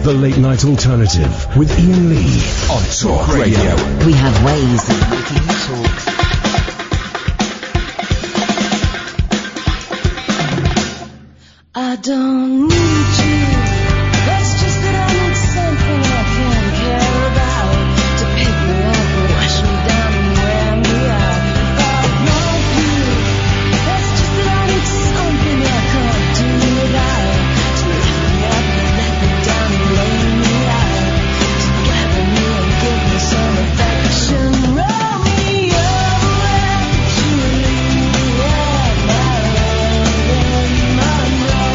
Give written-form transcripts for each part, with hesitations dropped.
The Late Night Alternative with Iain Lee on Talk Radio. We have ways of making you talk. I don't need you. That's just that I need something I can care about to pick me up and wash me down and wear me out. I want you. That's just that I need something I can't do without to lift me up and let me down and lay me out. To gather me and give me some affection. Roll me away, Juliet, my love, my love.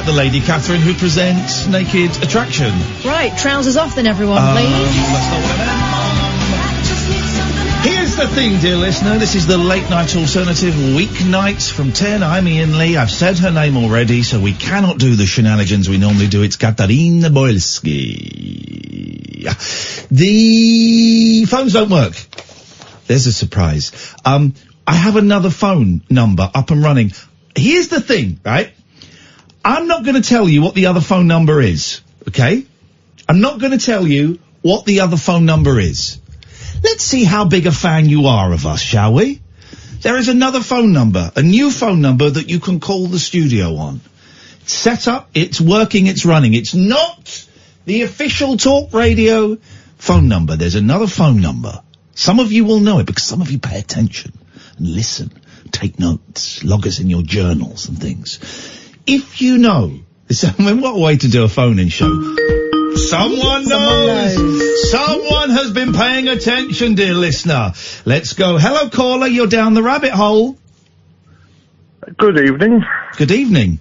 The lady, Katherine, who presents Naked Attraction. Right, trousers off then, everyone, please. That's not what I meant. Here's the thing, dear listener. This is the Late Night Alternative, weeknights from 10. I'm Iain Lee. I've said her name already, so we cannot do the shenanigans we normally do. It's Katherine Boylski. The phones don't work. There's a surprise. I have another phone number up and running. Here's the thing, right? I'm not going to tell you what the other phone number is, okay? I'm not going to tell you what the other phone number is. Let's see how big a fan you are of us, shall we? There is another phone number, a new phone number that you can call the studio on. It's set up, it's working, it's running. It's not the official Talk Radio phone number. There's another phone number. Some of you will know it because some of you pay attention and listen, take notes, log us in your journals and things. If you know, what a way to do a phone-in show. Someone knows. Someone has been paying attention, dear listener. Let's go. Hello, caller. You're down the rabbit hole. Good evening. Good evening.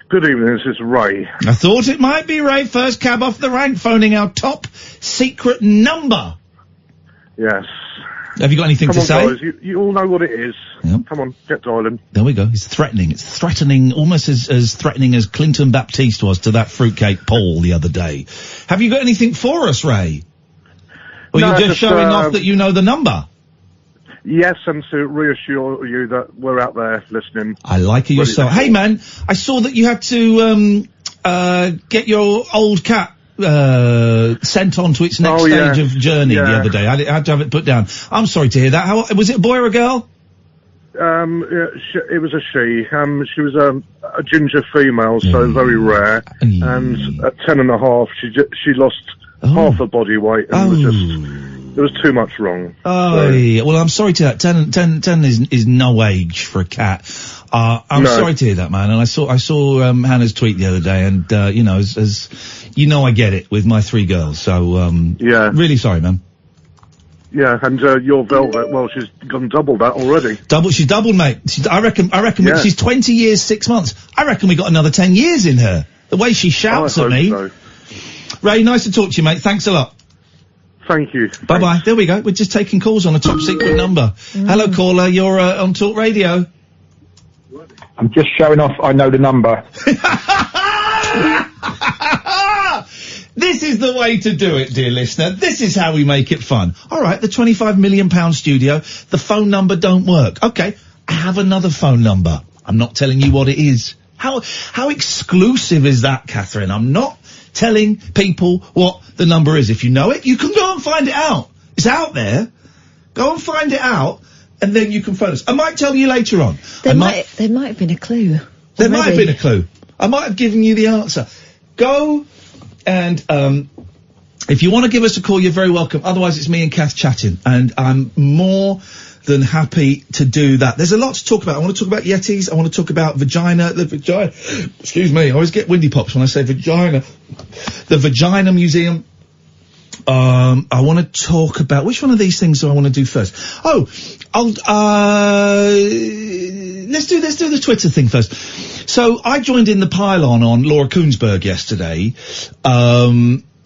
Good evening. This is Ray. I thought it might be Ray. First cab off the rank, phoning our top secret number. Yes. Have you got anything to say? Come on, guys. You all know what it is. Yep. Come on, get dialing. There we go. It's threatening. It's threatening, almost as threatening as Clinton Baptiste was to that fruitcake Paul the other day. Have you got anything for us, Ray? Or you're just showing off that you know the number? Yes, and to reassure you that we're out there listening. I like your Ready to style. go. Hey, man, I saw that you had to get your old cat sent on to its next stage of journey the other day. I had to have it put down. I'm sorry to hear that. How was it, a boy or a girl? It was a she. She was a ginger female, so very rare. And at 10 and a half, she lost half her body weight, and there was too much wrong. Yeah. Well, I'm sorry to that. 10 is no age for a cat. I'm sorry to hear that, man. And I saw Hannah's tweet the other day, and you know, as you know, I get it with my 3 girls. So really sorry, man. Yeah, and your Velvet, well, she's gone double that already. She's doubled, mate. I reckon she's 20 years, 6 months. I reckon we got another 10 years in her. The way she shouts at me. So. Ray, nice to talk to you, mate. Thanks a lot. Thank you. Bye-bye. There we go. We're just taking calls on a top secret number. Hello, caller. You're on Talk Radio. I'm just showing off I know the number. This is the way to do it, dear listener. This is how we make it fun. All right, the £25 million studio, the phone number don't work. Okay, I have another phone number. I'm not telling you what it is. How exclusive is that, Katherine? I'm not telling people what the number is. If you know it, you can go and find it out. It's out there. Go and find it out, and then you can phone us. I might tell you later on. There might have been a clue. There might have been a clue. I might have given you the answer. Go and, if you want to give us a call, you're very welcome. Otherwise, it's me and Kath chatting, and I'm more than happy to do that. There's a lot to talk about. I want to talk about Yetis. I want to talk about the vagina. Excuse me. I always get windy pops when I say vagina. The Vagina Museum. I want to talk about, which one of these things do I want to do first? Let's do the Twitter thing first. So I joined in the pylon on Laura Koonsberg yesterday.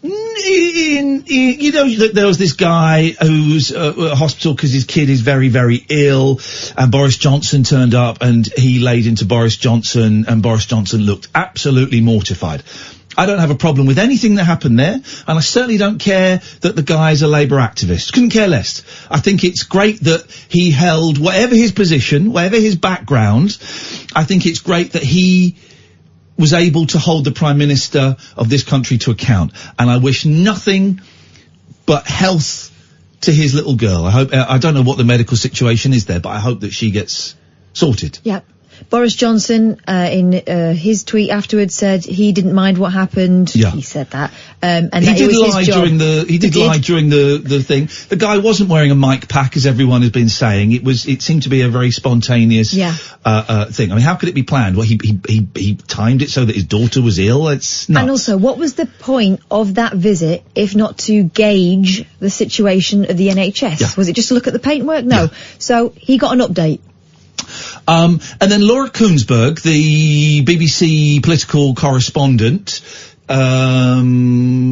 You know, there was this guy who's at hospital because his kid is very, very ill, and Boris Johnson turned up and he laid into Boris Johnson, and Boris Johnson looked absolutely mortified. I don't have a problem with anything that happened there, and I certainly don't care that the guy's a Labour activist. Couldn't care less. I think it's great that he held, whatever his position, whatever his background, I think it's great that he was able to hold the Prime Minister of this country to account. And I wish nothing but health to his little girl. I hope, I don't know what the medical situation is there, but I hope that she gets sorted. Yeah. Boris Johnson, in his tweet afterwards, said he didn't mind what happened. Yeah. He said that. And he that did it was lie his job. he did lie during the thing. The guy wasn't wearing a mic pack, as everyone has been saying. It seemed to be a very spontaneous thing. I mean, how could it be planned? Well, he timed it so that his daughter was ill. It's nuts. And also, what was the point of that visit if not to gauge the situation of the NHS? Yeah. Was it just to look at the paintwork? No. Yeah. So he got an update. And then Laura Koonsberg, the BBC political correspondent, tweeted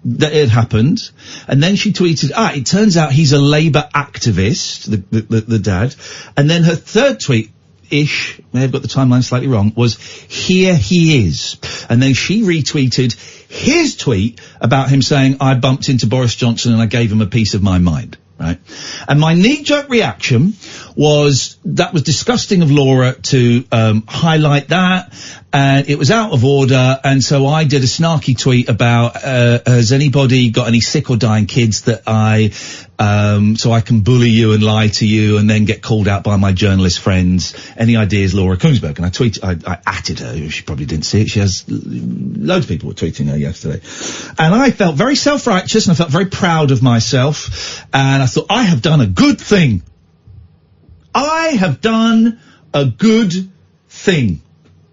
that it had happened, and then she tweeted, it turns out he's a Labour activist, the dad, and then her third tweet, may have got the timeline slightly wrong, was, here he is. And then she retweeted his tweet about him saying, I bumped into Boris Johnson and I gave him a piece of my mind. Right. And my knee-jerk reaction was, that was disgusting of Laura to highlight that, and it was out of order, and so I did a snarky tweet about, has anybody got any sick or dying kids that so I can bully you and lie to you and then get called out by my journalist friends? Any ideas, Laura Koonsberg? And I atted her. She probably didn't see it. She has, loads of people were tweeting her yesterday. And I felt very self-righteous, and I felt very proud of myself, and I thought, I have done a good thing. I have done a good thing.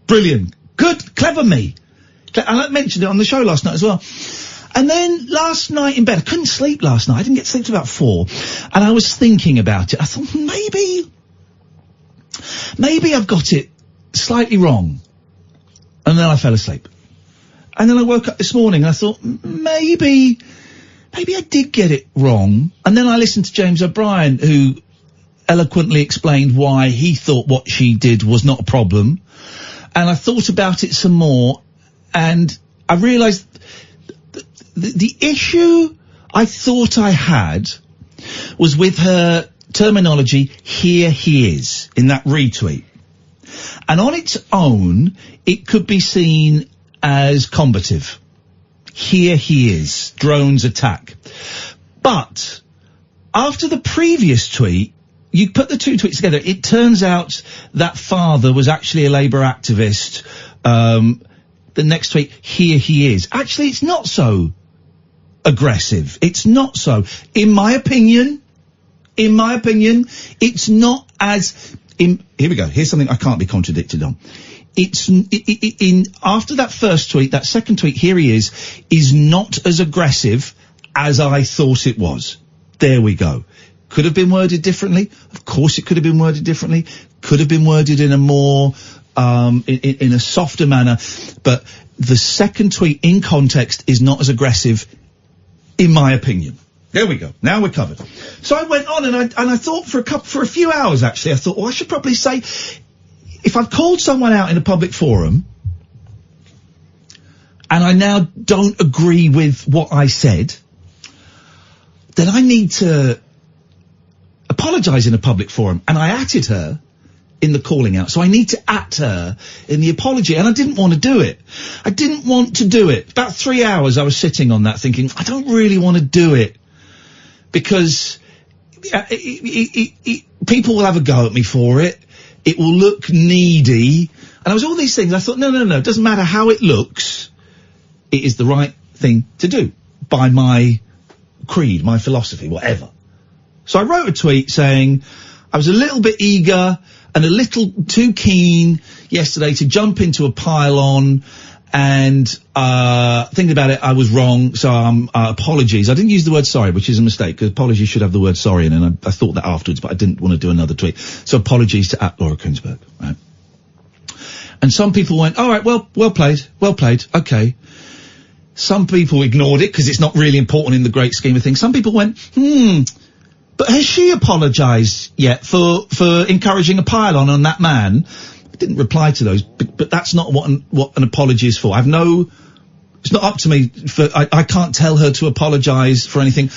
Brilliant. Good. Clever me. And I mentioned it on the show last night as well. And then last night in bed, I couldn't sleep last night. I didn't get to sleep till about 4. And I was thinking about it. I thought, maybe I've got it slightly wrong. And then I fell asleep. And then I woke up this morning and I thought, maybe I did get it wrong. And then I listened to James O'Brien, who eloquently explained why he thought what she did was not a problem. And I thought about it some more, and I realised the issue I thought I had was with her terminology, here he is, in that retweet. And on its own, it could be seen as combative. Here he is, drones attack. But after the previous tweet, you put the two tweets together, it turns out that father was actually a Labour activist. The next tweet, here he is. Actually, it's not so aggressive. It's not so. In my opinion, it's not as... here we go. Here's something I can't be contradicted on. After that first tweet, that second tweet, here he is not as aggressive as I thought it was. There we go. Could have been worded differently. Of course it could have been worded differently. Could have been worded in a more, in a softer manner. But the second tweet in context is not as aggressive, in my opinion. There we go. Now we're covered. So I went on and I thought for a few hours actually, I thought, well, I should probably say, if I've called someone out in a public forum, and I now don't agree with what I said, then I need to apologise in a public forum. And I atted her in the calling out. So I need to at her in the apology. And I didn't want to do it. About 3 hours I was sitting on that thinking, I don't really want to do it. Because people will have a go at me for it. It will look needy. And there was all these things. I thought, no. It doesn't matter how it looks. It is the right thing to do. By my creed, my philosophy, whatever. So I wrote a tweet saying I was a little bit eager and a little too keen yesterday to jump into a pile-on, and thinking about it, I was wrong, so apologies. I didn't use the word sorry, which is a mistake, because apologies should have the word sorry in it, and I thought that afterwards, but I didn't want to do another tweet. So apologies to @Laura Koonsberg, right? And some people went, all right, well played, okay. Some people ignored it, because it's not really important in the great scheme of things. Some people went, but has she apologised yet for encouraging a pile-on on that man? I didn't reply to those, but that's not what an apology is for. It's not up to me I can't tell her to apologise for anything.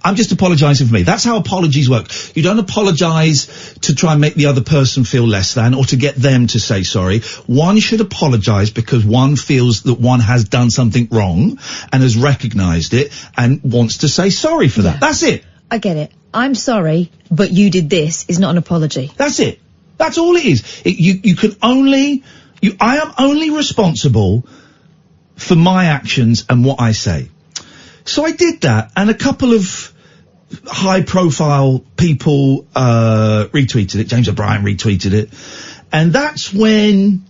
I'm just apologising for me. That's how apologies work. You don't apologise to try and make the other person feel less than, or to get them to say sorry. One should apologise because one feels that one has done something wrong and has recognised it and wants to say sorry for that. That's it. I get it. I'm sorry, but you did this is not an apology. That's it. That's all it is. I am only responsible for my actions and what I say. So I did that, and a couple of high-profile people retweeted it. James O'Brien retweeted it. And that's when...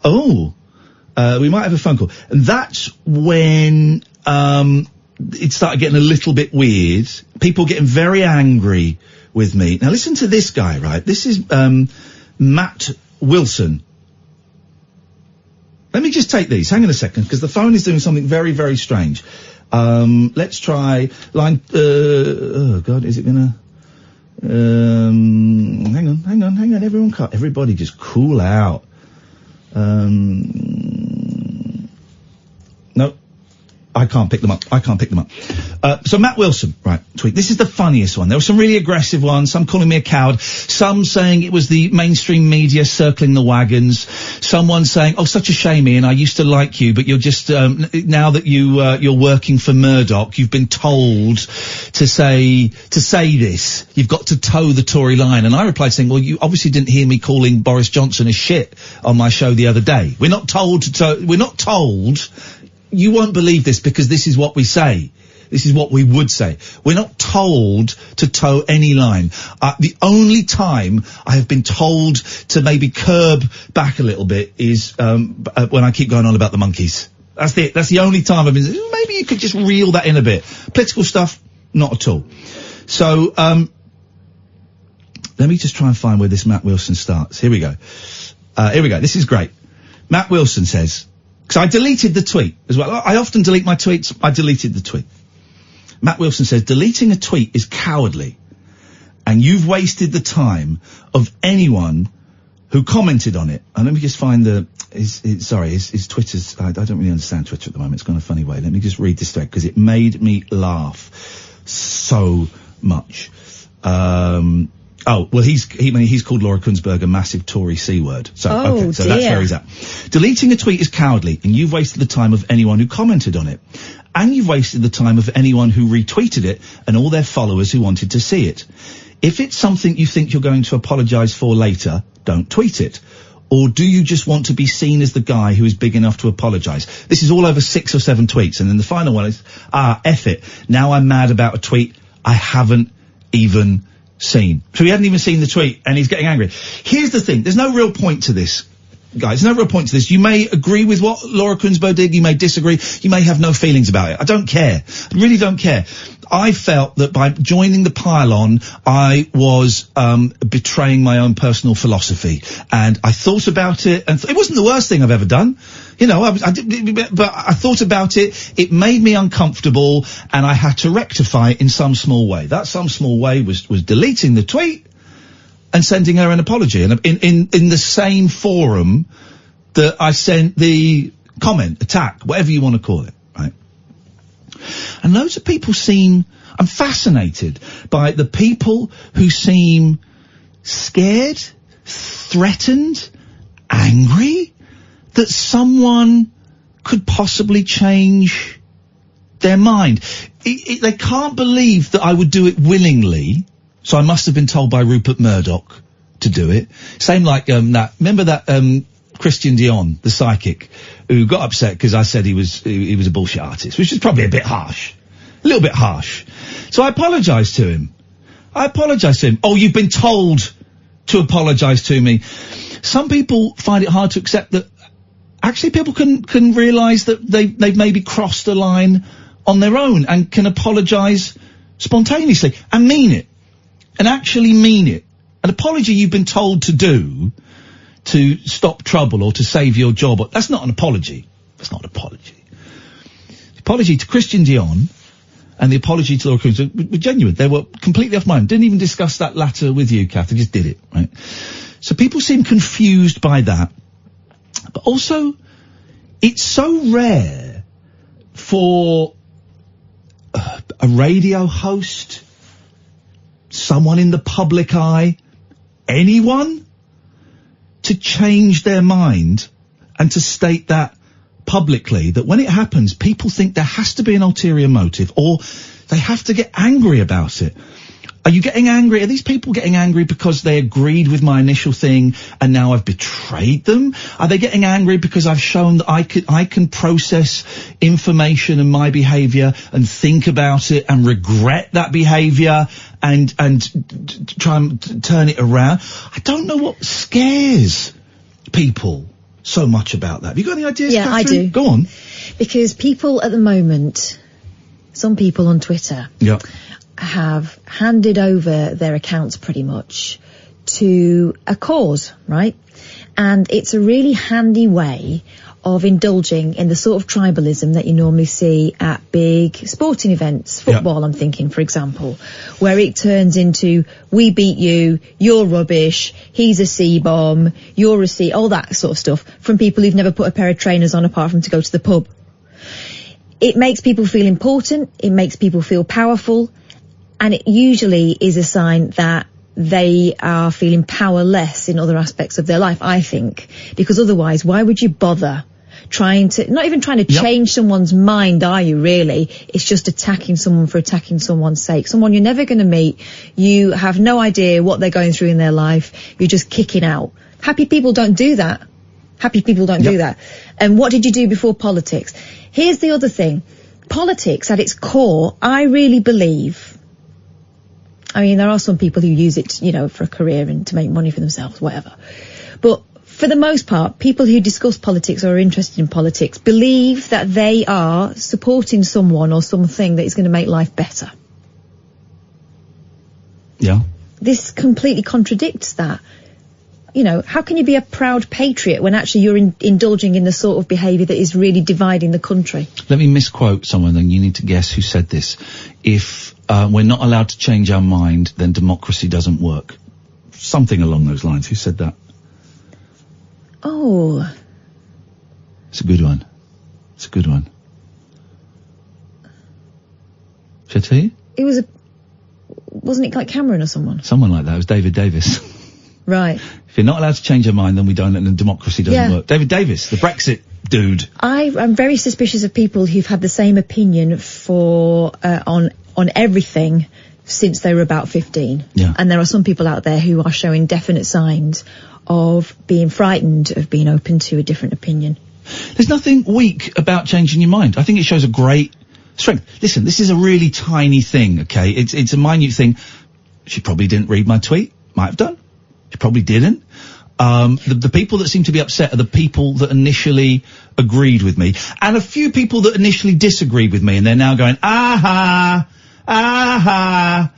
we might have a phone call. And that's when... it started getting a little bit weird. People getting very angry with me. Now listen to this guy, right? This is Matt Wilson. Let me just take these. Hang on a second, because the phone is doing something very, very strange. Let's try line... oh, God, is it gonna... hang on. Everybody just cool out. No. I can't pick them up. So Matt Wilson, right, tweet. This is the funniest one. There were some really aggressive ones, some calling me a coward, some saying it was the mainstream media circling the wagons, someone saying, oh, such a shame, Iain, I used to like you, but you're just, now that you're working for Murdoch, you've been told to say this. You've got to toe the Tory line. And I replied saying, well, you obviously didn't hear me calling Boris Johnson a shit on my show the other day. We're not told. You won't believe this because this is what we say. This is what we would say. We're not told to toe any line. The only time I have been told to maybe curb back a little bit is when I keep going on about the monkeys. That's the only time I've been... Maybe you could just reel that in a bit. Political stuff, not at all. So, let me just try and find where this Matt Wilson starts. Here we go. This is great. Matt Wilson says... Because I deleted the tweet as well. I often delete my tweets. I deleted the tweet. Matt Wilson says, deleting a tweet is cowardly, and you've wasted the time of anyone who commented on it. And let me just find his Twitter's... I don't really understand Twitter at the moment. It's gone a funny way. Let me just read this thread, because it made me laugh so much. Oh, well, he's called Laura Kunzberg a massive Tory C-word. So, okay, so that's where he's at. Deleting a tweet is cowardly, and you've wasted the time of anyone who commented on it. And you've wasted the time of anyone who retweeted it and all their followers who wanted to see it. If it's something you think you're going to apologise for later, don't tweet it. Or do you just want to be seen as the guy who is big enough to apologise? This is all over 6 or 7 tweets, and then the final one is, F it. Now I'm mad about a tweet I haven't even seen. So he hadn't even seen the tweet, and he's getting angry. Here's the thing. There's no real point to this, guys. There's no real point to this. You may agree with what Laura Kunzberg did. You may disagree. You may have no feelings about it. I don't care. I really don't care. I felt that by joining the pile-on, I was betraying my own personal philosophy. And I thought about it, and it wasn't the worst thing I've ever done. You know, but I thought about it. It made me uncomfortable, and I had to rectify it in some small way. That some small way was deleting the tweet and sending her an apology, and in the same forum that I sent the comment, attack, whatever you want to call it, right? And loads of people I'm fascinated by the people who seem scared, threatened, angry that someone could possibly change their mind. They can't believe that I would do it willingly. So I must have been told by Rupert Murdoch to do it. Same like, remember that, Christian Dion, the psychic, who got upset because I said he was a bullshit artist, which is probably a bit harsh. A little bit harsh. So I apologised to him. Oh, you've been told to apologise to me. Some people find it hard to accept that actually people can realise that they've maybe crossed a line on their own and can apologise spontaneously and mean it. And actually mean it. An apology you've been told to do to stop trouble or to save your job, that's not an apology. That's not an apology. The apology to Christian Dion and the apology to Laura Kunzberg were genuine. They were completely off mine. Didn't even discuss that latter with you, Kath. I just did it, right? So people seem confused by that. But also, it's so rare for a radio host, someone in the public eye, anyone, to change their mind and to state that publicly, that when it happens, people think there has to be an ulterior motive, or they have to get angry about it. Are you getting angry? Are these people getting angry because they agreed with my initial thing and now I've betrayed them? Are they getting angry because I've shown that I can process information and my behaviour and think about it and regret that behaviour and try and turn it around? I don't know what scares people so much about that. Have you got any ideas, Yeah, Katherine? I do. Go on. Because people at the moment, some people on Twitter, Yeah. have handed over their accounts pretty much to a cause, right? And it's a really handy way of indulging in the sort of tribalism that you normally see at big sporting events, football, I'm thinking, for example, where it turns into, we beat you, you're rubbish, he's a C-bomb, you're a C, all that sort of stuff, from people who've never put a pair of trainers on apart from to go to the pub. It makes people feel important, it makes people feel powerful, and it usually is a sign that they are feeling powerless in other aspects of their life, I think. Because otherwise, why would you bother not even trying to change someone's mind, are you really? It's just attacking someone for attacking someone's sake. Someone you're never going to meet. You have no idea what they're going through in their life. You're just kicking out. Happy people don't do that. Happy people don't do that. And what did you do before politics? Here's the other thing. Politics, at its core, I really believe... I mean, there are some people who use it, you know, for a career and to make money for themselves, whatever. But for the most part, people who discuss politics or are interested in politics believe that they are supporting someone or something that is going to make life better. Yeah. This completely contradicts that. You know, how can you be a proud patriot when actually you're indulging in the sort of behaviour that is really dividing the country? Let me misquote someone, and you need to guess who said this. If we're not allowed to change our mind, then democracy doesn't work. Something along those lines. Who said that? Oh. It's a good one. It's a good one. Should I tell you? It was a... wasn't it like Cameron or someone? Someone like that. It was David Davis. Right. If you're not allowed to change your mind, then we don't, and democracy doesn't work. David Davis, the Brexit dude. I'm very suspicious of people who've had the same opinion on everything since they were about 15. Yeah. And there are some people out there who are showing definite signs of being frightened of being open to a different opinion. There's nothing weak about changing your mind. I think it shows a great strength. Listen, this is a really tiny thing, okay? It's a minute thing. She probably didn't read my tweet. Might have done. She probably didn't. The people that seem to be upset are the people that initially agreed with me, and a few people that initially disagreed with me, and they're now going, aha, aha.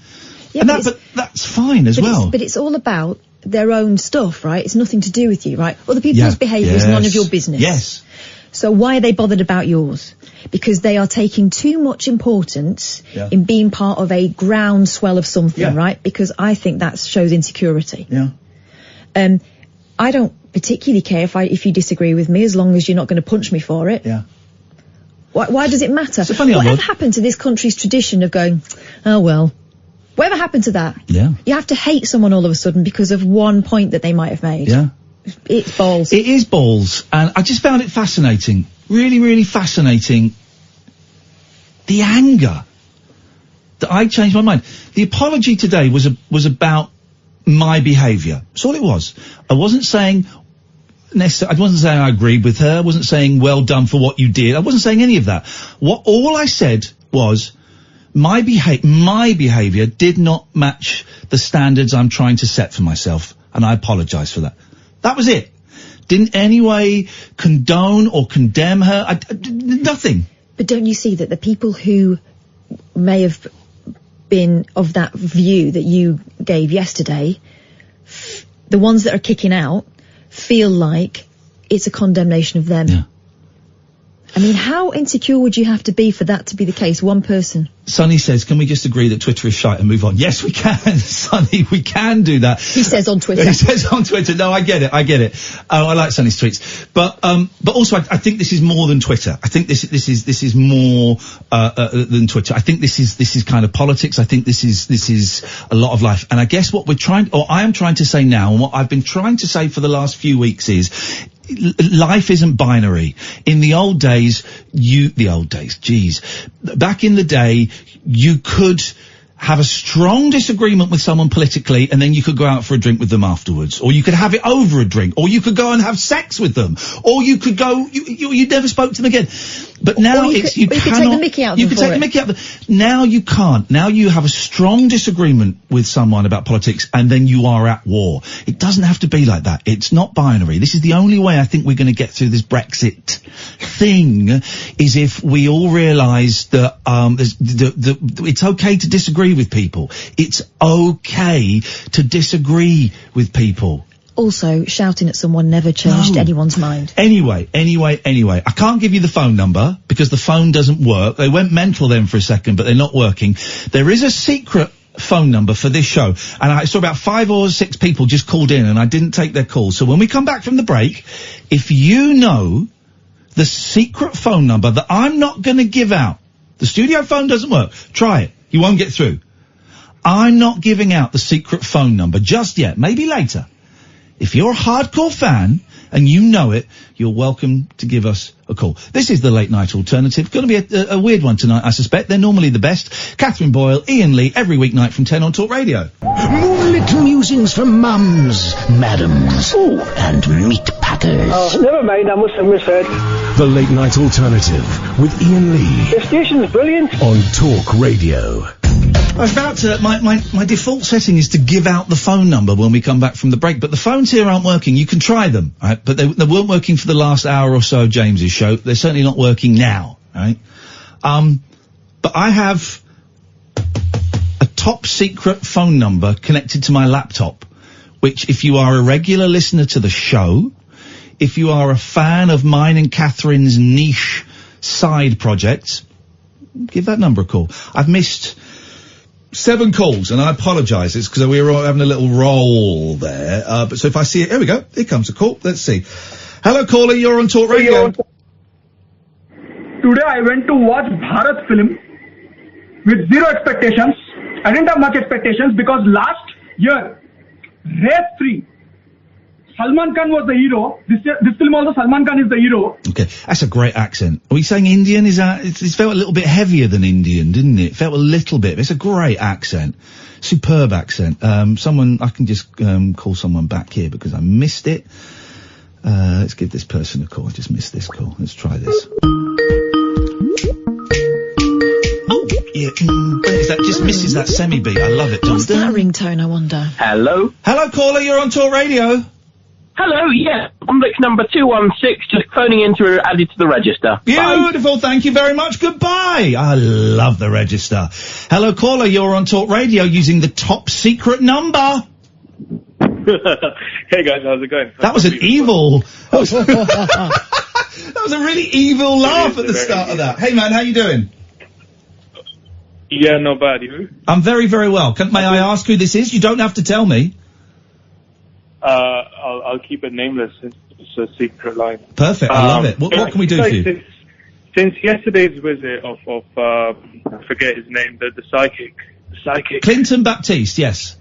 Yeah, and but that's fine as well. But it's all about their own stuff, right? It's nothing to do with you, right? Other people's behaviour is none of your business. Yes. So why are they bothered about yours? Because they are taking too much importance in being part of a groundswell of something, right? Because I think that shows insecurity. Yeah. I don't particularly care if you disagree with me, as long as you're not going to punch me for it. Yeah. Why does it matter? It's a funny Whatever happened to this country's tradition of going, oh well, whatever happened to that? Yeah. You have to hate someone all of a sudden because of one point that they might have made. Yeah. It's balls. It is balls, and I just found it fascinating. Really, really fascinating. The anger that I changed my mind. The apology today was about my behaviour. That's all it was. I wasn't saying I agreed with her. I wasn't saying well done for what you did. I wasn't saying any of that. All I said was my behaviour did not match the standards I'm trying to set for myself, and I apologise for that. That was it. Didn't any way condone or condemn her. Nothing. But don't you see that the people who may have been of that view that you gave yesterday, the ones that are kicking out, feel like it's a condemnation of them? Yeah. I mean, how insecure would you have to be for that to be the case? One person. Sonny says, can we just agree that Twitter is shite and move on? Yes, we can, Sonny, we can do that. He says on Twitter. He says on Twitter. No, I get it. I like Sonny's tweets. But also I think this is more than Twitter. I think this is more, than Twitter. I think this is kind of politics. I think this is a lot of life. And I guess what I am trying to say now, and what I've been trying to say for the last few weeks is, life isn't binary. In the old days, back in the day, you could have a strong disagreement with someone politically, and then you could go out for a drink with them afterwards, or you could have it over a drink, or you could go and have sex with them, or you could go, you never spoke to them again. But now you could take the mickey out of them. You could take the mickey out of them. Now you can't. Now you have a strong disagreement with someone about politics, and then you are at war. It doesn't have to be like that. It's not binary. This is the only way I think we're going to get through this Brexit thing, is if we all realise that it's okay to disagree with people. It's okay to disagree with people. Also, shouting at someone never changed anyone's mind. Anyway, I can't give you the phone number because the phone doesn't work. They went mental then for a second, but they're not working. There is a secret phone number for this show, and I saw about 5 or 6 people just called in, and I didn't take their calls. So when we come back from the break, if you know the secret phone number that I'm not going to give out, the studio phone doesn't work, try it. You won't get through. I'm not giving out the secret phone number just yet, maybe later. If you're a hardcore fan and you know it, you're welcome to give us a call. This is the Late Night Alternative. Going to be a weird one tonight, I suspect. They're normally the best. Katherine Boyle, Iain Lee, every weeknight from 10 on Talk Radio. Moonlit musings from mums, madams, and meat packers. Oh, never mind, I must have misheard. The Late Night Alternative with Iain Lee. The station's brilliant. On Talk Radio. I was about to, my default setting is to give out the phone number when we come back from the break, but the phones here aren't working. You can try them, right? But they weren't working for the last hour or so of James's show. They're certainly not working now, right? But I have a top secret phone number connected to my laptop, which if you are a regular listener to the show, if you are a fan of mine and Catherine's niche side projects, give that number a call. I've missed 7 calls, and I apologise. It's because we were having a little roll there. But so if I see it, here we go. Here comes a call. Let's see. Hello, caller. You're on Talk Radio. Today I went to watch Bharat film with zero expectations, I didn't have much expectations because last year, Race 3, Salman Khan was the hero. This film also, Salman Khan is the hero. Okay, that's a great accent. Are we saying Indian? Is that, it felt a little bit heavier than Indian, didn't it? It felt a little bit. It's a great accent. Superb accent. I can just, call someone back here because I missed it. Let's give this person a call. I just missed this call. Let's try this. Oh, yeah. That just misses that semi-beat. I love it. What's that ringtone, I wonder? Hello? Hello, caller. You're on Talk Radio. Hello, yeah. Convict number 216, just phoning in to add it to the register. Beautiful, thank you very much. Goodbye. I love the register. Hello, caller. You're on Talk Radio using the top secret number. Hey guys, how's it going? That was an evil. That was a really evil laugh at the start of that. Hey man, how you doing? Yeah, not bad. You? I'm very, very well. May I ask who this is? You don't have to tell me. I'll keep it nameless. It's a secret line. Perfect. I love it. What can we do for you? Since yesterday's visit of I forget his name, the psychic. Clinton Baptiste. Yes.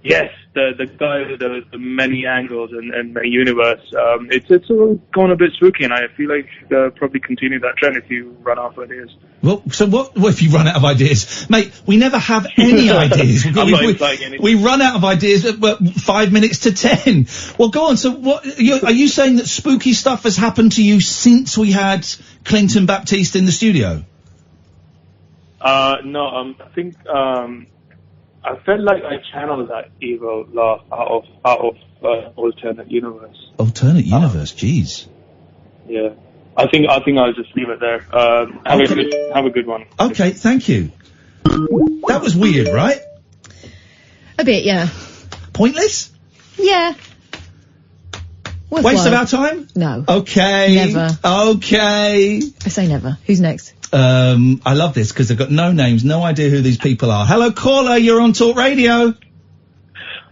Yes, the guy with the many angles and many universe. It's all gone a bit spooky, and I feel like probably continue that trend if you run out of ideas. Well, so what if you run out of ideas? Mate, we never have any ideas. I'm not implying anything. We run out of ideas at 5 minutes to 10. Well, go on. So what, are you saying that spooky stuff has happened to you since we had Clinton Baptiste in the studio? No, I think, I felt like I channeled that evil laugh out of alternate universe. Alternate universe, jeez. Yeah. I think I'll just leave it there. Have a good one. Okay, thank you. That was weird, right? A bit, yeah. Pointless? Yeah. Worthwhile. Waste of our time? No. Okay. Never. Okay. I say never. Who's next? I love this because they've got no names, no idea who these people are. Hello, caller, you're on Talk Radio.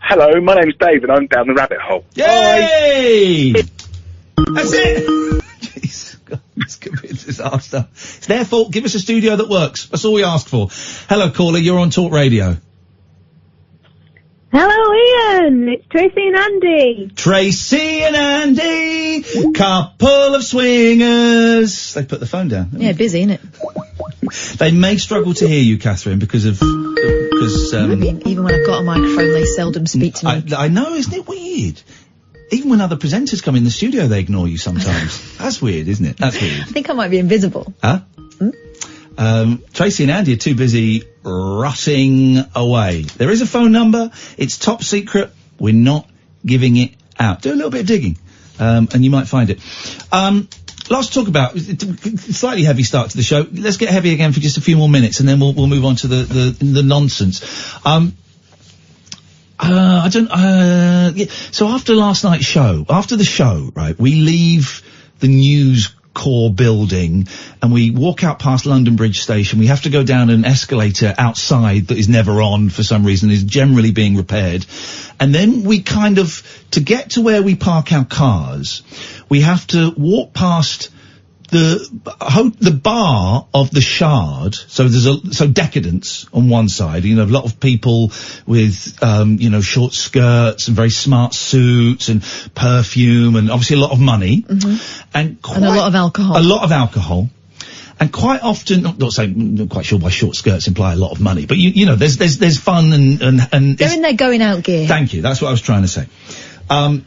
Hello, my name's Dave and I'm down the rabbit hole. Yay! That's it! Jeez, God, this could be a disaster. It's their fault. Give us a studio that works. That's all we ask for. Hello, caller, you're on Talk Radio. Hello, Ian. It's Tracy and Andy. Tracy and Andy, couple of swingers. They put the phone down. Yeah, busy, innit? They may struggle to hear you, Katherine, because I mean, even when I've got a microphone, they seldom speak to me. I know, isn't it weird? Even when other presenters come in the studio, they ignore you sometimes. That's weird, isn't it? That's weird. I think I might be invisible. Huh? Tracy and Andy are too busy rutting away. There is a phone number. It's top secret. We're not giving it out. Do a little bit of digging, and you might find it. Lots to talk about. Slightly heavy start to the show. Let's get heavy again for just a few more minutes, and then we'll move on to the nonsense. So after last night's show, after the show, right, we leave the news core building and we walk out past London Bridge Station. We have to go down an escalator outside that is never on for some reason, is generally being repaired. And then we kind of, to get to where we park our cars, we have to walk past the bar of the Shard. So there's Decadence on one side, a lot of people with, short skirts and very smart suits and perfume and obviously a lot of money. Mm-hmm. And a lot of alcohol. A lot of alcohol. And quite often, not quite sure why short skirts imply a lot of money, but there's fun and they're in their going out gear. Thank you. That's what I was trying to say. And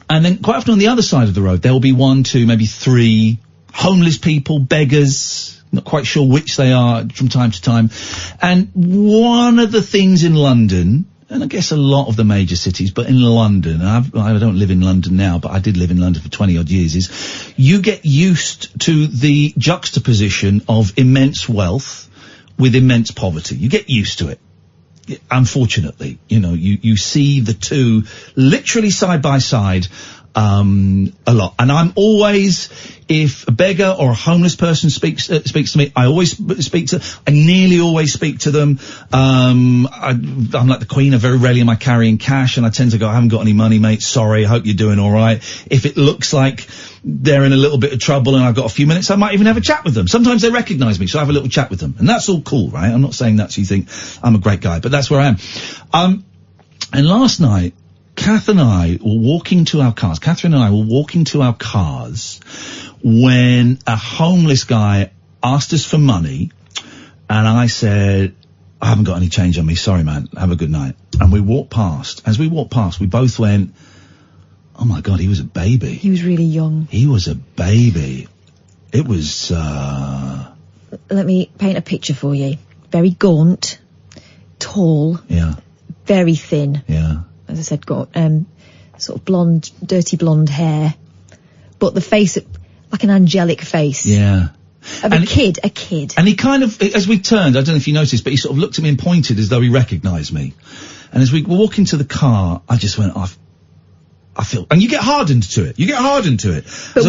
then quite often on the other side of the road, there will be 1, 2, maybe 3 homeless people, beggars, not quite sure which they are from time to time. And one of the things in London, and I guess a lot of the major cities, but in London, and I don't live in London now, but I did live in London for 20 odd years, is you get used to the juxtaposition of immense wealth with immense poverty. You get used to it. Unfortunately, you see the two literally side by side a lot. And I'm always, if a beggar or a homeless person speaks to me, I always I nearly always speak to them. I'm like the Queen, I very rarely am I carrying cash, and I tend to go, I haven't got any money, mate, sorry, I hope you're doing alright. If it looks like they're in a little bit of trouble and I've got a few minutes, I might even have a chat with them. Sometimes they recognise me, so I have a little chat with them. And that's all cool, right? I'm not saying that so you think I'm a great guy, but that's where I am. And last night, Katherine and I were walking to our cars when a homeless guy asked us for money, and I said, I haven't got any change on me, sorry man, have a good night. And we walked past. As we walked past, we both went, oh my God, he was a baby. He was really young. He was a baby. It was, Let me paint a picture for you. Very gaunt, tall. Yeah. Very thin. Yeah. As I said, got sort of blonde, dirty blonde hair, but the face, like an angelic face. Yeah. Of a kid. And he kind of, as we turned, I don't know if you noticed, but he sort of looked at me and pointed as though he recognised me. And as we were walking to the car, I just went, I feel, and you get hardened to it. But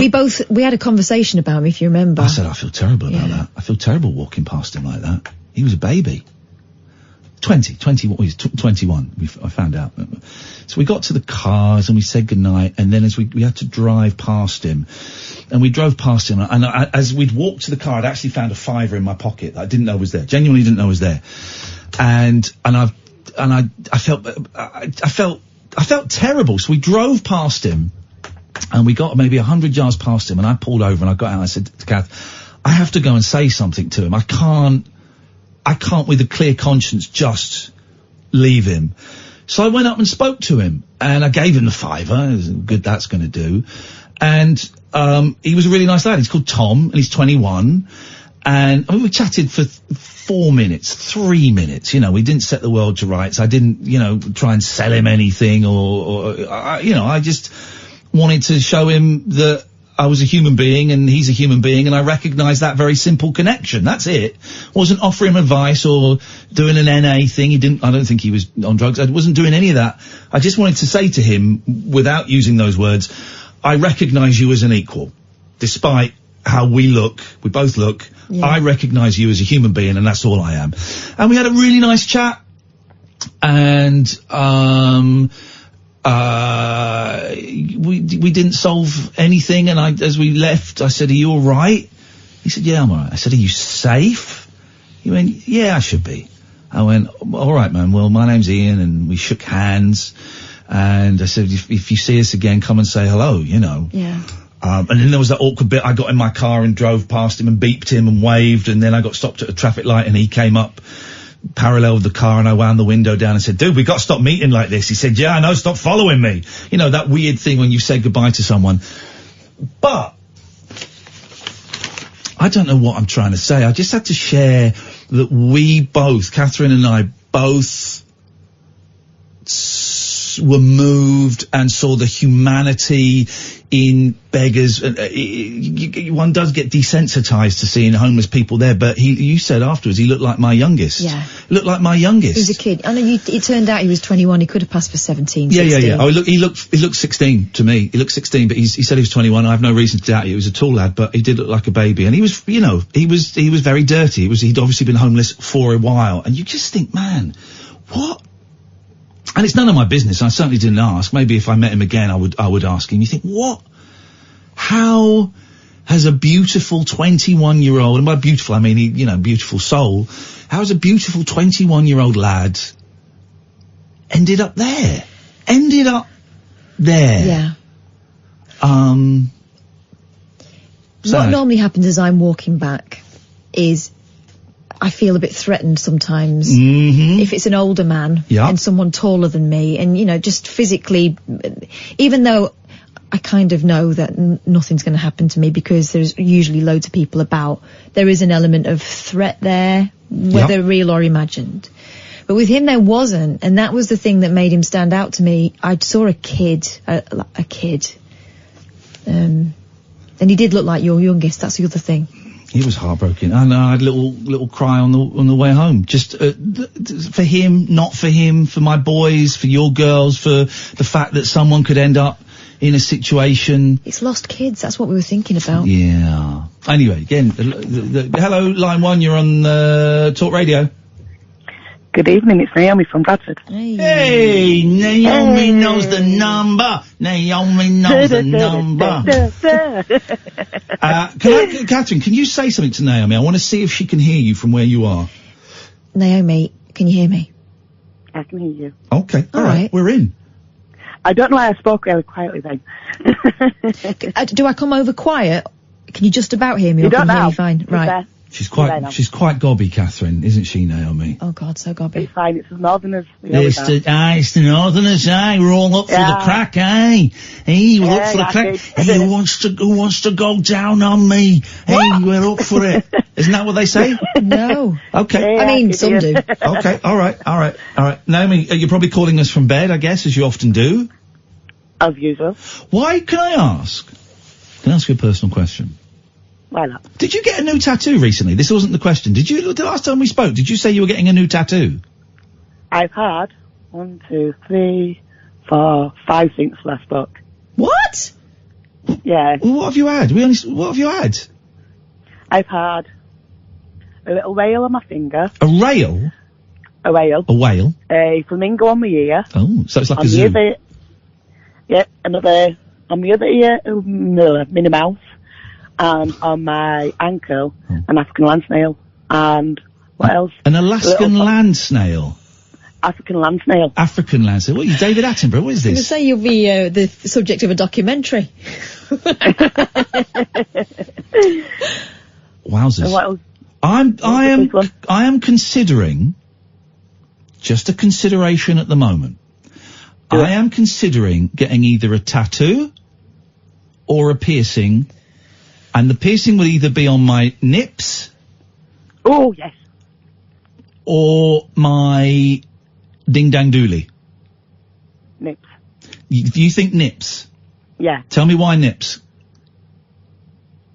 we had a conversation about him, if you remember. I said, I feel terrible about that. I feel terrible walking past him like that. He was a baby. 21, I found out. So we got to the cars and we said goodnight, and then as we had to drive past him, and we drove past him, and as we'd walked to the car, I'd actually found a £5 in my pocket that I didn't know was there, genuinely didn't know was there. And I felt terrible. So we drove past him, and we got maybe 100 yards past him, and I pulled over and I got out and I said to Kath, I have to go and say something to him. I can't with a clear conscience just leave him. So I went up and spoke to him, and I gave him the £5. Good, that's going to do. And he was a really nice lad. He's called Tom, and he's 21. And I mean, we chatted for 3 minutes. You know, we didn't set the world to rights. I didn't, try and sell him anything, I just wanted to show him that I was a human being and he's a human being, and I recognised that very simple connection. That's it. Wasn't offering him advice or doing an NA thing. I don't think he was on drugs. I wasn't doing any of that. I just wanted to say to him, without using those words, I recognise you as an equal. Despite how we both look, yeah. I recognise you as a human being, and that's all I am. And we had a really nice chat, and, we didn't solve anything, and as we left, I said, are you alright? He said, yeah, I'm alright. I said, are you safe? He went, yeah, I should be. I went, alright man, well, my name's Iain, and we shook hands, and I said, if you see us again, come and say hello, Yeah. And then there was that awkward bit, I got in my car and drove past him and beeped him and waved, and then I got stopped at a traffic light, and he came up parallel with the car, and I wound the window down and said, dude, we got to stop meeting like this. He said, yeah, I know, stop following me. That weird thing when you say goodbye to someone. But I don't know what I'm trying to say. I just had to share that we both, Katherine and I, both were moved and saw the humanity in beggars. One does get desensitized to seeing homeless people there, but you said afterwards he looked like my youngest. Yeah. Looked like my youngest. He was a kid. I know it turned out he was 21. He could have passed for 17, 16. Yeah. Oh, he looked 16 to me. He looked 16, but he said he was 21. I have no reason to doubt it. He was a tall lad, but he did look like a baby. And he was, he was very dirty. He'd obviously been homeless for a while. And you just think, man, what? And it's none of my business. I certainly didn't ask. Maybe if I met him again, I would ask him. You think, what? How has a beautiful 21-year-old, and by beautiful I mean, beautiful soul, how has a beautiful 21-year-old lad ended up there? Yeah. What normally happens as I'm walking back is I feel a bit threatened sometimes. Mm-hmm. If it's an older man and someone taller than me, and just physically, even though I kind of know that nothing's going to happen to me because there's usually loads of people about, there is an element of threat there, whether real or imagined. But with him there wasn't, and that was the thing that made him stand out to me. I saw a kid, and he did look like your youngest. That's the other thing. He was heartbroken, and I had a little cry on the way home. Just for him, not for him, for my boys, for your girls, for the fact that someone could end up in a situation. It's lost kids. That's what we were thinking about. Yeah. Anyway, again, hello, line 1. You're on Talk Radio. Good evening, it's Naomi from Bradford. Hey, Naomi knows the number. Naomi knows the number. Katherine, can you say something to Naomi? I want to see if she can hear you from where you are. Naomi, can you hear me? I can hear you. Okay, all right, we're in. I don't know why I spoke really quietly then. Do I come over quiet? Can you just about hear me? You or don't can you hear know. me fine? Right. She's quite gobby, Catherine, isn't she, Naomi? Oh God, so gobby. It's fine, it's the Northerners. It's the Northerners, aye. We're all up for the crack, aye. Hey, we're up for the crack. Hey, who wants to go down on me? Hey, we're up for it. Isn't that what they say? No. Okay. I mean, some do. Okay, all right. Naomi, you're probably calling us from bed, I guess, as you often do. As usual. Why, can I ask you a personal question? Why not? Did you get a new tattoo recently? This wasn't the question. The last time we spoke, did you say you were getting a new tattoo? I've had 1, 2, 3, 4, 5 since last book. What? Yeah. Well, what have you had? What have you had? I've had a little whale on my finger. A rail? A whale. A whale? A flamingo on my ear. Oh, so it's like a zoo. Another on the other ear, Minnie Mouse. And on my ankle, an African land snail. And what else? An Alaskan land snail? African land snail. African land snail. What are you, David Attenborough? What is this? I was going to say you'll be the subject of a documentary. Wowzers. What else? I am considering, just a consideration at the moment, I am considering getting either a tattoo or a piercing. And the piercing will either be on my nips. Oh, yes. Or my ding-dang dooley. Nips. You think nips? Yeah. Tell me why nips.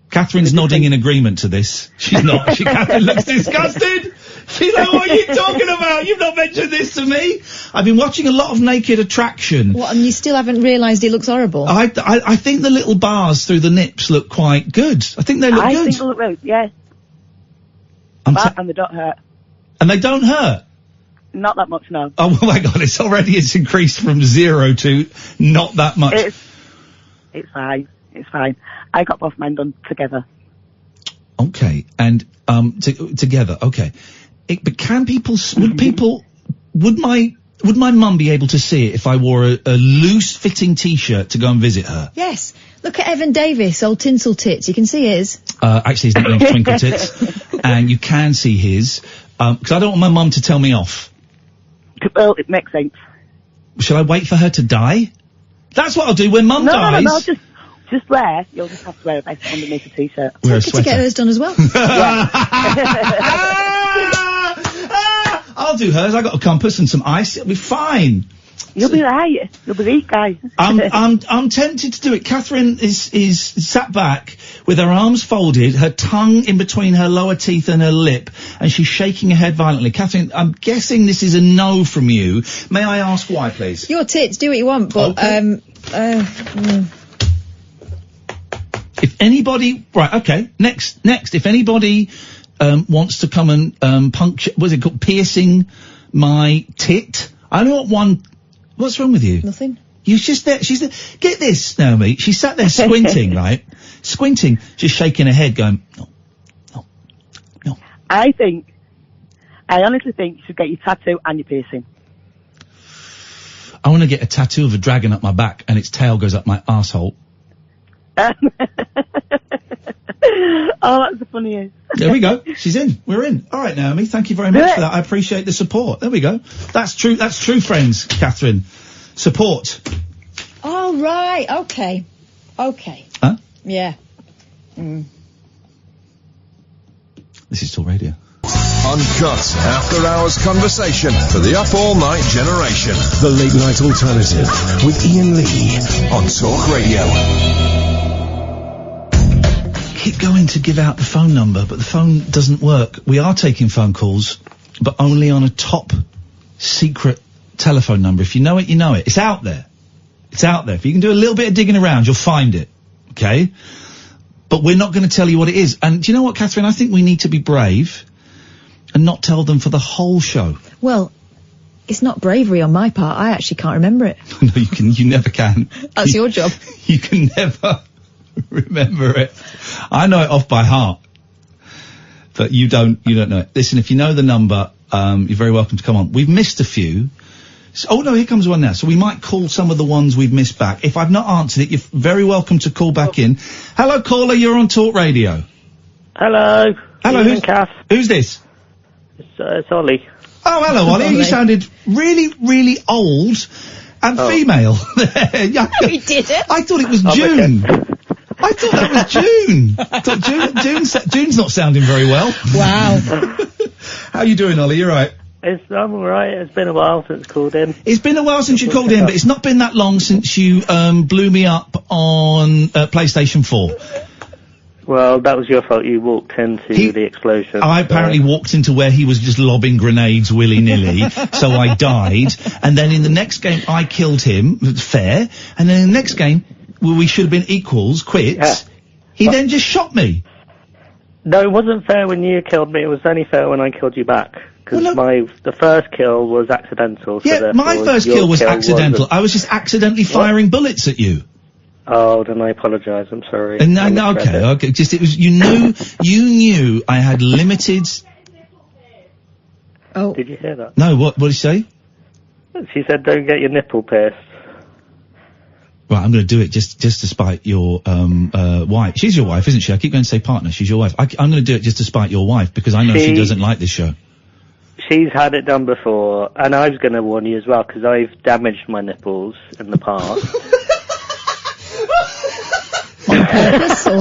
Catherine's nodding in agreement to this. She's not. Catherine looks disgusted. She's like, what are you talking about? You've not mentioned this to me. I've been watching a lot of Naked Attraction. What, and you still haven't realised it looks horrible? I think the little bars through the nips look quite good. I think they look good. I think they look good, yeah. And they don't hurt. And they don't hurt? Not that much, no. Oh my God, it's increased from 0 to not that much. It's fine. It's fine. I got both mine done together. Okay, and together. Okay, but can people? Would my mum be able to see it if I wore a loose-fitting T-shirt to go and visit her? Yes. Look at Evan Davis, old tinsel tits. You can see his. Actually, his nickname's Twinkle Tits, and you can see his. Because I don't want my mum to tell me off. Well, it makes sense. Shall I wait for her to die? That's what I'll do when mum dies. No, just wear. You'll just have to wear a vest underneath a T-shirt. Wear a Take it to get hers done as well. I'll do hers. I got a compass and some ice. It'll be fine. You'll be right. You'll be the guy. I'm tempted to do it. Catherine is sat back with her arms folded, her tongue in between her lower teeth and her lip, and she's shaking her head violently. Catherine, I'm guessing this is a no from you. May I ask why, please? Your tits, do what you want, but If anybody, right, okay, next, if anybody, wants to come and, puncture, what's it called, piercing my tit, I only want one, what's wrong with you? Nothing. She's just there, get this, Naomi, she sat there squinting, right? Squinting, just shaking her head, going, no. I honestly think you should get your tattoo and your piercing. I want to get a tattoo of a dragon up my back and its tail goes up my arsehole. Oh, that's the funniest. There we go. She's in. We're in. All right, Naomi. Thank you very much for that. I appreciate the support. There we go. That's true, friends, Catherine. Support. Oh, right. Okay. Huh? Yeah. This is Talk Radio. Uncut after-hours conversation for the up-all-night generation. The Late Night Alternative with Iain Lee on Talk Radio. Keep going to give out the phone number, but the phone doesn't work. We are taking phone calls, but only on a top secret telephone number. If you know it, you know it. It's out there. It's out there. If you can do a little bit of digging around, you'll find it. Okay? But we're not going to tell you what it is. And do you know what, Katherine? I think we need to be brave and not tell them for the whole show. Well, it's not bravery on my part. I actually can't remember it. No, you never can. That's your job. You can never remember it. I know it off by heart. But you don't know it. Listen, if you know the number, you're very welcome to come on. We've missed a few. Oh no, here comes one now. So we might call some of the ones we've missed back. If I've not answered it, you're very welcome to call back in. Hello, caller, you're on Talk Radio. Hello. Hello, who's this? It's Ollie. Oh, hello, Ollie. You sounded really, really old and female. He did it. I thought it was June. I thought that was June. I thought June's not sounding very well. Wow. How you doing, Ollie? You right? I'm alright. It's been a while since I called in. It's been a while since you called in, but it's not been that long since you blew me up on PlayStation 4. Well, that was your fault. You walked into the explosion. I apparently walked into where he was just lobbing grenades willy-nilly, so I died. And then in the next game, I killed him. Fair. And then in the next game, where we should have been equals, quits, he then just shot me. No, it wasn't fair when you killed me. It was only fair when I killed you back. Because the first kill was accidental. So yeah, my first kill was accidental. I was just accidentally firing bullets at you. Oh, then I apologise. I'm sorry. No, okay. Just it was you knew I had limited. Oh, did you hear that? No, what did she say? She said, "Don't get your nipple pierced." Right, I'm going to do it just to spite your wife. She's your wife, isn't she? I keep going to say partner. She's your wife. I'm going to do it just to spite your wife because I know she doesn't like this show. She's had it done before, and I was going to warn you as well because I've damaged my nipples in the past. On purpose, or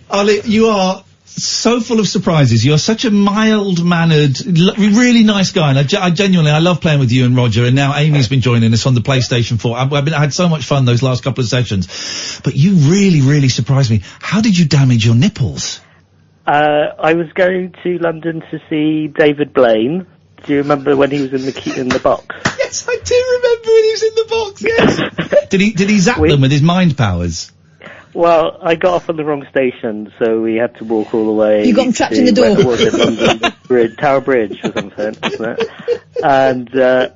Ollie, you are so full of surprises. You're such a mild-mannered, really nice guy, and I genuinely, I love playing with you and Roger, and now Amy's been joining us on the PlayStation 4. I had so much fun those last couple of sessions. But you really, really surprised me. How did you damage your nipples? I was going to London to see David Blaine. Do you remember when he was in the box? Yes, I do remember when he was in the box, yes. Did he zap them with his mind powers? Well, I got off on the wrong station, so we had to walk all the way. You got him trapped in the door. Where was it? London Tower Bridge or something, wasn't it? And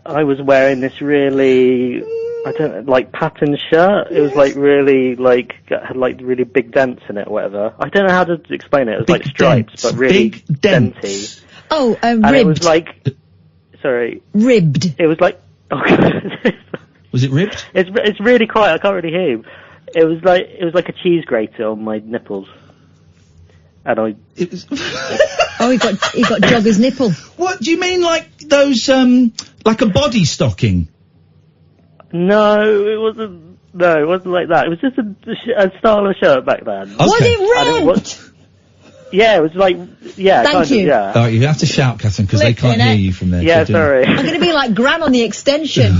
I was wearing this really, pattern shirt. It was really had really big dents in it or whatever. I don't know how to explain it. It was like stripes, but really denty. Oh, and ribbed. it was like, sorry. Ribbed. It was like, was it ribbed? It's really quiet. I can't really hear you. It was like a cheese grater on my nipples. And it was. Oh, he got jogger's nipple. What do you mean, like those like a body stocking? No, it wasn't. No, it wasn't like that. It was just a style of shirt back then. Okay. Was it ribbed? Yeah, it was like, yeah. Thank you. Yeah. Oh, you have to shout, Katherine, because they can't hear you from there. Yeah, sorry. I'm going to be like Gran on the extension.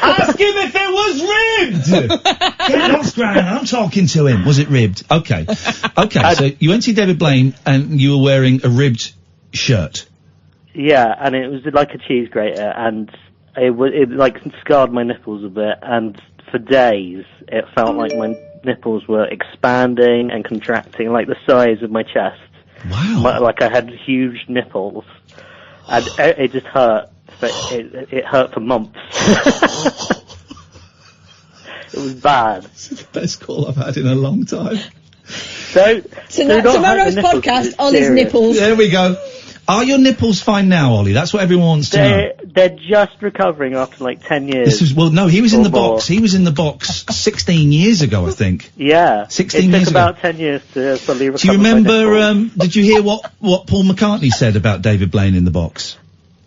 Ask him if it was ribbed! Get lost, Gran, I'm talking to him. Was it ribbed? Okay. Okay, so you went to see David Blaine and you were wearing a ribbed shirt. Yeah, and it was like a cheese grater, and it scarred my nipples a bit, and for days it felt like my nipples were expanding and contracting, like the size of my chest. Wow. Like I had huge nipples, and it just hurt. It hurt for months. It was bad. This is the best call I've had in a long time. So tomorrow's podcast, Ollie's nipples. There we go. Are your nipples fine now, Ollie? That's what everyone wants to know. They're just recovering after 10 years. No, he was in the box. He was in the box 16 years ago, I think. Yeah. 16 years ago. It took about 10 years to fully recover. Do you remember, did you hear what Paul McCartney said about David Blaine in the box?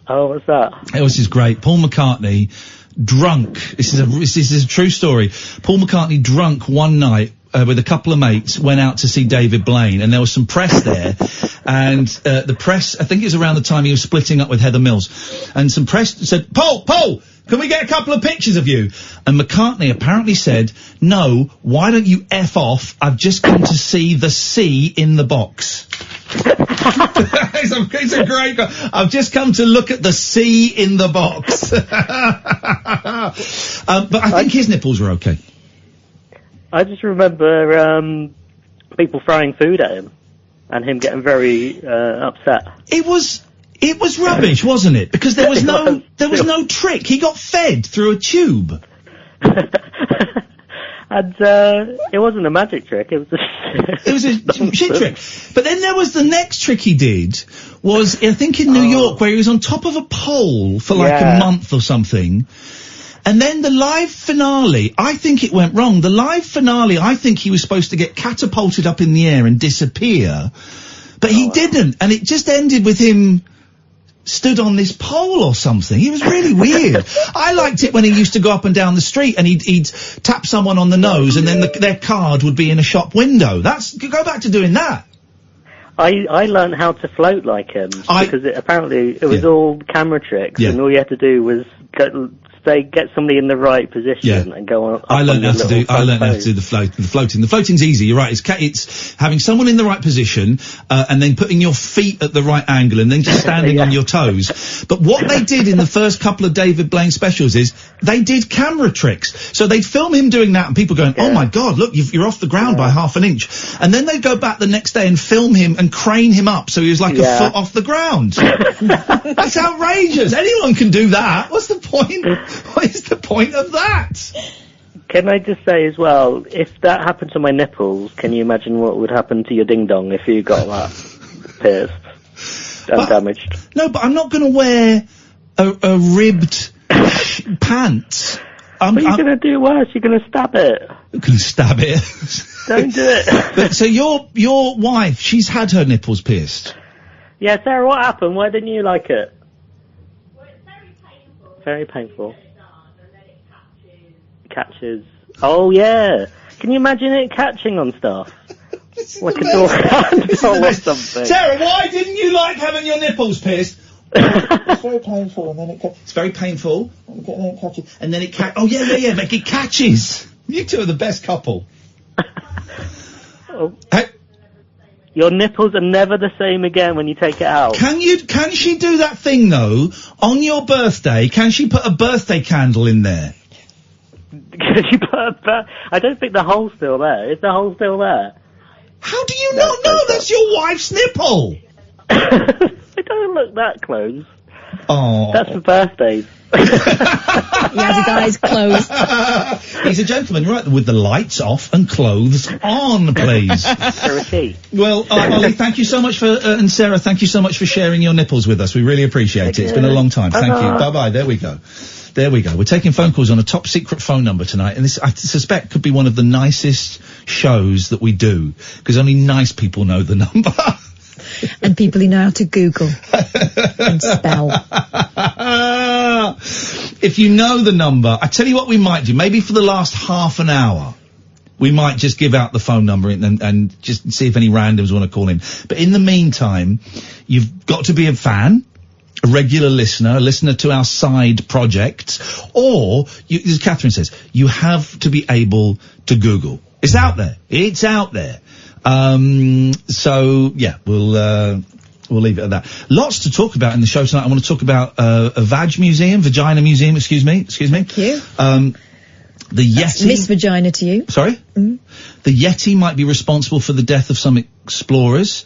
Oh, what's that? It was just great. Paul McCartney, drunk. This is a true story. Paul McCartney drunk one night, with a couple of mates, went out to see David Blaine, and there was some press there, and the press, I think it was around the time he was splitting up with Heather Mills, and some press said, Paul, can we get a couple of pictures of you? And McCartney apparently said, no, why don't you F off, I've just come to see the C in the box. It's a great. I've just come to look at the C in the box. But I think his nipples were okay. I just remember people throwing food at him, and him getting very upset. It was rubbish, wasn't it? Because there was no trick. He got fed through a tube. And it wasn't a magic trick. It was it was a shit trick. But then there was the next trick he did. Was I think in New York, where he was on top of a pole for like a month or something. And then the live finale, I think it went wrong. The live finale, I think he was supposed to get catapulted up in the air and disappear. But he didn't. And it just ended with him stood on this pole or something. It was really weird. I liked it when he used to go up and down the street and he'd tap someone on the nose and then their card would be in a shop window. Go back to doing that. I learned how to float like him because it was all camera tricks and all you had to do was get somebody in the right position and go on. I learned how to do the floating. The floating's easy. You're right. It's having someone in the right position and then putting your feet at the right angle and then just standing on your toes. But what they did in the first couple of David Blaine specials is they did camera tricks. So they'd film him doing that and people going, "Oh my God, look, you're off the ground by half an inch." And then they'd go back the next day and film him and crane him up so he was like a foot off the ground. That's outrageous. Anyone can do that. What's the point? What is the point of that? Can I just say as well, if that happened to my nipples, can you imagine what would happen to your ding-dong if you got that pierced and damaged? No, but I'm not going to wear a ribbed pants. But you're going to do worse. You're going to stab it. You're going to stab it? Don't do it. But, so your wife, she's had her nipples pierced? Yeah, Sarah, what happened? Why didn't you like it? Very painful. Catches. Oh yeah. Can you imagine it catching on stuff? Like a door handle or something. Sarah, why didn't you like having your nipples pierced? It's very painful, and then it's very painful. And then it catches. And then it oh yeah. Like it catches. You two are the best couple. Hey. Your nipples are never the same again when you take it out. Can she do that thing though? On your birthday, can she put a birthday candle in there? Can she put I don't think the hole's still there. Is the hole still there? How do you not know? That's your wife's nipple. They don't look that close. Oh. That's for birthdays. He has his eyes closed. He's a gentleman, right? With the lights off and clothes on, please. Well, Ollie, thank you so much for, and Sarah, thank you so much for sharing your nipples with us. We really appreciate it. It's been a long time. Thank you. Bye-bye. There we go. We're taking phone calls on a top secret phone number tonight, and this, I suspect, could be one of the nicest shows that we do, because only nice people know the number. And people who know how to Google and spell. If you know the number, I tell you what we might do. Maybe for the last half an hour, we might just give out the phone number and just see if any randoms want to call in. But in the meantime, you've got to be a fan, a regular listener, a listener to our side projects, or, as Katherine says, you have to be able to Google. It's out there. It's out there. So yeah, we'll leave it at that. Lots to talk about in the show tonight. I want to talk about a vagina museum, excuse me. Thank you. The Yeti. Miss Vagina to you. Sorry? Mm-hmm. The Yeti might be responsible for the death of some explorers.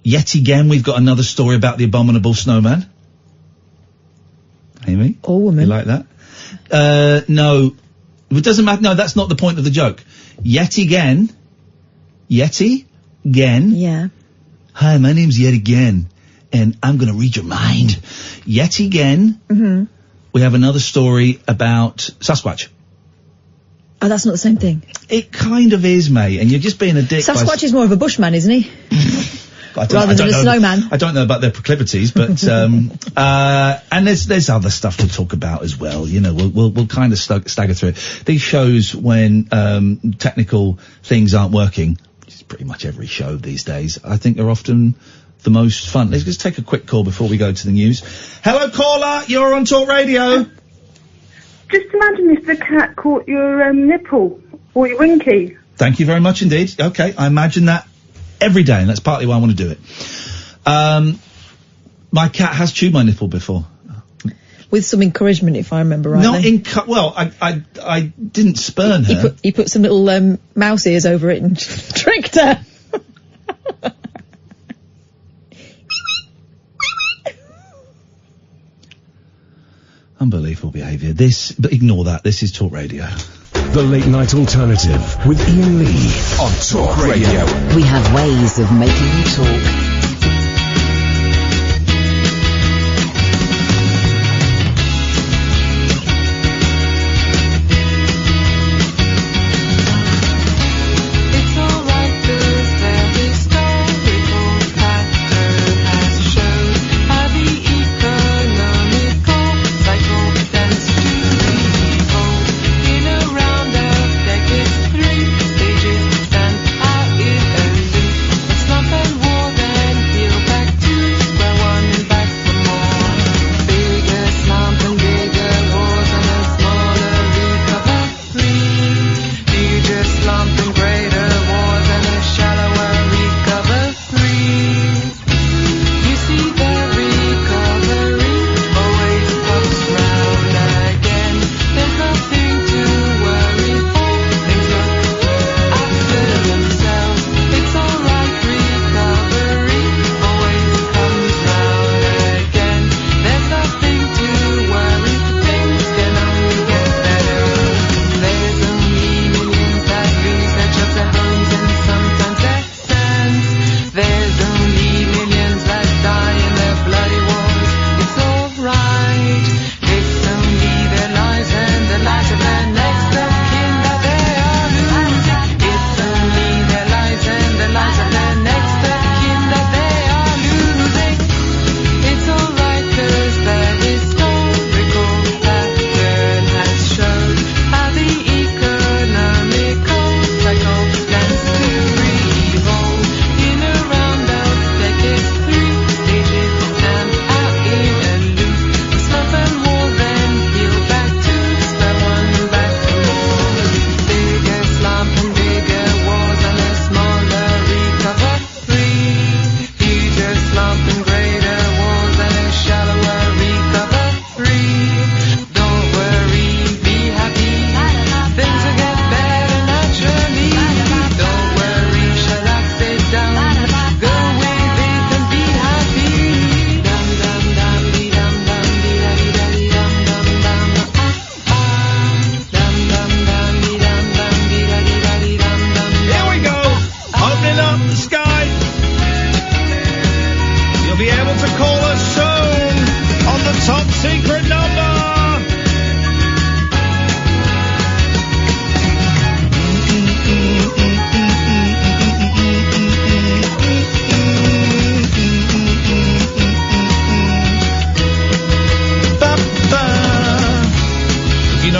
Yet again, we've got another story about the abominable snowman. Amy? Or woman. You like that? No. It doesn't matter. No, that's not the point of the joke. Yeti again. Yeah. Hi, my name's Yet again, and I'm going to read your mind. Yet again, we have another story about Sasquatch. Oh, that's not the same thing. It kind of is, mate, and you're just being a dick. Sasquatch is more of a bushman, isn't he? Rather than a snowman. I don't know about their proclivities, but and there's other stuff to talk about as well. You know, we'll kind of stagger through it. These shows, when technical things aren't working, which is pretty much every show these days, I think are often the most fun. Let's just take a quick call before we go to the news. Hello, caller. You're on Talk Radio. Just imagine if the cat caught your nipple or your winky. Thank you very much indeed. Okay, I imagine that every day, and that's partly why I want to do it. My cat has chewed my nipple before. With some encouragement, if I remember rightly. Well, I didn't spurn her. He put some little mouse ears over it and tricked her. Unbelievable behaviour. But ignore that. This is Talk Radio. The Late Night Alternative with Iain Lee on Talk Radio. We have ways of making you talk.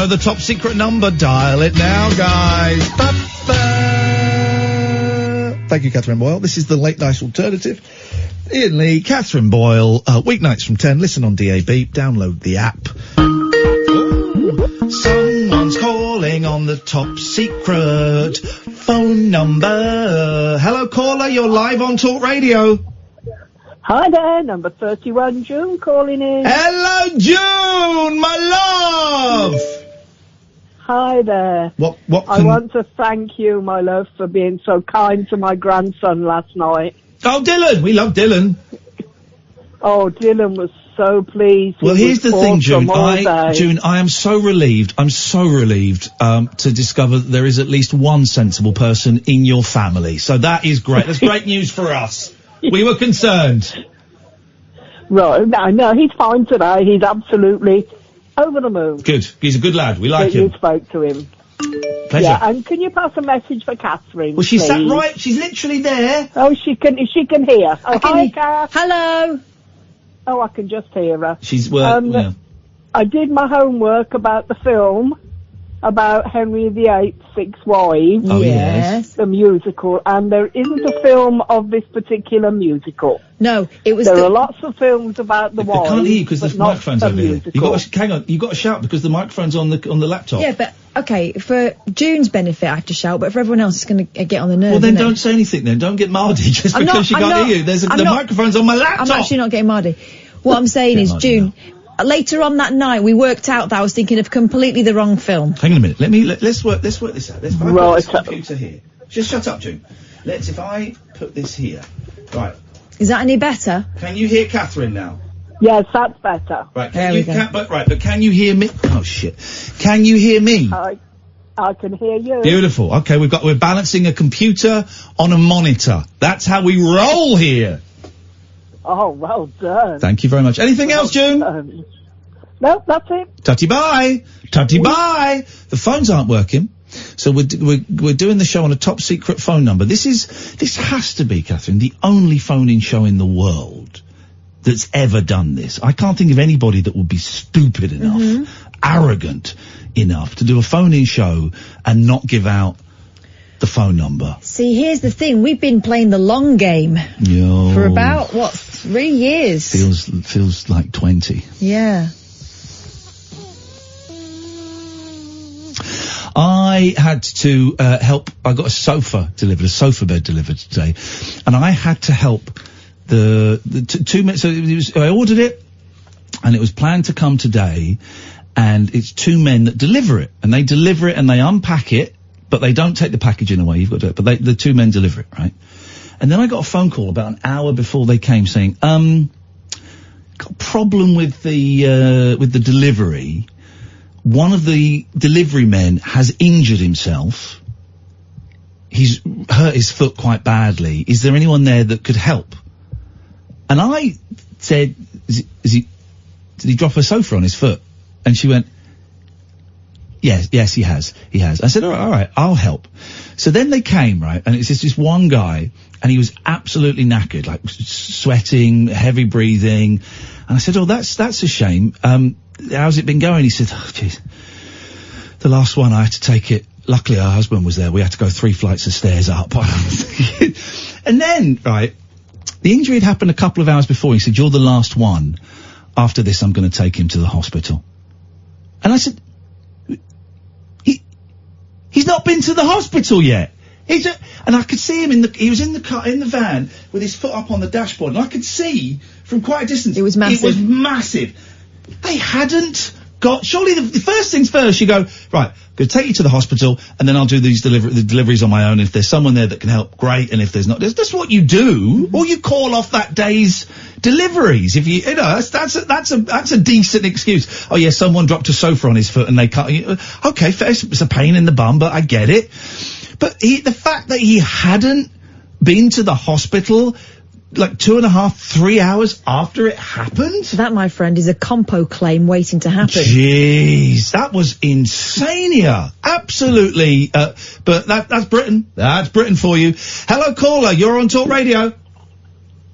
The top secret number, dial it now, guys. Thank you, Katherine Boyle. This is the Late Night Alternative. Iain Lee, Katherine Boyle, weeknights from 10. Listen on DAB, download the app. Ooh, someone's calling on the top secret phone number. Hello, caller, you're live on Talk Radio. Hi there, number 31, June calling in. Hello, June, my love! Hi there. I want to thank you, my love, for being so kind to my grandson last night. Oh, Dylan! We love Dylan. Oh, Dylan was so pleased. Well, here's the thing, June. I am so relieved. I'm so relieved to discover that there is at least one sensible person in your family. So that is great. That's great news for us. We were concerned. Right. No, he's fine today. He's absolutely over the moon. Good. He's a good lad. We like him. You spoke to him. Pleasure. Yeah, and can you pass a message for Katherine? Well, she's sat please? right. She's literally there. Oh, she can hear. Oh, hi, Kath. Hello. Oh, I can just hear her. She's yeah. I did my homework about the film, about Henry VIII's Six Wives. Oh, yes. The musical, and there isn't a film of this particular musical. No, it was. There are lots of films about the I wives. can't hear you because the microphone's over here. musical. You got to, hang on, you got to shout because the microphone's on the laptop. Yeah, but okay, for June's benefit, I have to shout, but for everyone else, it's going to get on the nerves. Well, then isn't it? don't say anything. Then don't get mardy just I'm because not- she I'm can't not- hear you. The I'm not- microphone's on my laptop. I'm actually not getting mardy. What I'm saying is, June. Later on that night, we worked out that I was thinking of completely the wrong film. Hang on a minute. Let's work this out. If I put Right. this computer here. Just shut up, June. If I put this here. Right. Is that any better? Can you hear Katherine now? Yes, that's better. Right. But can you hear me? Oh shit. Can you hear me? I can hear you. Beautiful. Okay, we're balancing a computer on a monitor. That's how we roll here. Oh, well done. Thank you very much. Anything else, June? No, that's it. Tutty bye. Tutty bye. The phones aren't working. So we're doing the show on a top secret phone number. This has to be, Katherine, the only phone-in show in the world that's ever done this. I can't think of anybody that would be stupid enough, arrogant enough to do a phone-in show and not give out the phone number. See, here's the thing. We've been playing the long game for about, 3 years? Feels like 20. Yeah. I had to help. I got a sofa bed delivered today, and I had to help the 2 minutes. So I ordered it, and it was planned to come today, and it's 2 men that deliver it, and they deliver it and they unpack it, but they don't take the packaging away. You've got to do it, but the 2 men deliver it, right? And then I got a phone call about an hour before they came saying, got a problem with the delivery. One of the delivery men has injured himself. He's hurt his foot quite badly. Is there anyone there that could help? And I said, did he drop a sofa on his foot? And she went, yes, he has. I said, all right, I'll help. So then they came, right, and it's just this one guy, and he was absolutely knackered, like sweating, heavy breathing. And I said, oh, that's a shame. How's it been going? He said, oh, jeez. The last one, I had to take it. Luckily, her husband was there. We had to go 3 flights of stairs up. And then, right, the injury had happened a couple of hours before. He said, you're the last one. After this, I'm going to take him to the hospital. And I said, he's not been to the hospital yet. And I could see him he was in the car, in the van, with his foot up on the dashboard, and I could see from quite a distance. It was massive. They hadn't got, surely the first things first, you go, right, I'm going to take you to the hospital, and then I'll do these deliveries on my own. If there's someone there that can help, great, and if there's not, that's what you do, or you call off that day's deliveries. If you know, that's a decent excuse. Oh yeah, someone dropped a sofa on his foot and they can't, okay, fair, it's a pain in the bum, but I get it. But the fact that he hadn't been to the hospital like 2.5, 3 hours after it happened? That, my friend, is a compo claim waiting to happen. Jeez, that was insania. Absolutely. But that's Britain. That's Britain for you. Hello, caller. You're on Talk Radio.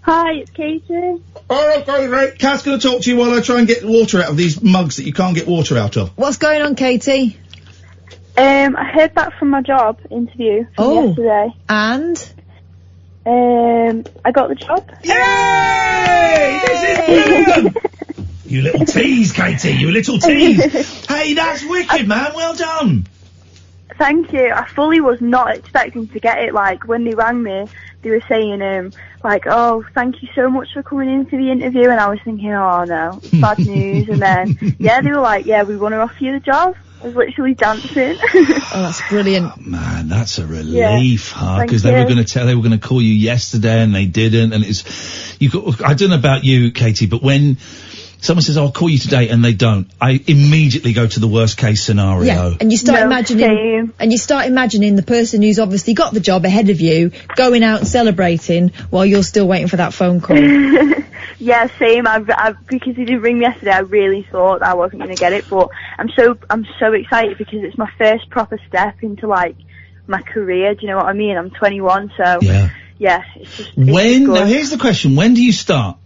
Hi, it's Katie. Oh, okay, Kat's going to talk to you while I try and get water out of these mugs that you can't get water out of. What's going on, Katie? I heard back from my job interview from yesterday. And? I got the job. Yay! This is brilliant! You little tease, Katie, you little tease. Hey, that's wicked, man, well done. Thank you. I fully was not expecting to get it. Like, when they rang me, they were saying, like, oh, thank you so much for coming into the interview, and I was thinking, oh no, bad news. And then, yeah, they were like, yeah, we want to offer you the job. I was literally dancing. Oh, that's brilliant. Oh, man, that's a relief, huh? Thank Because they were going to call you yesterday and they didn't. And I don't know about you, Katie, but when someone says, I'll call you today and they don't, I immediately go to the worst case scenario. Yeah, and you start imagining the person who's obviously got the job ahead of you going out and celebrating while you're still waiting for that phone call. Yeah, same. Because he didn't ring me yesterday, I really thought I wasn't going to get it, but I'm so excited because it's my first proper step into, like, my career. Do you know what I mean? I'm 21, so yeah, it's just. Now here's the question: when do you start?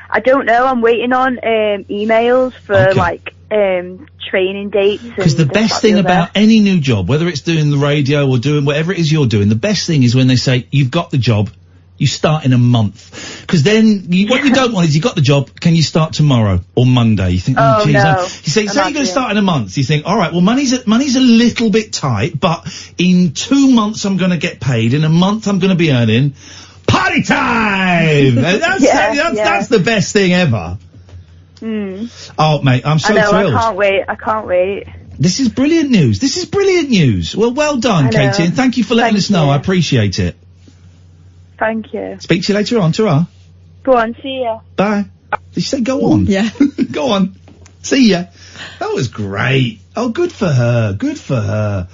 I don't know. I'm waiting on emails for like training dates. Because the best thing about any new job, whether it's doing the radio or doing whatever it is you're doing, the best thing is when they say, you've got the job, you start in a month. Because then, what you don't want is, you got the job, can you start tomorrow or Monday? You think, oh geez. No. You say you're going to start in a month. You think, alright, well money's a little bit tight, but in 2 months I'm going to get paid, in a month I'm going to be earning party time! That's the best thing ever. Oh, mate, I'm so thrilled. I can't wait. This is brilliant news. Well done, Katie, and thank you for letting us know. I appreciate it. Thank you. Speak to you later on. Ta-ra. Go on, see ya. Bye. Did you say go on? Yeah. Go on. See ya. That was great. Oh, good for her.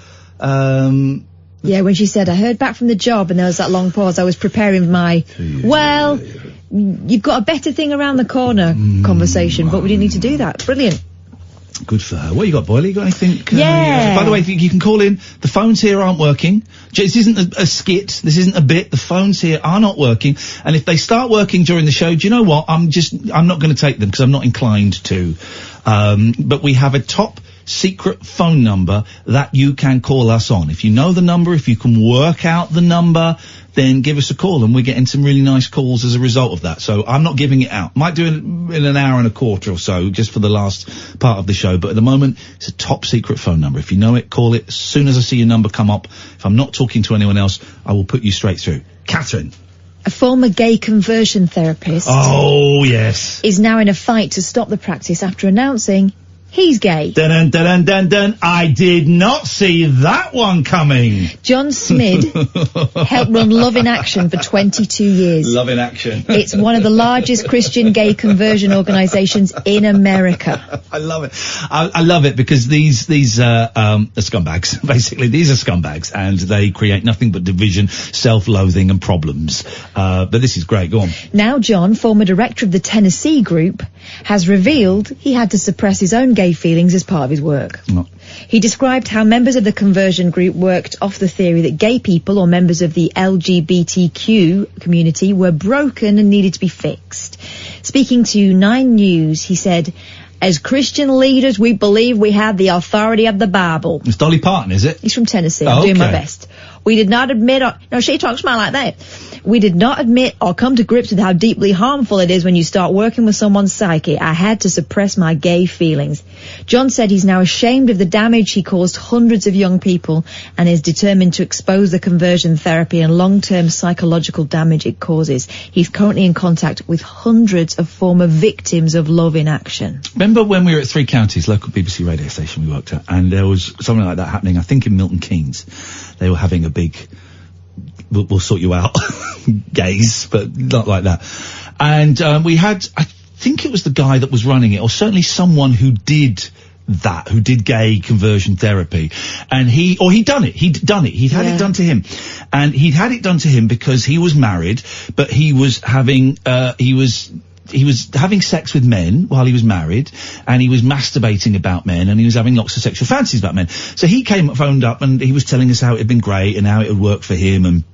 Yeah, when she said, I heard back from the job, and there was that long pause, I was preparing my, well, you've got a better thing around the corner conversation, but we didn't need to do that. Brilliant. Good for her. What you got, Boyle? You got anything? Yeah. By the way, you can call in. The phones here aren't working. This isn't a skit. This isn't a bit. The phones here are not working. And if they start working during the show, do you know what? I'm not going to take them because I'm not inclined to. But we have a top secret phone number that you can call us on. If you know the number, if you can work out the number, then give us a call, and we're getting some really nice calls as a result of that. So I'm not giving it out. Might do it in an hour and a quarter or so, just for the last part of the show. But at the moment, it's a top secret phone number. If you know it, call it. As soon as I see your number come up, if I'm not talking to anyone else, I will put you straight through. Katherine. A former gay conversion therapist. Oh, yes. Is now in a fight to stop the practice after announcing he's gay. Dun dun dun dun. I did not see that one coming. John Smid helped run Love in Action for 22 years. Love in Action. It's one of the largest Christian gay conversion organisations in America. I love it. I love it because these are scumbags. Basically, these are scumbags, and they create nothing but division, self-loathing, and problems. But this is great. Go on. Now, John, former director of the Tennessee group, has revealed he had to suppress his own gay feelings as part of his work. No. He described how members of the conversion group worked off the theory that gay people or members of the LGBTQ community were broken and needed to be fixed. Speaking to 9 News, he said, as Christian leaders, we believe we have the authority of the Bible. It's Dolly Parton, is it? He's from Tennessee. I'm doing my best. We did not admit, no, she talks about like that. We did not admit or come to grips with how deeply harmful it is when you start working with someone's psyche. I had to suppress my gay feelings. John said he's now ashamed of the damage he caused hundreds of young people and is determined to expose the conversion therapy and long-term psychological damage it causes. He's currently in contact with hundreds of former victims of Love in Action. Remember when we were at 3 Counties, local BBC radio station we worked at, and there was something like that happening, I think in Milton Keynes. They were having a big, we'll sort you out, gays, but not like that. And we had, I think it was the guy that was running it, or certainly someone who did that, who did gay conversion therapy. And he'd done it. He'd had it done to him. And he'd had it done to him because he was married, but he was having sex with men while he was married, and he was masturbating about men, and he was having lots of sexual fantasies about men. So he phoned up, and he was telling us how it had been great and how it had worked for him, and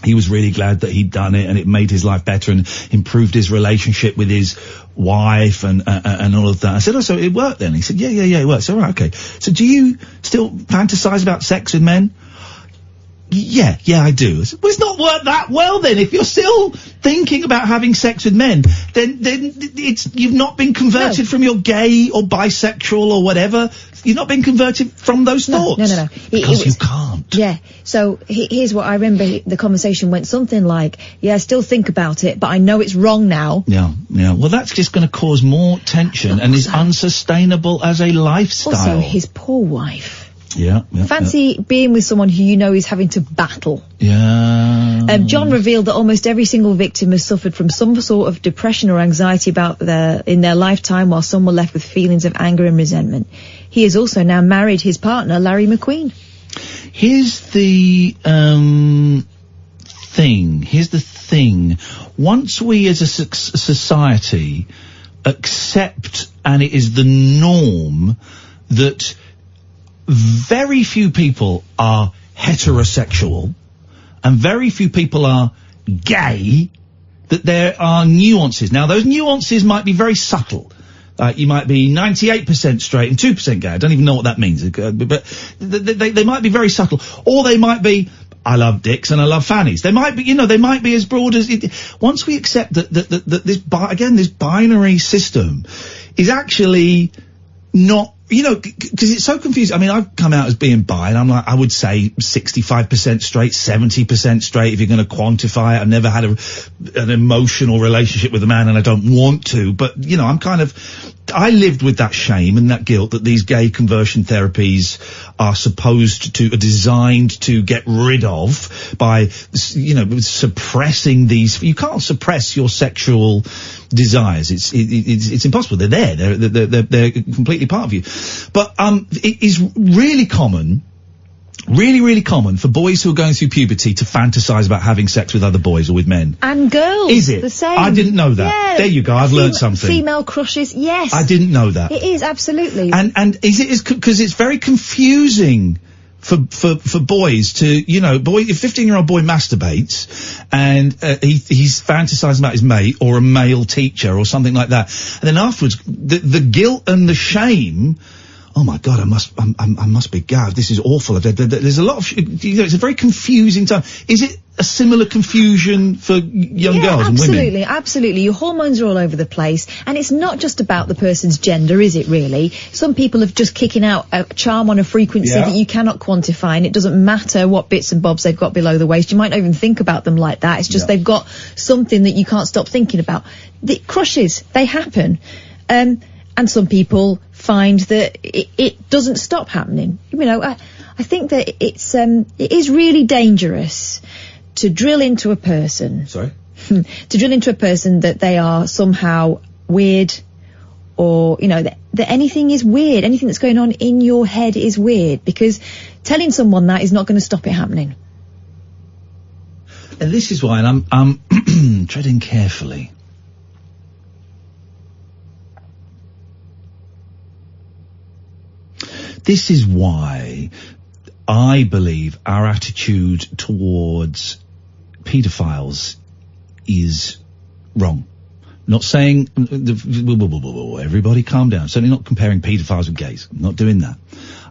he was really glad that he'd done it, and it made his life better and improved his relationship with his wife and all of that. I said, oh, so it worked then? He said, yeah, it worked. All right, okay. So do you still fantasize about sex with men? Yeah, I do. I said, well, it's not worked that well then. If you're still thinking about having sex with men, then you've not been converted from your gay or bisexual or whatever. You've not been converted from those thoughts. No. Because you can't. Yeah. So here's what I remember. The conversation went something like, yeah, I still think about it, but I know it's wrong now. Yeah. Well, that's just going to cause more tension and is unsustainable as a lifestyle. Also, his poor wife. Yeah. Fancy being with someone who you know is having to battle. Yeah. John revealed that almost every single victim has suffered from some sort of depression or anxiety in their lifetime, while some were left with feelings of anger and resentment. He has also now married his partner, Larry McQueen. Here's the thing. Once we as a society accept, and it is the norm, that very few people are heterosexual and very few people are gay, that there are nuances. Now, those nuances might be very subtle. You might be 98% straight and 2% gay. I don't even know what that means, but they might be very subtle. Or they might be, I love dicks and I love fannies. They might be, they might be as broad as once we accept that this binary system is actually not, because it's so confusing. I mean, I've come out as being bi, and I'm like, I would say 65% straight, 70% straight, if you're going to quantify it. I've never had an emotional relationship with a man, and I don't want to, but, I lived with that shame and that guilt that these gay conversion therapies are designed to get rid of by, suppressing these. You can't suppress your sexual desires. It's impossible. They're there. They're completely part of you. But, it is really common for boys who are going through puberty to fantasize about having sex with other boys or with men. And girls. Is it? The same. I didn't know that. Yeah. There you go. I've learned something. Female crushes, yes. I didn't know that. It is, absolutely. And because it's very confusing for boys to, a 15-year-old boy masturbates and he's fantasizing about his mate or a male teacher or something like that. And then afterwards, the guilt and the shame, oh my God, I must be gagged. This is awful. There's a lot of, it's a very confusing time. Is it a similar confusion for young girls and women? Absolutely. Your hormones are all over the place, and it's not just about the person's gender, is it really? Some people are just kicking out a charm on a frequency that you cannot quantify, and it doesn't matter what bits and bobs they've got below the waist. You might not even think about them like that. It's just they've got something that you can't stop thinking about. The crushes, they happen. And some people find that it doesn't stop happening. I think that it is really dangerous to drill into a person. Sorry? To drill into a person that they are somehow weird, or, that anything is weird. Anything that's going on in your head is weird, because telling someone that is not going to stop it happening. And this is why I'm treading carefully. This is why I believe our attitude towards paedophiles is wrong. Not saying, everybody calm down. Certainly not comparing paedophiles with gays. I'm not doing that.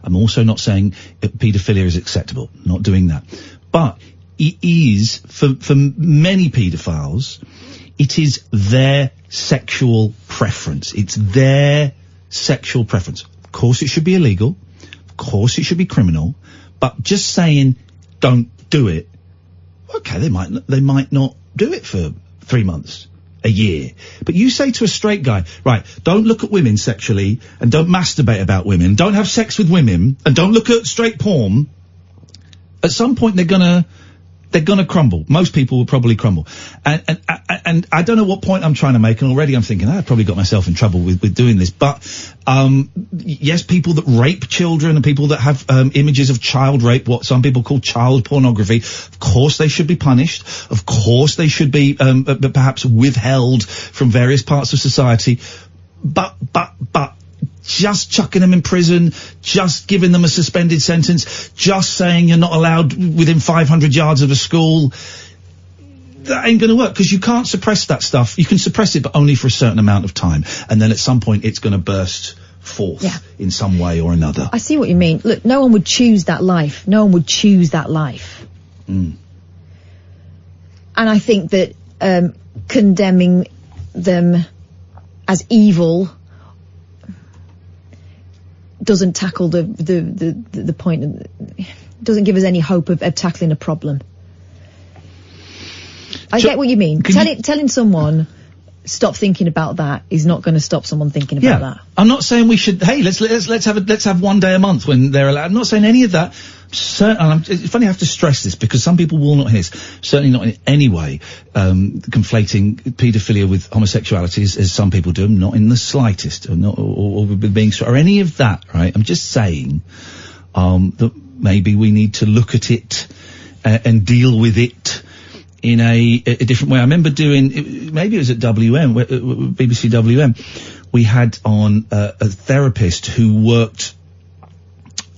I'm also not saying paedophilia is acceptable. Not doing that. But it is, for many paedophiles, it is their sexual preference. It's their sexual preference. Of course it should be illegal. Of course it should be criminal. But just saying, don't do it. Okay, they might not do it for 3 months, a year. But you say to a straight guy, right, don't look at women sexually, and don't masturbate about women, don't have sex with women, and don't look at straight porn. At some point they're gonna crumble. Most people will probably crumble. And I don't know what point I'm trying to make, and already I'm thinking, I've probably got myself in trouble with doing this. But, yes, people that rape children and people that have, images of child rape, what some people call child pornography, of course they should be punished. Of course they should be, perhaps withheld from various parts of society. But, just chucking them in prison, just giving them a suspended sentence, just saying you're not allowed within 500 yards of a school, that ain't going to work, because you can't suppress that stuff. You can suppress it, but only for a certain amount of time. And then at some point it's going to burst forth in some way or another. I see what you mean. Look, no one would choose that life. No one would choose that life. Mm. And I think that condemning them as evil doesn't tackle the point, doesn't give us any hope of tackling a problem. I get what you mean. Telling someone stop thinking about that is not going to stop someone thinking about that. I'm not saying we should, hey, let's have 1 day a month when they're allowed. I'm not saying any of that. It's funny I have to stress this, because some people will not hear this. Certainly not in any way conflating paedophilia with homosexuality as some people do. Not in the slightest, or being or any of that. Right? I'm just saying that maybe we need to look at it and deal with it in a different way. I remember doing, maybe it was at WM, BBC WM, we had on a therapist who worked.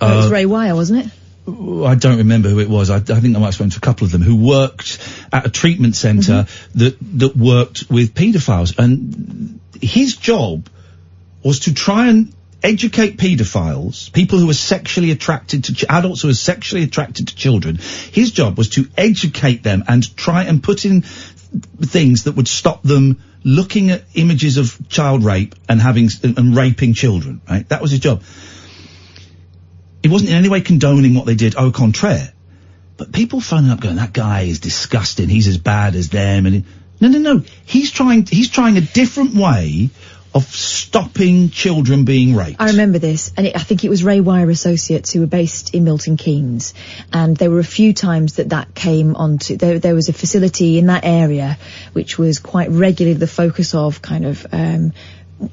It was Ray Wire, wasn't it? I don't remember who it was. I think I might have spoken to a couple of them who worked at a treatment centre that worked with paedophiles, and his job was to try and educate paedophiles, people who are sexually attracted to adults who are sexually attracted to children. His job was to educate them and try and put in things that would stop them looking at images of child rape and raping children, right? That was his job. He wasn't in any way condoning what they did, au contraire. But people phoning up going, that guy is disgusting, he's as bad as them, and no. He's trying a different way of stopping children being raped. I remember this, and I think it was Ray Wire Associates who were based in Milton Keynes, and there were a few times that came onto, there was a facility in that area which was quite regularly the focus of kind of,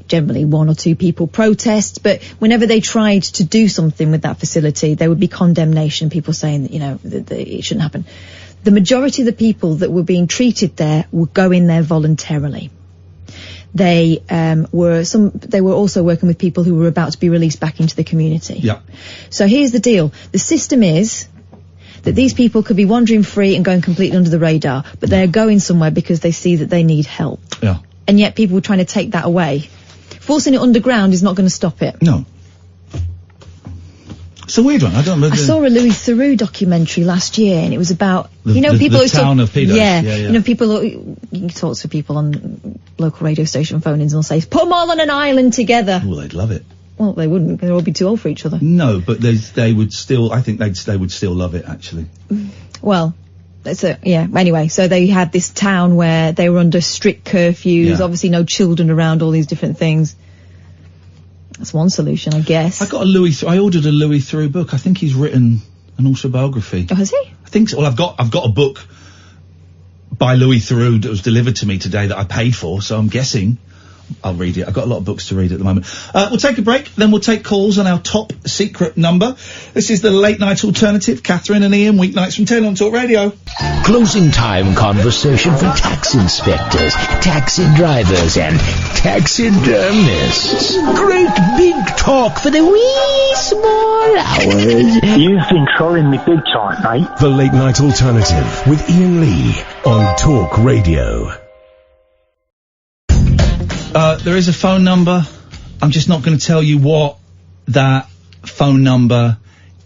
generally one or two people protest, but whenever they tried to do something with that facility, there would be condemnation, people saying that, you know, that it shouldn't happen. The majority of the people that were being treated there would go in there voluntarily. They were also working with people who were about to be released back into the community. Yeah. So here's the deal. The system is that these people could be wandering free and going completely under the radar, but they're going somewhere because they see that they need help. Yeah. And yet people were trying to take that away. Forcing it underground is not going to stop it. No. It's a weird one. I saw a Louis Theroux documentary last year, and it was about people the who town of pedos. Yeah, yeah. You know, people. You can talk to people on local radio station phone-ins and they'll say, "Put them all on an island together." Well, they'd love it. Well, they wouldn't. They'd all be too old for each other. No, but they would still. I think they would still love it. Actually. Well. Anyway, so they had this town where they were under strict curfews, obviously no children around, all these different things. That's one solution, I guess. I ordered a Louis Theroux book. I think he's written an autobiography. Oh, has he? I think so. Well, I've got a book by Louis Theroux that was delivered to me today that I paid for, so I'm guessing I'll read it. I've got a lot of books to read at the moment. We'll take a break, then we'll take calls on our top secret number. This is the Late Night Alternative, Katherine and Iain, weeknights from 10 on Talk Radio. Closing time conversation for tax inspectors, taxi drivers and taxidermists. Great big talk for the wee small hours. You've been trolling me big time, mate. The Late Night Alternative with Iain Lee on Talk Radio. There is a phone number. I'm just not going to tell you what that phone number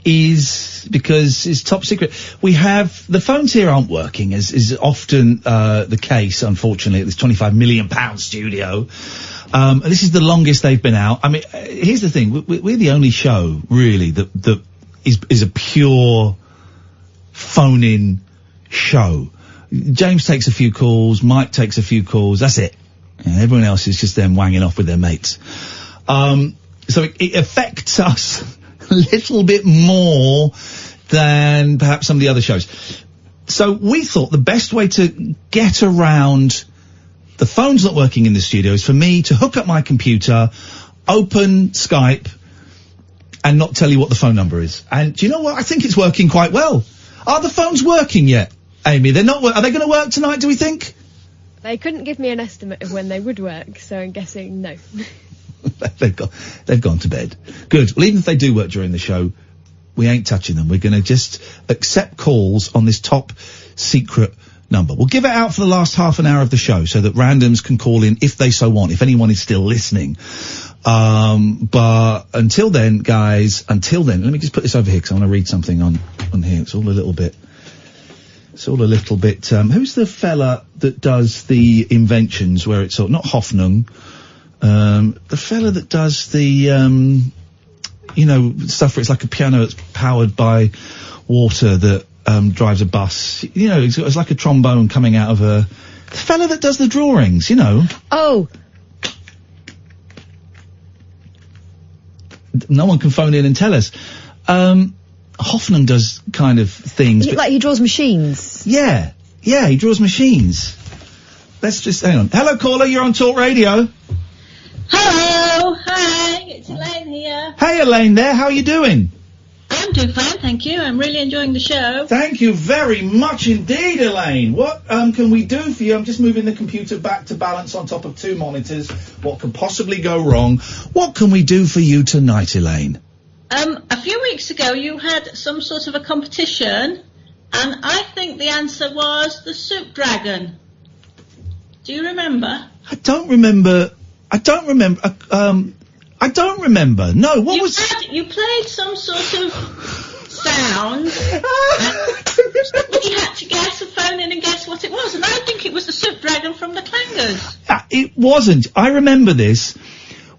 is because it's top secret. The phones here aren't working, as is often the case, unfortunately, at this £25 million studio. This is the longest they've been out. I mean, here's the thing. We're the only show, really, that is a pure phone-in show. James takes a few calls, Mike takes a few calls, that's it. And everyone else is just them wanging off with their mates. So it affects us a little bit more than perhaps some of the other shows. So we thought the best way to get around the phones not working in the studio is for me to hook up my computer, open Skype, and not tell you what the phone number is. And do you know what? I think it's working quite well. Are the phones working yet, Amy? They're not. Are they going to work tonight, do we think? They couldn't give me an estimate of when they would work, so I'm guessing no. They've gone to bed. Good. Well, even if they do work during the show, we ain't touching them. We're going to just accept calls on this top secret number. We'll give it out for the last half an hour of the show so that randoms can call in if they so want, if anyone is still listening. But until then, guys, let me just put this over here because I want to read something on here. It's all a little bit, who's the fella that does the inventions where it's not Hoffnung, the fella that does the, stuff where it's like a piano that's powered by water that, drives a bus. It's like a trombone coming out of the fella that does the drawings, Oh. No one can phone in and tell us. Hoffnung does kind of things. Like he draws machines? Yeah, he draws machines. Let's just, hang on. Hello, caller, you're on Talk Radio. Hello, hi, it's Elaine here. Hey, Elaine there, how are you doing? I'm doing fine, thank you. I'm really enjoying the show. Thank you very much indeed, Elaine. What can we do for you? I'm just moving the computer back to balance on top of two monitors. What could possibly go wrong? What can we do for you tonight, Elaine? A few weeks ago you had some sort of a competition, and I think the answer was the soup dragon. Do you remember? I don't remember. I don't remember. No, what was... You played some sort of sound, and we had to guess and phone in and guess what it was, and I think it was the soup dragon from the Clangers. It wasn't. I remember this.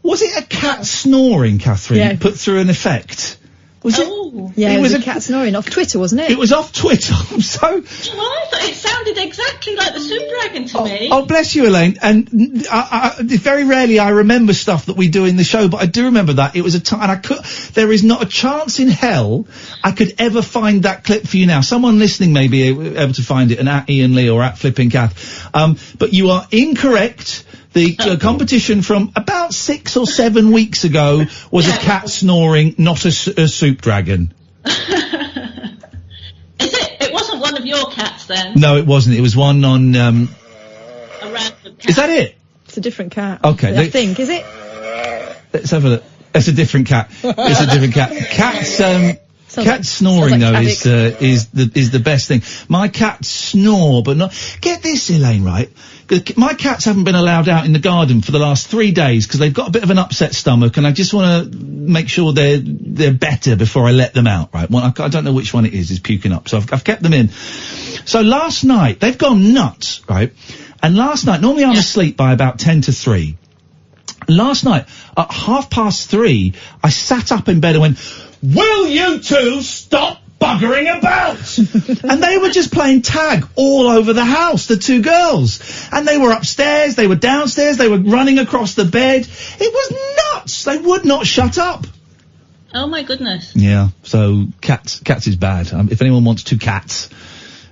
Was it a cat snoring, Catherine? Yeah. Put through an effect? Was it? Yeah, it was a cat snoring off Twitter, wasn't it? It was off Twitter. I'm so... Well, I thought it sounded exactly like the soup dragon to me. Oh, bless you, Elaine. And very rarely I remember stuff that we do in the show, but I do remember that. It was a time, and there is not a chance in hell I could ever find that clip for you now. Someone listening may be able to find it, and at Iain Lee or at Flipping Kath. But you are incorrect. The competition from about 6 or 7 weeks ago was a cat snoring, not a soup dragon. It wasn't one of your cats then? No, it wasn't. It was one on... A random cat. Is that it? It's a different cat. Okay. I think, is it? Let's have a look. It's a different cat. It's a different cat. Cat snoring though is the best thing. My cats snore, but not. Get this, Elaine, right? My cats haven't been allowed out in the garden for the last 3 days because they've got a bit of an upset stomach, and I just want to make sure they're better before I let them out. Right? Well, I don't know which one it is puking up, so I've kept them in. So last night they've gone nuts, right? And last night, normally I'm asleep by about 10 to 3. Last night at 3:30, I sat up in bed and went, "Will you two stop buggering about?" And they were just playing tag all over the house, the two girls. And they were upstairs, they were downstairs, they were running across the bed. It was nuts. They would not shut up. Oh my goodness. Yeah, so cats is bad. If anyone wants 2 cats,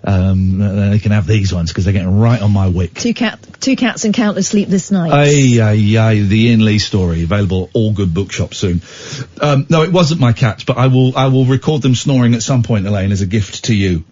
they can have these ones because they're getting right on my wick. 2 cats and countless sleepless nights. Aye, the Iain Lee story, available at all good bookshops soon. No, it wasn't my cats, but I will record them snoring at some point, Elaine, as a gift to you.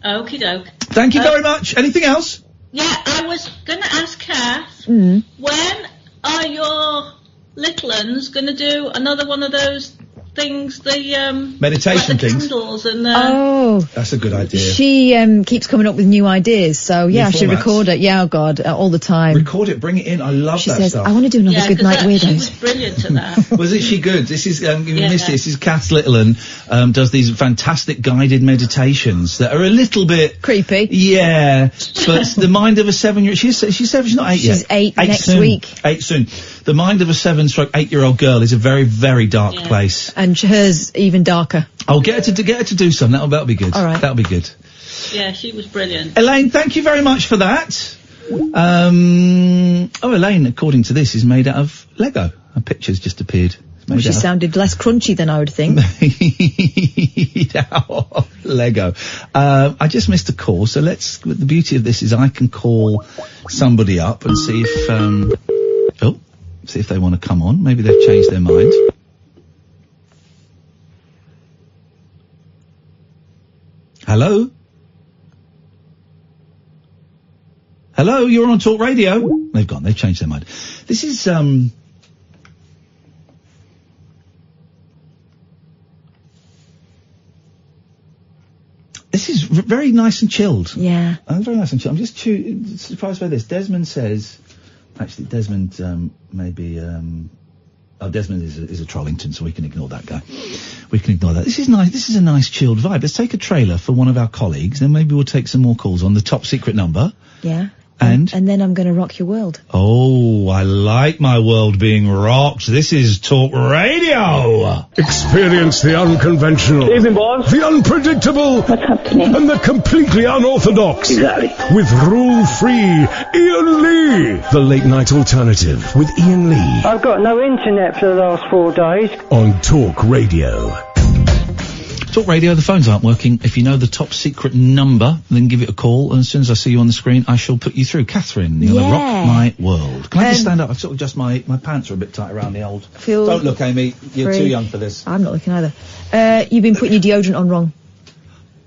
Okie doke. Thank you very much. Anything else? Yeah, I was going to ask Kath, when are your little uns going to do another one of those things, the meditation like the things. Candles and that's a good idea. She keeps coming up with new ideas, so yeah, I should record it. Yeah, oh God, all the time. Record it, bring it in. I love she that says, stuff. I want to do another Good Night Weirdos. She was brilliant at that. Wasn't she good? This is you missed it. This is Kath Littleton does these fantastic guided meditations that are a little bit creepy. Yeah, but the mind of a 7-year-old. She's 7. She's not 8 yet. She's 8 next soon. week. 8 soon. The mind of a 7/8-year-old girl is a very, very dark place. And hers even darker. I'll get her to do some. That'll be good. All right. That'll be good. Yeah, she was brilliant. Elaine, thank you very much for that. Elaine, according to this, is made out of Lego. Her picture's just appeared. Well, she sounded less crunchy than I would think. Lego. I just missed a call, so the beauty of this is I can call somebody up and see if, see if they want to come on. Maybe they've changed their mind. Hello? Hello, you're on Talk Radio. They've gone, they've changed their mind. This is, this is very nice and chilled. Yeah. Very nice and chilled. I'm just surprised by this. Desmond says, actually, Desmond, maybe, Desmond is a Trollington, so we can ignore that guy. We can ignore that. This is nice. This is a nice chilled vibe. Let's take a trailer for one of our colleagues, then maybe we'll take some more calls on the top secret number. Yeah. And then I'm going to rock your world. Oh, I like my world being rocked. This is Talk Radio. Experience the unconventional, the unpredictable, and the completely unorthodox. Exactly. With rule-free Iain Lee. The Late Night Alternative with Iain Lee. I've got no internet for the last 4 days. On Talk Radio. Talk Radio, the phones aren't working. If you know the top secret number, then give it a call, and as soon as I see you on the screen, I shall put you through. Catherine, you're gonna rock my world. Can I just stand up? I've sort of just my pants are a bit tight around the old. Don't look, Amy. You're too young for this. I'm not looking either. You've been putting your deodorant on wrong.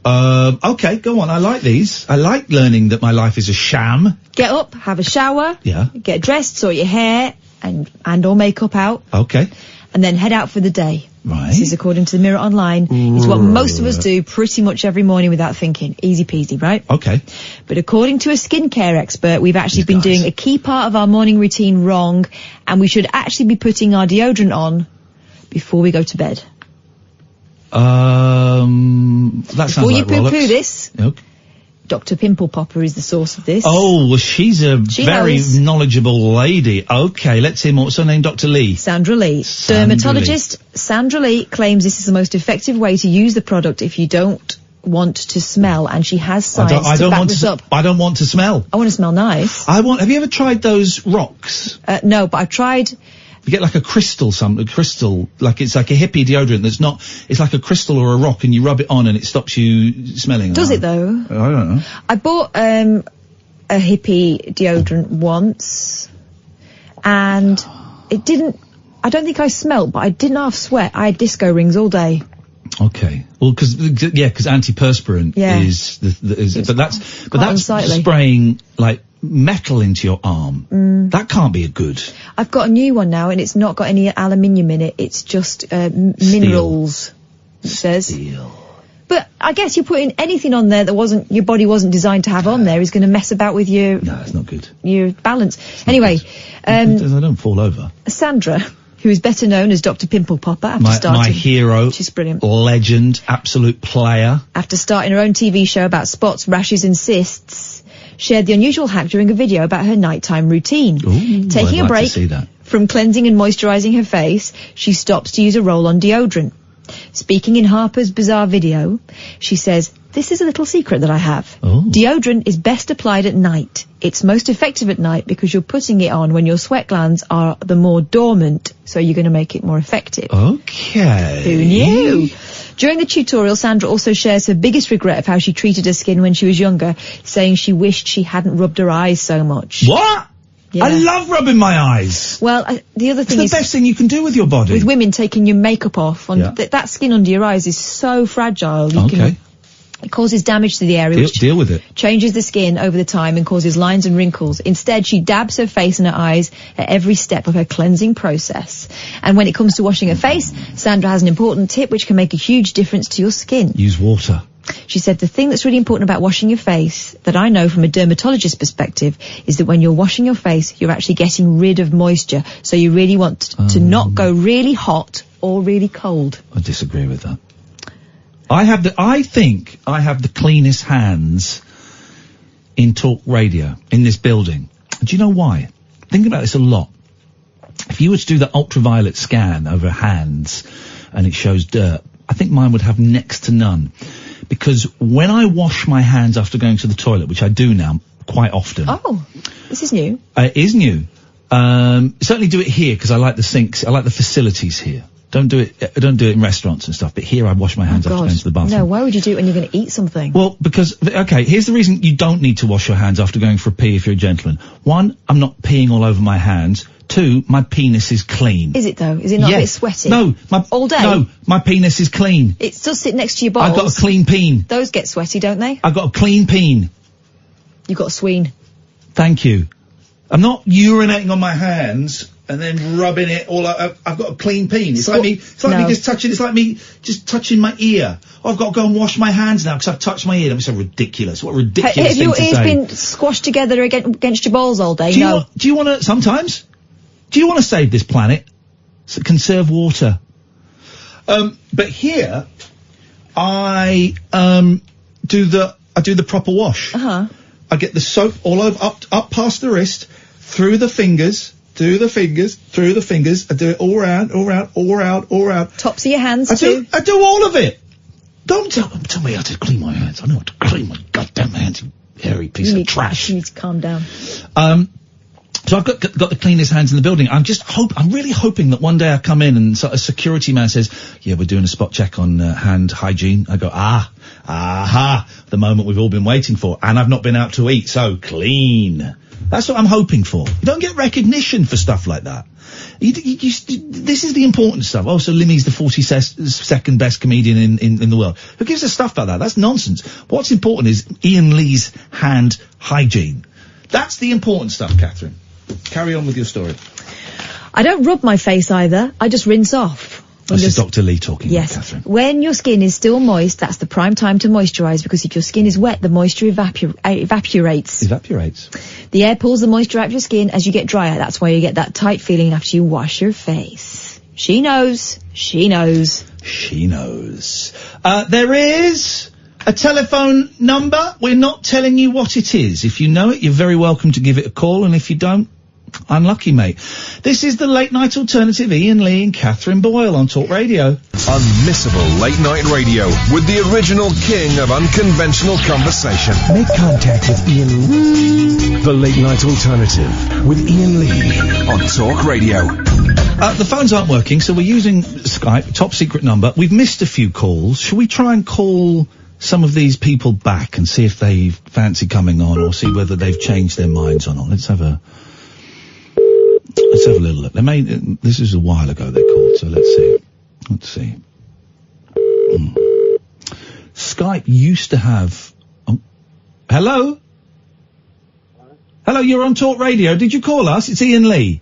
Okay, go on. I like these. I like learning that my life is a sham. Get up, have a shower. Yeah. Get dressed, sort your hair and or makeup out. Okay. And then head out for the day. Right. This is according to the Mirror Online. It's what most of us do pretty much every morning without thinking. Easy peasy, right? Okay. But according to a skincare expert, we've actually been doing a key part of our morning routine wrong, and we should actually be putting our deodorant on before we go to bed. That sounds Before you like bollocks. poo-poo this, Okay. Dr. Pimple Popper is the source of this. Oh, well, she's a very knows. knowledgeable lady. Okay, let's hear more. What's her name, Dr. Lee? Sandra Lee. Dermatologist Sandra Lee claims this is the most effective way to use the product if you don't want to smell, and she has science to back this up. I don't want to smell. I want to smell nice. Have you ever tried those rocks? No, but I've tried. You get like a crystal, like it's like a hippie deodorant that's not, it's like a crystal or a rock, and you rub it on and it stops you smelling. Does it though? I don't know. I bought a hippie deodorant once, and it didn't, I don't think I smelt, but I didn't have sweat. I had disco rings all day. Okay. Well, because antiperspirant is but that's unsightly. spraying like metal into your arm. That can't be a good. I've got a new one now, and it's not got any aluminium in it. It's just minerals. It says. Steel. But I guess you're putting anything on there that your body wasn't designed to have on there is going to mess about with your. No, it's not good. Your balance. Anyway, I don't fall over. Sandra, who is better known as Dr. Pimple Popper after starting. My hero. She's brilliant. Legend. Absolute player. After starting her own TV show about spots, rashes and cysts, shared the unusual hack during a video about her nighttime routine. Ooh, Taking I'd a break like to see that. from cleansing and moisturising her face, she stops to use a roll-on deodorant. Speaking in Harper's Bizarre video, she says, "This is a little secret that I have. Deodorant is best applied at night. It's most effective at night because you're putting it on when your sweat glands are the more dormant, so you're going to make it more effective." Okay. Who knew? During the tutorial, Sandra also shares her biggest regret of how she treated her skin when she was younger, saying she wished she hadn't rubbed her eyes so much. What? Yeah. I love rubbing my eyes. Well, the other thing it's the best thing you can do with your body. With women taking your makeup off, that skin under your eyes is so fragile. It causes damage to the area, which deal with it. Changes the skin over the time and causes lines and wrinkles. Instead, she dabs her face and her eyes at every step of her cleansing process. And when it comes to washing her face, Sandra has an important tip which can make a huge difference to your skin. Use water. She said the thing that's really important about washing your face, that I know from a dermatologist's perspective, is that when you're washing your face, you're actually getting rid of moisture. So you really want to not go really hot or really cold. I disagree with that. I think I have the cleanest hands in talk radio, in this building. Do you know why? Think about this a lot. If you were to do the ultraviolet scan over hands and it shows dirt, I think mine would have next to none. Because when I wash my hands after going to the toilet, which I do now quite often. Oh, this is new. It is new. Certainly do it here because I like the sinks. I like the facilities here. Don't do it in restaurants and stuff, but here I wash my hands after going to the bathroom. No, why would you do it when you're going to eat something? Well, because, okay, here's the reason you don't need to wash your hands after going for a pee if you're a gentleman. One, I'm not peeing all over my hands. Two, my penis is clean. Is it though? Is it not a bit sweaty? No. All day? No, my penis is clean. It still sit next to your balls. I've got a clean peen. Those get sweaty, don't they? I've got a clean peen. You've got a sween. Thank you. I'm not urinating on my hands and then rubbing it all out. I've got a clean peen. It's like me just touching my ear. Oh, I've got to go and wash my hands now because I've touched my ear. That's so ridiculous. What a ridiculous thing to say. Have your ears been squashed together against your balls all day? Do you want to, sometimes? Do you want to save this planet? So conserve water. But here, I do the proper wash. I get the soap all over, up past the wrist, through the fingers, through the fingers. I do it all round. Tops of your hands too? I do all of it. Don't tell me how to clean my hands. I know how to clean my goddamn hands, you hairy piece of trash. You need to calm down. So I've got the cleanest hands in the building. I'm really hoping that one day I come in and a security man says, "Yeah, we're doing a spot check on hand hygiene." I go, the moment we've all been waiting for, and I've not been out to eat, so clean. That's what I'm hoping for. You don't get recognition for stuff like that. This is the important stuff. Oh, so Limmy's the 42nd best comedian in the world. Who gives a stuff like that? That's nonsense. What's important is Iain Lee's hand hygiene. That's the important stuff, Catherine. Carry on with your story. I don't rub my face either. I just rinse off. This is Dr. Lee talking. Yes. Catherine. When your skin is still moist, that's the prime time to moisturise, because if your skin is wet, the moisture evaporates. Evaporates. The air pulls the moisture out of your skin as you get drier. That's why you get that tight feeling after you wash your face. She knows. She knows. She knows. There is a telephone number. We're not telling you what it is. If you know it, you're very welcome to give it a call, and if you don't, unlucky, mate. This is the Late Night Alternative, Iain Lee and Katherine Boyle on Talk Radio. Unmissable late night radio with the original king of unconventional conversation. Make contact with Iain Lee. The Late Night Alternative with Iain Lee on Talk Radio. The phones aren't working, so we're using Skype, top secret number. We've missed a few calls. Shall we try and call some of these people back and see if they fancy coming on, or see whether they've changed their minds or not? Let's have a little look. This is a while ago they called, so let's see. Skype used to have... Oh, hello? Hello, you're on Talk Radio. Did you call us? It's Iain Lee.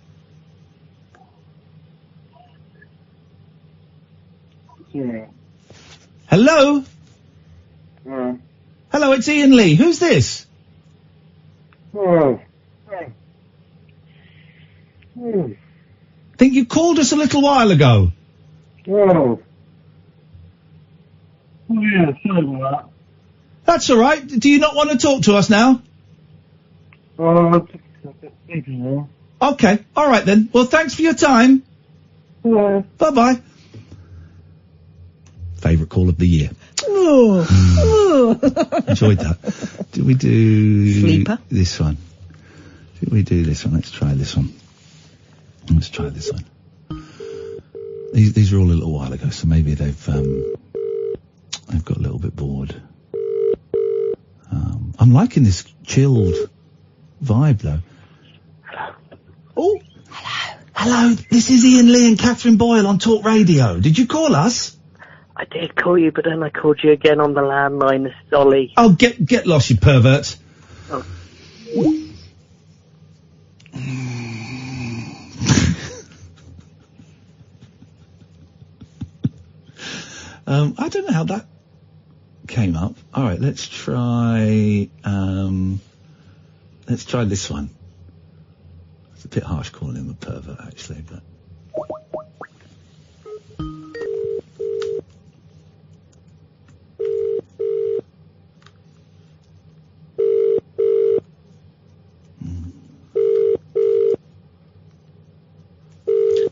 Yeah. Hello? Hello, it's Iain Lee. Who's this? Think you called us a little while ago. Oh. Yeah, sorry about that. That's all right. Do you not want to talk to us now? Okay. All right then. Well, thanks for your time. Yeah. Bye-bye. Favourite call of the year. Enjoyed that. Did we do Sleeper? This one? Did we do this one? Let's try this one. Let's try this one. These are all a little while ago, so maybe they've got a little bit bored. I'm liking this chilled vibe, though. Oh, hello. This is Iain Lee and Katherine Boyle on Talk Radio. Did you call us? I did call you, but then I called you again on the landline. This is Ollie. Oh, get lost, you pervert. Oh. I don't know how that came up. All right, let's try this one. It's a bit harsh calling him a pervert, actually, but.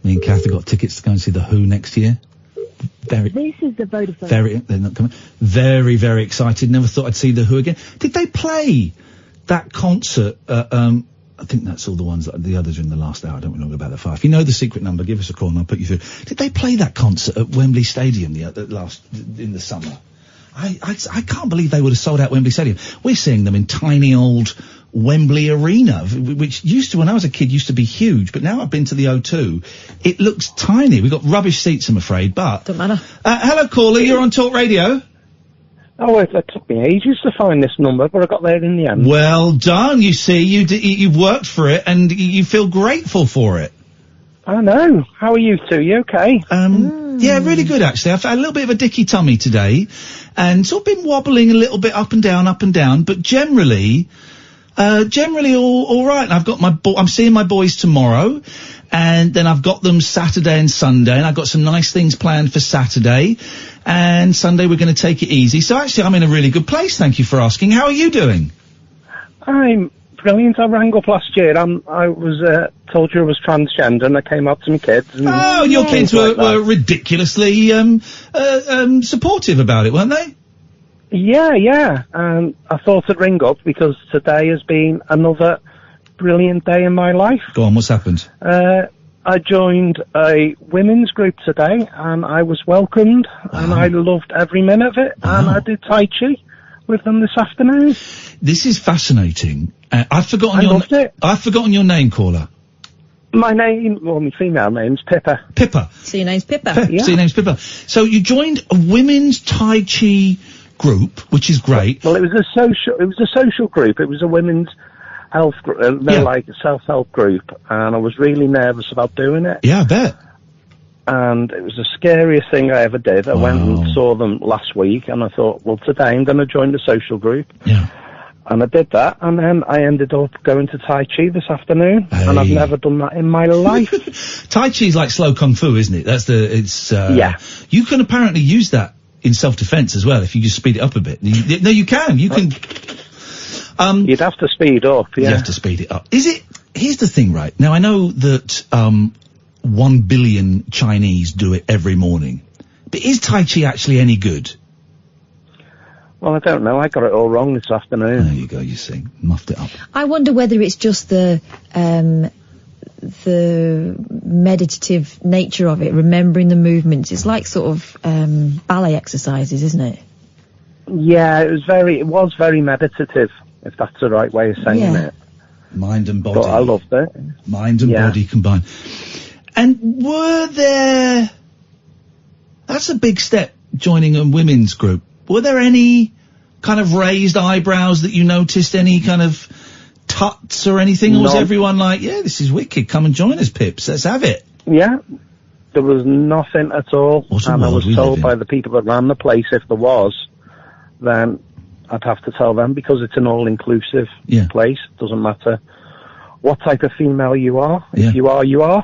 Me and Kath have got tickets to go and see The Who next year. This is the Vodafone. They're not coming. Very, very excited. Never thought I'd see The Who again. Did they play that concert? I think that's all the ones that the others are in the last hour. I don't know about the fire. If you know the secret number, give us a call and I'll put you through. Did they play that concert at Wembley Stadium in the summer? I can't believe they would have sold out Wembley Stadium. We're seeing them in tiny old Wembley Arena, which used to, when I was a kid, used to be huge, but now I've been to the O2. It looks tiny. We've got rubbish seats, I'm afraid, but... Don't matter. Hello, caller, you're on Talk Radio. Oh, it took me ages to find this number, but I got there in the end. Well done. You see, you've worked for it, and you feel grateful for it. I know. How are you two? You okay? Yeah, really good, actually. I've had a little bit of a dicky tummy today, and sort of been wobbling a little bit up and down, but generally all right. And I've got I'm seeing my boys tomorrow, and then I've got them Saturday and Sunday, and I've got some nice things planned for Saturday, and Sunday we're going to take it easy. So actually I'm in a really good place, thank you for asking. How are you doing? I'm brilliant. I rang up last year. I was told you I was transgender, and I came up to my kids. And your kids were ridiculously supportive about it, weren't they? Yeah. I thought I'd ring up because today has been another brilliant day in my life. Go on, what's happened? I joined a women's group today, and I was welcomed, and I loved every minute of it, and I did Tai Chi with them this afternoon. This is fascinating. I've forgotten your name, caller. My female name's Pippa. Pippa. So your name's Pippa. Yeah. So your name's Pippa. So you joined a women's Tai Chi group, which is great. Well, it was a social group. It was a women's health group, like a self-help group, and I was really nervous about doing it. Yeah, I bet. and it was the scariest thing I ever did. I went and saw them last week, and I thought, well, today I'm going to join the social group. Yeah. And I did that, and then I ended up going to Tai Chi this afternoon, and I've never done that in my life. Tai Chi is like slow kung fu, isn't it? Yeah. You can apparently use that in self-defense as well if you just speed it up a bit. No, you can. You can. You'd have to speed up. Yeah. You have to speed it up. Here's the thing, right? Now I know that 1 billion Chinese do it every morning, but is Tai Chi actually any good? Well, I don't know. I got it all wrong this afternoon. There you go. You see, muffed it up. I wonder whether it's just the meditative nature of it, remembering the movements. It's like sort of ballet exercises, isn't it? Yeah, it was very meditative, if that's the right way of saying it. Mind and body. But I loved it. Mind and body combined. And that's a big step, joining a women's group. Were there any kind of raised eyebrows that you noticed, any kind of tuts or anything? Or was everyone like, yeah, this is wicked, come and join us, Pips, let's have it? Yeah, there was nothing at all. And I was told by the people that ran the place, if there was, then I'd have to tell them, because it's an all-inclusive place. It doesn't matter what type of female you are. If you are, you are.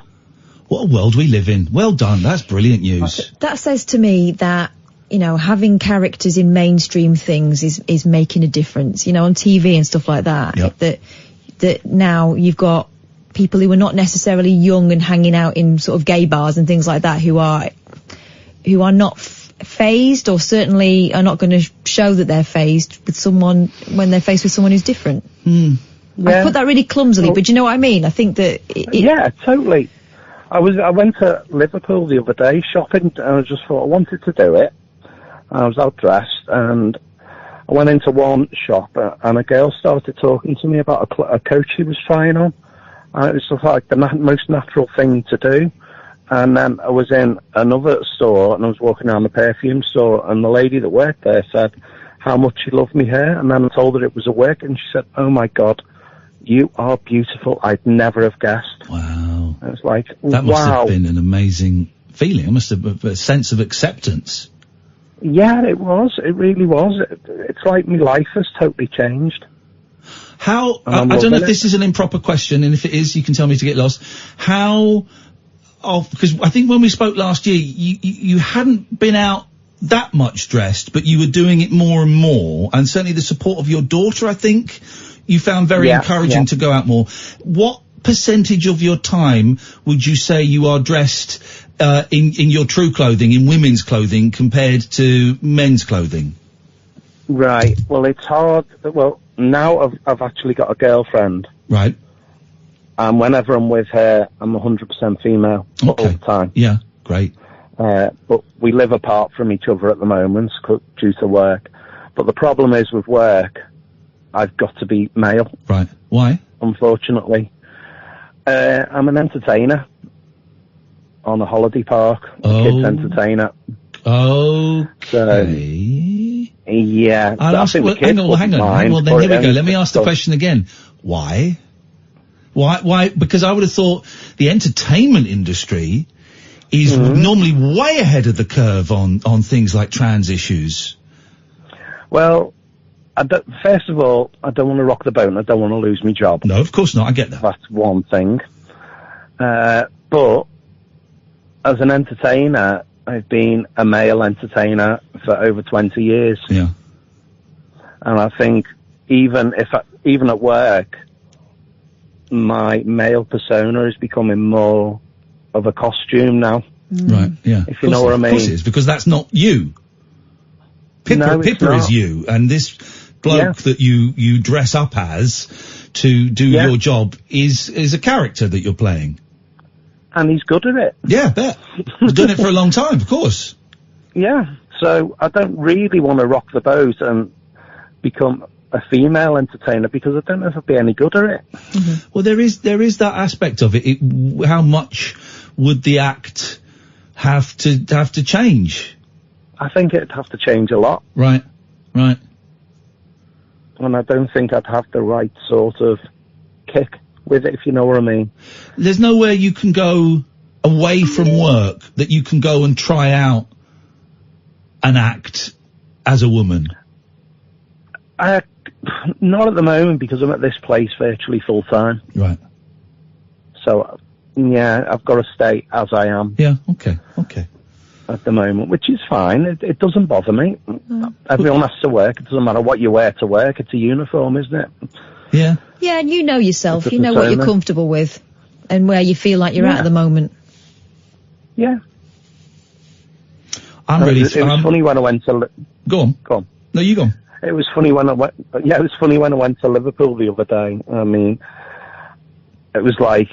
What a world we live in. Well done, that's brilliant news. That says to me that, you know, having characters in mainstream things is making a difference, you know, on TV and stuff like that. That now you've got people who are not necessarily young and hanging out in sort of gay bars and things like that who are not phased, or certainly are not going to show that they're phased with someone when they're faced with someone who's different. I put that really clumsily, but you know what I mean? I think that yeah, totally. I went to Liverpool the other day shopping, and I just thought I wanted to do it. I was out dressed, and I went into one shop, and a girl started talking to me about a coat she was trying on. And it was just like the most natural thing to do. And then I was in another store, and I was walking around the perfume store, and the lady that worked there said how much she loved me hair, and then I told her it was a wig, and she said, oh my God, you are beautiful. I'd never have guessed. Wow. I was like, that must have been an amazing feeling. It must have been a sense of acceptance. Yeah, it was. It really was. It's like my life has totally changed. How, I don't know if this is an improper question, and if it is, you can tell me to get lost. Because I think when we spoke last year, you hadn't been out that much dressed, but you were doing it more and more, and certainly the support of your daughter, I think, you found very encouraging to go out more. What percentage of your time would you say you are dressed in your true clothing, in women's clothing, compared to men's clothing? Right. Well, it's hard. Well, now I've actually got a girlfriend. Right. And whenever I'm with her, I'm 100% female all the time. Yeah, great. But we live apart from each other at the moment due to work. But the problem is with work, I've got to be male. Right. Why? Unfortunately. I'm an entertainer on a holiday park, kids entertainer. Okay. Yeah. Hang on. Well, then here we go. Let me ask the question again. Why? Why? Because I would have thought the entertainment industry is normally way ahead of the curve on things like trans issues. Well, first of all, I don't want to rock the boat, and I don't want to lose my job. No, of course not. I get that. That's one thing. But as an entertainer, I've been a male entertainer for over 20 years. Yeah. And I think even at work, my male persona is becoming more of a costume now. Right, yeah. If you know what I mean. Of course it is, because that's not you. Pippa is you, and this bloke that you dress up as to do your job is a character that you're playing. And he's good at it. Yeah, I bet. He's done it for a long time, of course. Yeah, so I don't really want to rock the boat and become a female entertainer, because I don't know if I'd be any good at it. Mm-hmm. Well, there is that aspect of it. How much would the act have to change? I think it'd have to change a lot. Right. And I don't think I'd have the right sort of kick with it, if you know what I mean. There's nowhere you can go away from work that you can go and try out an act as a woman? Not at the moment, because I'm at this place virtually full time. Right. So, yeah, I've got to stay as I am. Yeah, okay. At the moment, which is fine. It doesn't bother me. Everyone has to work. It doesn't matter what you wear to work. It's a uniform, isn't it? Yeah. Yeah, and you know yourself. It's a You know what you're persona. comfortable with and where you feel like you're at the moment. Yeah. I'm ready. It was funny when I went to... Go on. Go on. No, you go on. It was funny when I went... Yeah, it was funny when I went to Liverpool the other day. I mean, it was like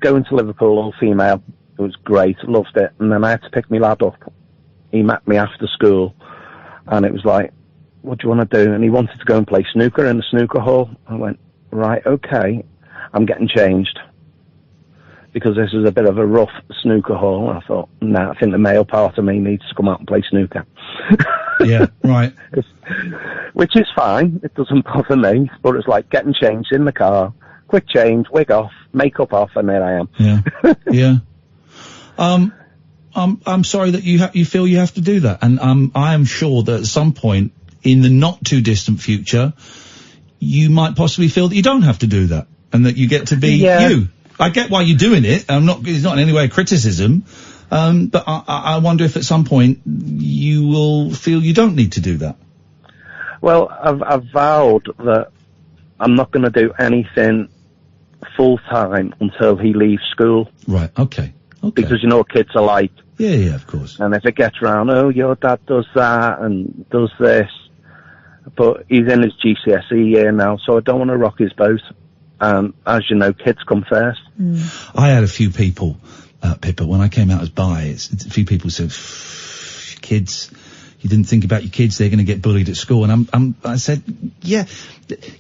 going to Liverpool all female. It was great. Loved it. And then I had to pick my lad up. He met me after school. And it was like, what do you want to do? And he wanted to go and play snooker in the snooker hall. I went, right, okay. I'm getting changed. Because this is a bit of a rough snooker hall. And I thought, I think the male part of me needs to come out and play snooker. Yeah, right. Which is fine. It doesn't bother me. But it's like getting changed in the car. Quick change, wig off, makeup off, and there I am. Yeah. Yeah. I'm sorry that you feel you have to do that. And I am sure that at some point in the not too distant future, you might possibly feel that you don't have to do that. And that you get to be you. I get why you're doing it. It's not in any way a criticism. But I wonder if at some point you will feel you don't need to do that. Well, I've vowed that I'm not going to do anything full time until he leaves school. Right. Okay. Because you know what kids are like. Yeah, of course. And if it gets around, oh, your dad does that and does this. But he's in his GCSE year now, so I don't want to rock his boat. As you know, kids come first. I had a few people, Pippa, when I came out as bi, a few people said, kids, you didn't think about your kids, they're going to get bullied at school. And I said, yeah,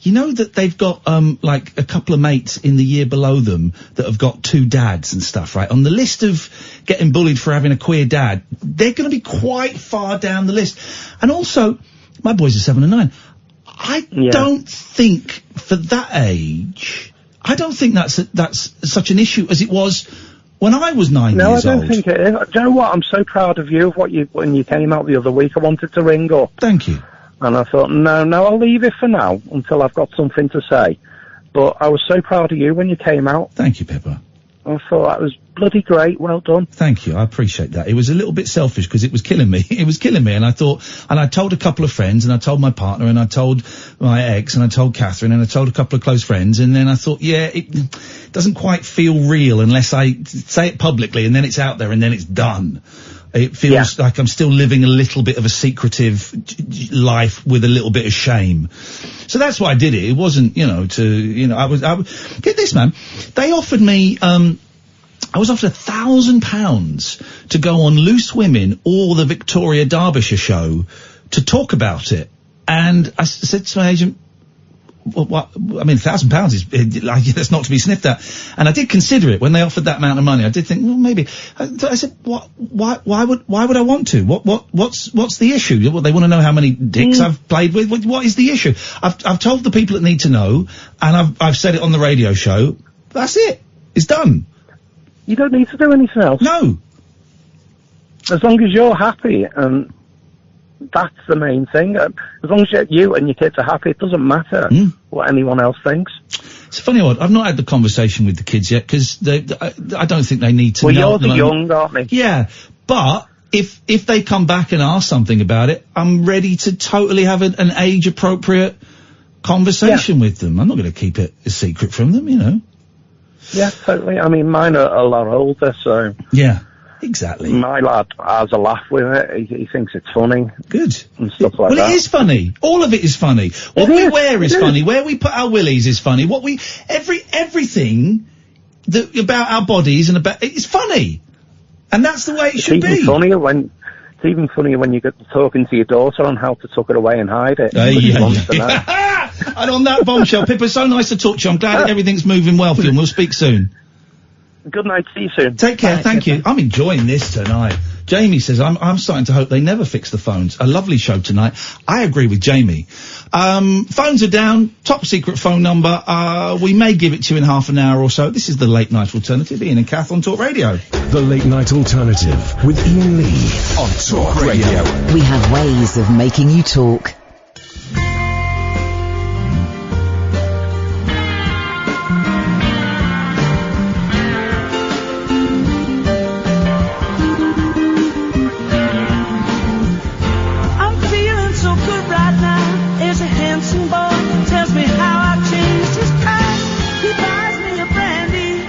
you know that they've got, like a couple of mates in the year below them that have got 2 dads and stuff, right? On the list of getting bullied for having a queer dad, they're going to be quite far down the list. And also, my boys are 7 and 9. I don't think for that age, I don't think that's such an issue as it was when I was 9 years old. No, I don't think it is. Do you know what? I'm so proud of you of when you came out the other week. I wanted to ring up. Thank you. And I thought, no, I'll leave it for now until I've got something to say. But I was so proud of you when you came out. Thank you, Pippa. I thought that was bloody great. Well done. Thank you. I appreciate that. It was a little bit selfish because it was killing me. It was killing me. And I thought, and I told a couple of friends and I told my partner and I told my ex and I told Katherine and I told a couple of close friends. And then I thought, yeah, it doesn't quite feel real unless I say it publicly and then it's out there and then it's done. It feels like I'm still living a little bit of a secretive life with a little bit of shame. So that's why I did it. It wasn't, I was get this, man. They offered me, I was offered £1,000 to go on Loose Women or the Victoria Derbyshire show to talk about it. And I said to my agent, what? I mean, £1,000 is that's not to be sniffed at. And I did consider it when they offered that amount of money. I did think, well, maybe. I said, why would I want to? What's the issue? Well, they want to know how many dicks I've played with. What is the issue? I've told the people that need to know, and I've said it on the radio show. That's it. It's done. You don't need to do anything else. No. As long as you're happy, and that's the main thing. As long as you and your kids are happy, it doesn't matter what anyone else thinks. It's funny, I've not had the conversation with the kids yet because I don't think they need to know. Well, you're the young, aren't they? Yeah, but if they come back and ask something about it, I'm ready to totally have an age-appropriate conversation with them. I'm not going to keep it a secret from them, Yeah, totally. I mean, mine are a lot older, so... Yeah, exactly. My lad has a laugh with it. He thinks it's funny. Good. And stuff like that. Well, it is funny. All of it is funny. What we wear is funny. Where we put our willies is funny. Everything about our bodies and it's funny. And that's the way it should be. It's even funnier when you get talking to your daughter on how to tuck it away and hide it. And on that bombshell, Pippa, so nice to talk to you. I'm glad everything's moving well for you, and we'll speak soon. Good night. See you soon. Take care. Thank you. I'm enjoying this tonight. Jamie says, I'm starting to hope they never fix the phones. A lovely show tonight. I agree with Jamie. Phones are down. Top secret phone number. We may give it to you in half an hour or so. This is the Late Night Alternative. Ian and Kath on Talk Radio. The Late Night Alternative with Iain Lee on Talk Radio. We have ways of making you talk. I'm feeling so good right now. There's a handsome boy tells me how I've changed his past. He buys me a brandy.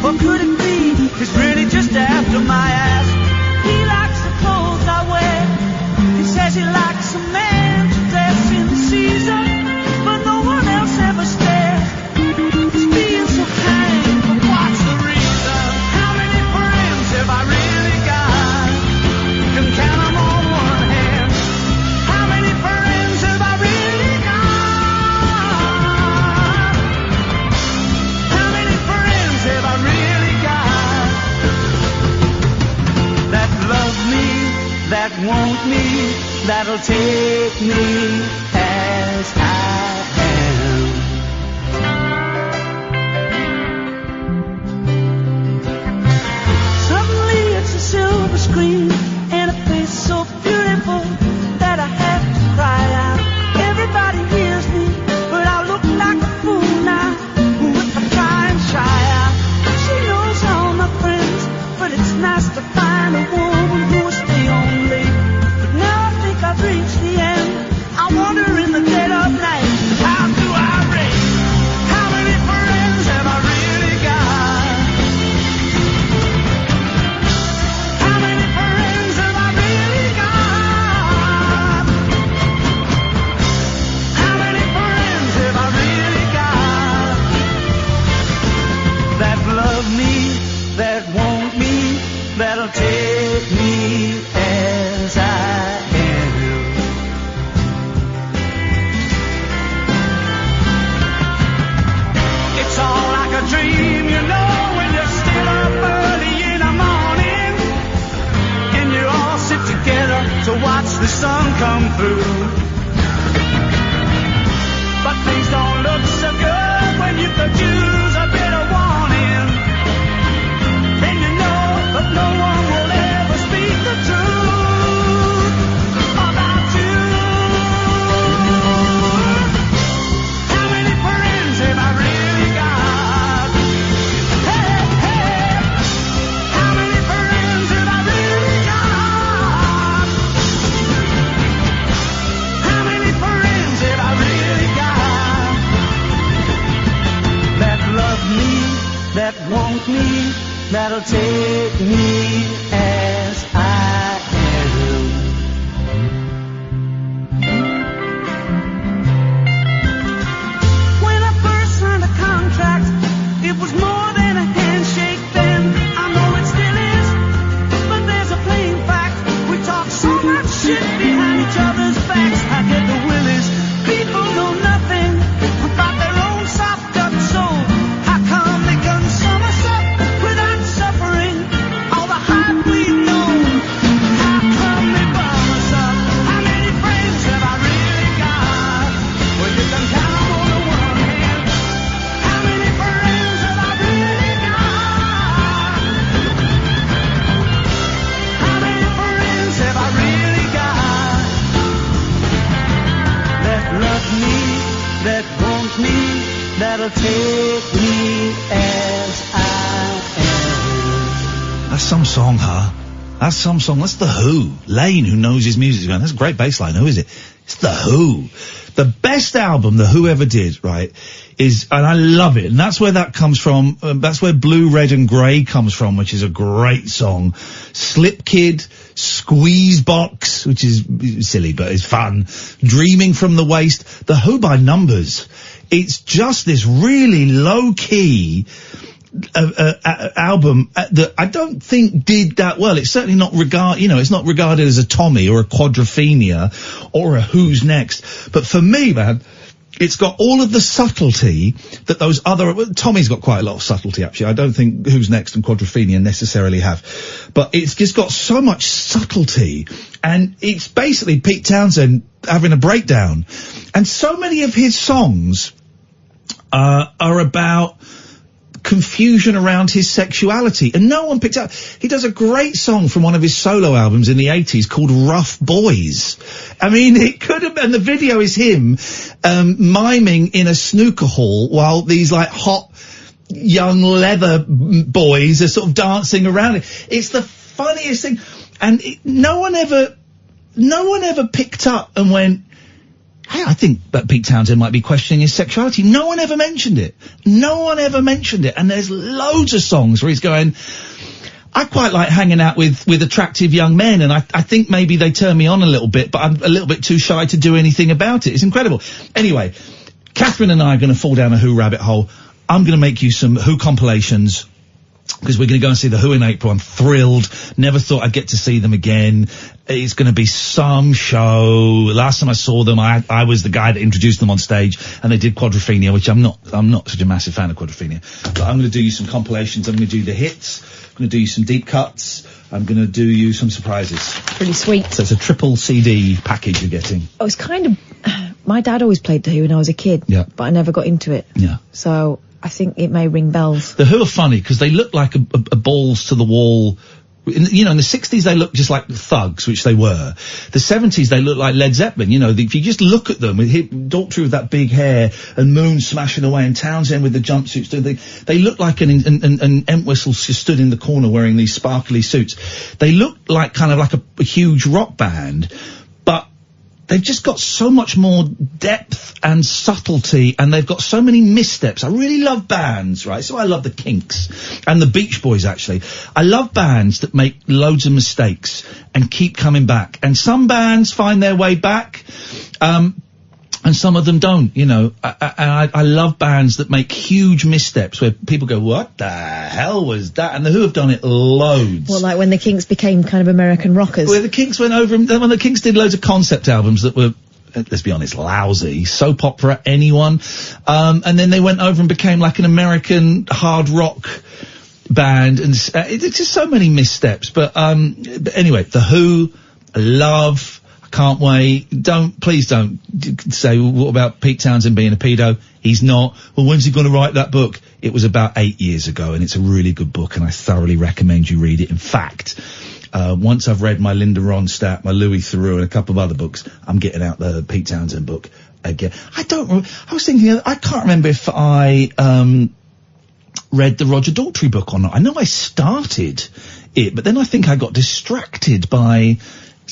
What could it be? It's really just after my ass. He likes the clothes I wear. He says he likes a man to dress in season, but no one else ever stares. He's being so kind, but what's the reason? How many friends have I really got? Can count them on one hand. How many friends have I really got? How many friends have I really got? That love me, that want me, that'll take me as I am. Suddenly it's a silver screen and a face so beautiful that I have to cry out. Everybody hears me, but I look like a fool now if I try and shy out. She knows all my friends, but it's nice to find a woman who will stay on late. But now I think I've reached the end. I wonder in the dead of night, how do I rate? How many friends have I really got? How many friends have I really got? How many friends have I really got? That love me, that want me, that'll take me as I am. It's all like a dream, you know, when you're still up early in the morning and you all sit together to watch the sun come through. But things don't look so good when you could use a bit of warning. Then you know that no one will ever speak the truth about you. How many friends have I really got? Hey, hey. How many friends have I really got? How many friends have I really got? That love me, that want me, that'll take me as I am. When I first signed a contract, it was more than a handshake then. I know it still is, but there's a plain fact. We talk so much shit behind each other's backs. I get the willies. People know nothing about their own soft-up soul. How come they can somersault without suffering all the hype we've known? How come they burn us up? How many friends have I really got? Well, you can count them on the one hand. How many friends have I really got? How many friends have I really got? That love me, that want me, that'll take me as I am. That's some song, huh? That's some song. That's The Who. Lane, who knows his music, going, that's a great bass line. Who is it? It's The Who. The best album The Who ever did, right, is, and I love it, and that's where that comes from, that's where Blue, Red and Grey comes from, which is a great song. Slip Kid, Squeeze Box, which is silly, but it's fun. Dreaming from the Waist. The Who by Numbers. It's just this really low-key album that I don't think did that well. It's certainly not it's not regarded as a Tommy or a Quadrophenia or a Who's Next. But for me, man, it's got all of the subtlety that those other... Well, Tommy's got quite a lot of subtlety, actually. I don't think Who's Next and Quadrophenia necessarily have. But it's just got so much subtlety. And it's basically Pete Townsend having a breakdown. And so many of his songs are about confusion around his sexuality, and no one picked up. He does a great song from one of his solo albums in the 80s called Rough Boys. I mean, it could have been, the video is him miming in a snooker hall while these like hot young leather boys are sort of dancing around it. It's the funniest thing, and no one ever picked up and went, hey, I think that Pete Townsend might be questioning his sexuality. No one ever mentioned it. No one ever mentioned it. And there's loads of songs where he's going, I quite like hanging out with attractive young men, and I think maybe they turn me on a little bit, but I'm a little bit too shy to do anything about it. It's incredible. Anyway, Katherine and I are going to fall down a Who rabbit hole. I'm going to make you some Who compilations, because we're going to go and see the Who in April. I'm thrilled. Never thought I'd get to see them again. It's going to be some show. Last time I saw them, I was the guy that introduced them on stage, and they did Quadrophenia, which I'm not such a massive fan of Quadrophenia. But I'm going to do you some compilations. I'm going to do the hits. I'm going to do you some deep cuts. I'm going to do you some surprises. Pretty sweet. So it's a triple CD package you're getting. Oh, it's kind of... My dad always played The Who when I was a kid. Yeah. But I never got into it. Yeah. So I think it may ring bells. The Who are funny because they look like a balls to the wall. In the 60s they looked just like Thugs, which they were. The 70s they looked like Led Zeppelin. If you just look at them, with Daltrey with that big hair and Moon smashing away and Townsend with the jumpsuits, they look like an Entwistle stood in the corner wearing these sparkly suits. They look like kind of like a huge rock band, but they've just got so much more depth and subtlety, and they've got so many missteps. I really love bands, right? So I love the Kinks and the Beach Boys, actually. I love bands that make loads of mistakes and keep coming back. And some bands find their way back, and some of them don't, I love bands that make huge missteps where people go, what the hell was that? And the Who have done it loads. Well, like when the Kinks became kind of American rockers. Where the Kinks went over, when the Kinks did loads of concept albums that were, let's be honest, lousy, soap opera, anyone. And then they went over and became like an American hard rock band, and it's just so many missteps. But anyway, the Who, I love. Can't wait. Please don't say, what about Pete Townsend being a pedo? He's not. Well, when's he going to write that book? It was about 8 years ago, and it's a really good book, and I thoroughly recommend you read it. In fact, once I've read my Linda Ronstadt, my Louis Theroux, and a couple of other books, I'm getting out the Pete Townsend book again. I was thinking, I can't remember if I, read the Roger Daltrey book or not. I know I started it, but then I think I got distracted by...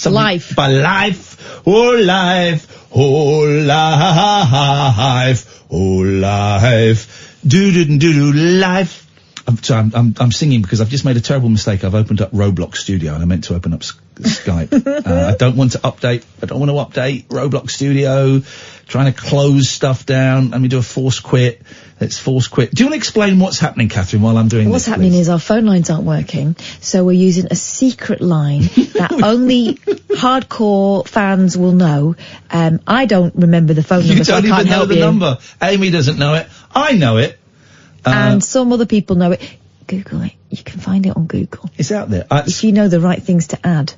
Life. By life, oh life, oh life, oh life, do life. I'm singing because I've just made a terrible mistake. I've opened up Roblox Studio and I meant to open up Skype. I don't want to update Roblox Studio, trying to close stuff down. Let me do a force quit. Let's force quit. Do you want to explain what's happening, Katherine, while I'm doing what's this? What's happening is our phone lines aren't working, so we're using a secret line that only hardcore fans will know. I don't remember the phone number, you don't even know the number. Amy doesn't know it. I know it. And some other people know it. Google it. You can find it on Google. It's out there. If you know the right things to add.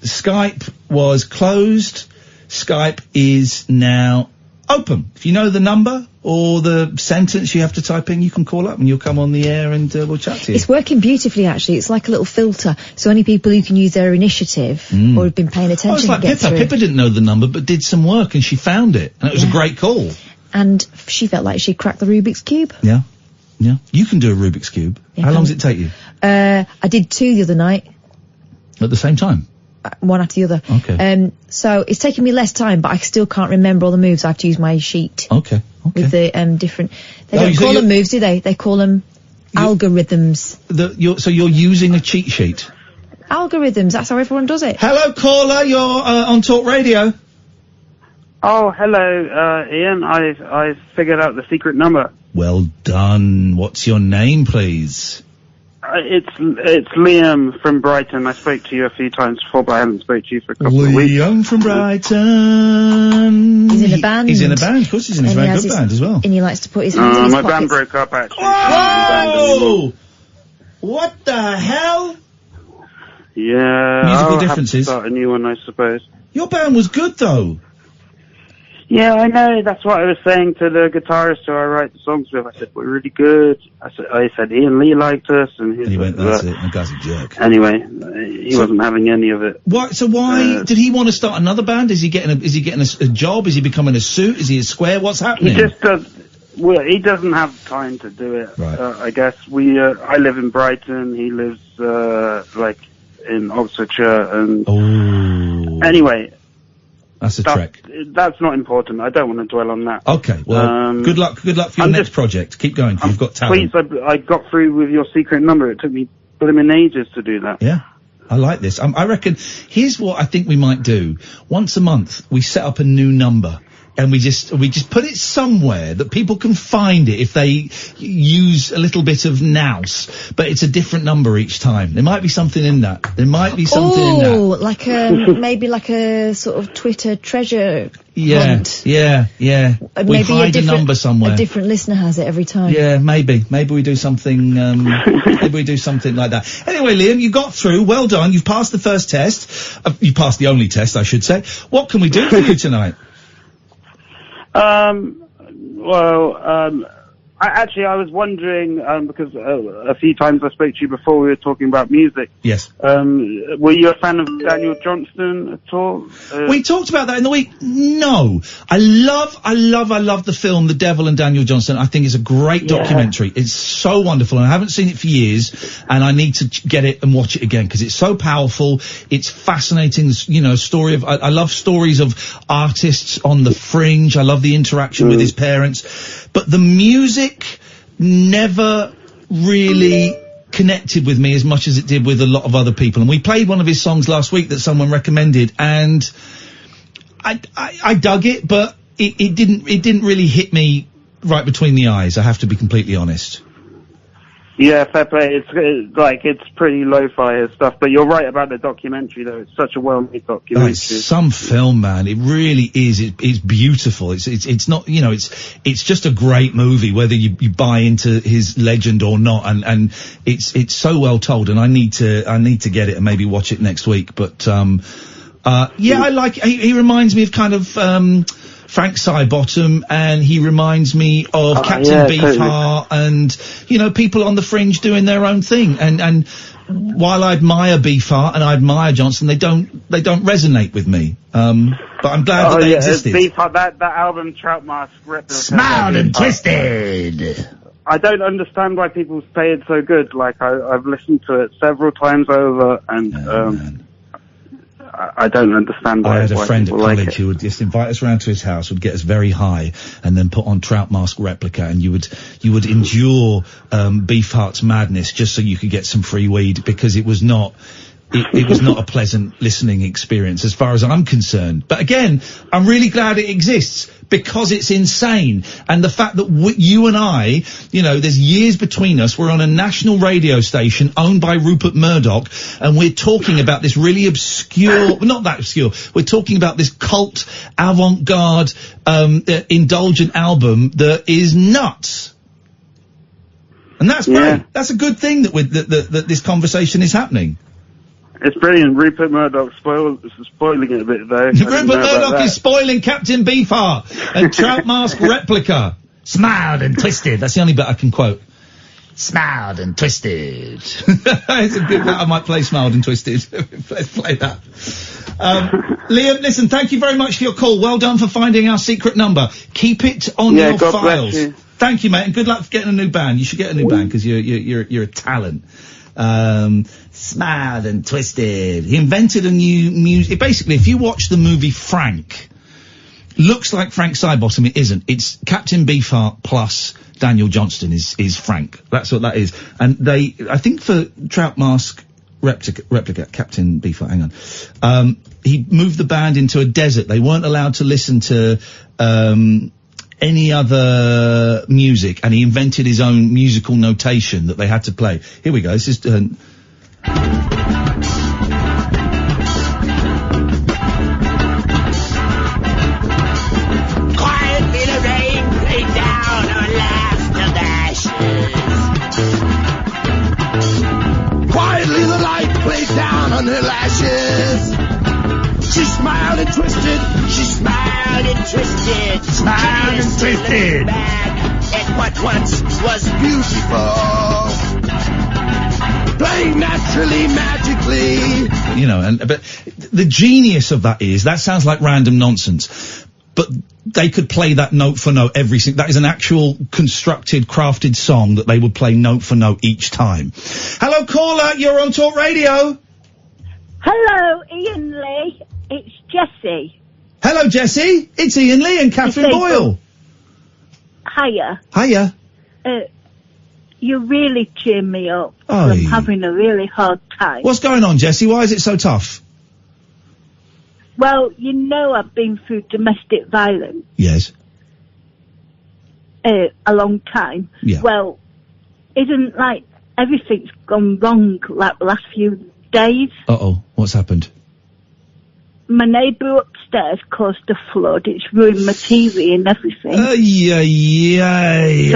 Skype was closed. Skype is now open. If you know the number or the sentence you have to type in, you can call up and you'll come on the air and we'll chat to you. It's working beautifully, actually. It's like a little filter. So only people who can use their initiative or have been paying attention it's like get Pippa. through. Pippa didn't know the number but did some work and she found it. And it was a great call. And she felt like she cracked the Rubik's Cube. Yeah. Yeah. You can do a Rubik's Cube. Yeah, How long does it take you? I did 2 the other night. At the same time? One after the other. Okay. So it's taken me less time, but I still can't remember all the moves. I have to use my sheet. Okay. With the different... They don't call them moves, do they? They call them algorithms. So you're using a cheat sheet? Algorithms, that's how everyone does it. Hello, caller, you're on Talk Radio. Oh, hello, Ian. I've figured out the secret number. Well done. What's your name, please? It's Liam from Brighton. I spoke to you a few times before, but I haven't spoke to you for a couple of weeks. Liam from Brighton. He's in a band. He's in a band, of course he's in a very good band as well. And he likes to put his hands in his my pockets. band broke up, actually. Whoa! What the hell? Yeah. Musical differences. I'll have to start a new one, I suppose. Your band was good, though. Yeah, I know. That's what I was saying to the guitarist who I write the songs with. I said, we're really good. I said Ian Lee liked us. And he went, that's it. The guy's a jerk. Anyway, he wasn't having any of it. Why did he want to start another band? Is he getting a job? Is he becoming a suit? Is he a square? What's happening? He just does. Well, he doesn't have time to do it. Right. I guess I live in Brighton. He lives in Oxfordshire. And anyway. That's a trek. That's not important. I don't want to dwell on that. Okay, well, good luck for your next project. Keep going, you've got talent. Please, I got through with your secret number. It took me blooming ages to do that. Yeah, I like this. I reckon, here's what I think we might do. Once a month, we set up a new number. And we just put it somewhere that people can find it if they use a little bit of nous, but it's a different number each time. There might be something in that. Like maybe like a sort of Twitter treasure hunt. Yeah. We hide a number somewhere. A different listener has it every time. Yeah, maybe we do something. Maybe we do something like that. Anyway, Liam, you got through. Well done. You've passed the first test. You passed the only test, I should say. What can we do for you tonight? I was wondering, because a few times I spoke to you before we were talking about music. Yes. Were you a fan of Daniel Johnston at all? We talked about that in the week. No. I love the film The Devil and Daniel Johnston. I think it's a great documentary. It's so wonderful, and I haven't seen it for years, and I need to get it and watch it again, because it's so powerful. It's fascinating, story of, I love stories of artists on the fringe. I love the interaction with his parents. But the music never really connected with me as much as it did with a lot of other people. And we played one of his songs last week that someone recommended, and I dug it, but it didn't really hit me right between the eyes. I have to be completely honest. Yeah, fair play. It's pretty lo-fi stuff, but you're right about the documentary, though. It's such a well-made documentary. It's some film, man. It really is. It's beautiful. It's not, it's just a great movie, whether you buy into his legend or not. And it's so well told, and I need to get it and maybe watch it next week. But, I like, he reminds me of kind of, Frank Sidebottom, and he reminds me of Captain Beefheart, and people on the fringe doing their own thing. And while I admire Beefheart and I admire Johnston, they don't resonate with me. But I'm glad that they existed. Beefheart, that album Trout Mask Replica. Smiled and Twisted. I don't understand why people say it's so good. Like I've listened to it several times over, and I don't understand why. I had a friend at college like who would just invite us around to his house, would get us very high, and then put on Trout Mask Replica, and you would endure Beefheart's madness just so you could get some free weed, because it was not a pleasant listening experience as far as I'm concerned. But again, I'm really glad it exists, because it's insane. And the fact that you and I, there's years between us, we're on a national radio station owned by Rupert Murdoch, and we're talking about this really obscure, not that obscure, we're talking about this cult, avant-garde, indulgent album that is nuts. And that's great. That's a good thing that this conversation is happening. It's brilliant. Rupert Murdoch spoiling it a bit, though. Rupert Murdoch is spoiling Captain Beefheart and Trout Mask Replica. Smiled and Twisted. That's the only bit I can quote. Smiled and Twisted. It's a good bit. I might play Smiled and Twisted. Let's play that. Liam, listen, thank you very much for your call. Well done for finding our secret number. Keep it on your God files. Bless you. Thank you, mate, and good luck for getting a new band. You should get a new band, because you're a talent. Smiled and Twisted. He invented a new music. Basically, if you watch the movie Frank, looks like Frank Sidebottom. It isn't. It's Captain Beefheart plus Daniel Johnston is Frank. That's what that is. And I think for Trout Mask Replica, Captain Beefheart, hang on. He moved the band into a desert. They weren't allowed to listen to, any other music, and he invented his own musical notation that they had to play. Here we go. This is, kisses. She smiled and twisted. She smiled and twisted. Smiled and twisted. Back at what once was beautiful. Playing naturally, magically. You know, but the genius of that is, that sounds like random nonsense, but they could play that note for note every single, that is an actual constructed, crafted song that they would play note for note each time. Hello, caller, you're on Talk Radio. Hello, Ian Lee. It's Jessie. Hello, Jessie. It's Ian Lee and Katherine Boyle. Hiya. Hiya. You really cheer me up. Oh, I'm having a really hard time. What's going on, Jessie? Why is it so tough? Well, you know I've been through domestic violence. Yes. A long time. Yeah. Well, isn't like everything's gone wrong like the last few days? Uh-oh. What's happened? My neighbour upstairs caused a flood. It's ruined my TV and everything. So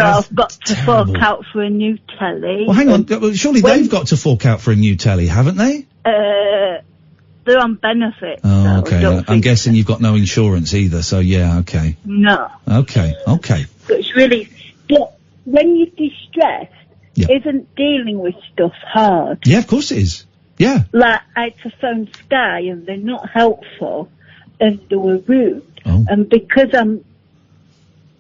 I've got to fork out for a new telly. Well, hang on. Well, surely they've got to fork out for a new telly, haven't they? They're on benefit. Oh, okay. I'm guessing you've got no insurance either, so yeah, okay. No. Okay. But it's really... But when you're distressed, isn't dealing with stuff hard? Yeah, of course it is. Yeah. Like, I had to phone Sky and they're not helpful and they were rude. Oh. And because I'm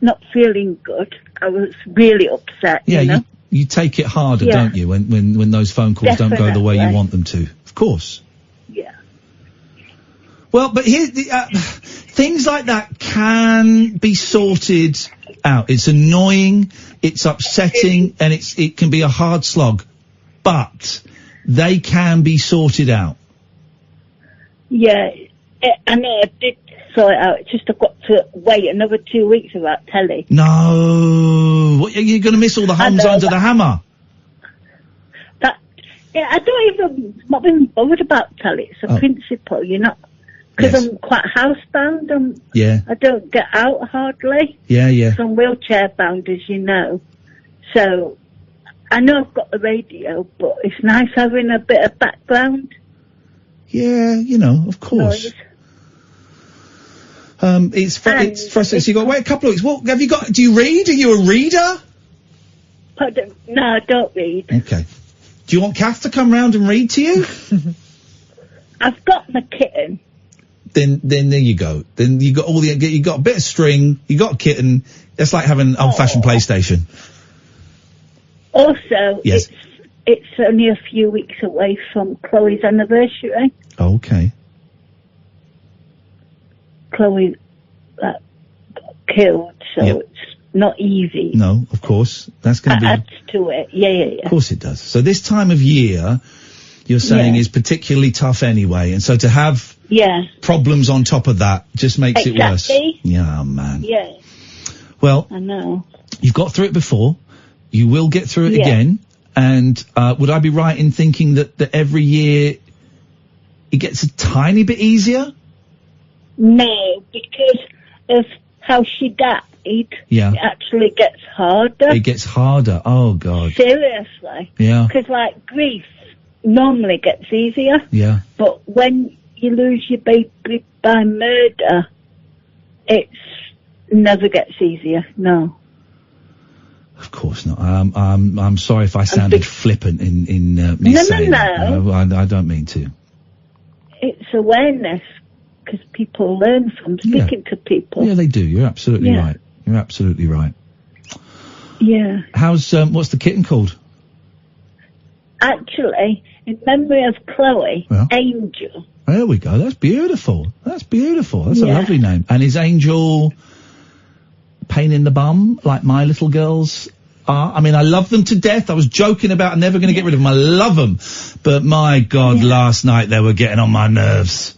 not feeling good, I was really upset, Yeah, you know? you take it harder, Yeah. don't you, when those phone calls don't go the way you Definitely. want them to. Of course. Yeah. Well, but here's the, things like that can be sorted out. It's annoying, it's upsetting, and it can be a hard slog. But they can be sorted out. Yeah, I know I did sort it out. It's just I've got to wait another 2 weeks without telly. No, what, you're going to miss all the homes under the hammer. Yeah, I don't even, not even bothered about telly. It's a principle, you know, because I'm quite housebound. I don't get out hardly. Yeah. So I'm wheelchair bound, as you know. So I know I've got the radio, but it's nice having a bit of background. Yeah, you know, of course. It's frustrating. So you've got to wait a couple of weeks. What have you got? Do you read? Are you a reader? No, I don't read. Okay. Do you want Kath to come round and read to you? I've got my kitten. Then there you go. Then you got you got a bit of string. You got a kitten. That's like having an old-fashioned PlayStation. Also, Yes. it's only a few weeks away from Chloe's anniversary. Okay. Chloe got killed, so it's not easy. No, of course. That's going to be. Adds to it. Yeah. Of course it does. So this time of year, you're saying is particularly tough anyway, and so to have problems on top of that just makes it worse. Yeah, man. Yeah. Well, I know. You've got through it before. You will get through it Yeah. again. And would I be right in thinking that every year it gets a tiny bit easier? No, because of how she died, Yeah. it actually gets harder. It gets harder. Oh, God. Seriously. Yeah. Because, like, grief normally gets easier. Yeah. But when you lose your baby by murder, it's never gets easier. No. Of course not. I'm sorry if I sounded flippant in me saying that. No. I don't mean to. It's awareness, because people learn from speaking to people. Yeah, they do. You're absolutely Yeah. right. You're absolutely right. Yeah. How's what's the kitten called? Actually, in memory of Chloe, Angel. There we go. That's beautiful. That's beautiful. That's a Yeah. lovely name. And is Angel pain in the bum like my little girls are? I mean, I love them to death. I was joking about I'm never going to get rid of them. I love them. But my God, last night they were getting on my nerves.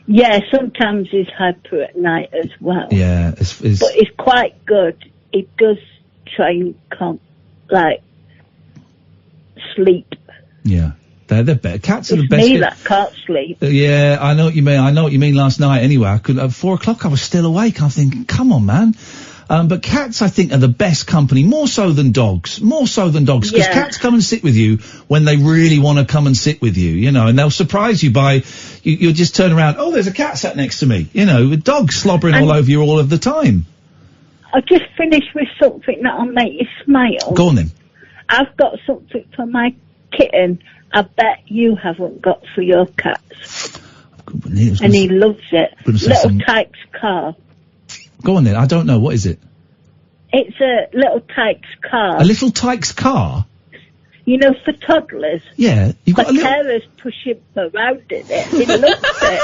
Yeah, sometimes he's hyper at night as well. Yeah. But he's quite good. He does try and sleep. Yeah. They're better. Cats are the It's best. me that can't sleep. Yeah, I know what you mean. I know what you mean last night anyway. At 4 o'clock I was still awake. I'm thinking, come on, man. But cats, I think, are the best company, more so than dogs. Because Yeah. cats come and sit with you when they really want to come and sit with you, and they'll surprise you by, you'll just turn around, oh, there's a cat sat next to me, with dogs slobbering all over you all of the time. I just finished with something that'll make you smile. Go on then. I've got something for my kitten I bet you haven't got for your cats. And he loves it. Little Tyke's car. Go on then, I don't know, what is it? It's a Little Tyke's car. A Little Tyke's car? For toddlers. Yeah, you've got a little... carers push him around in it. He loves it.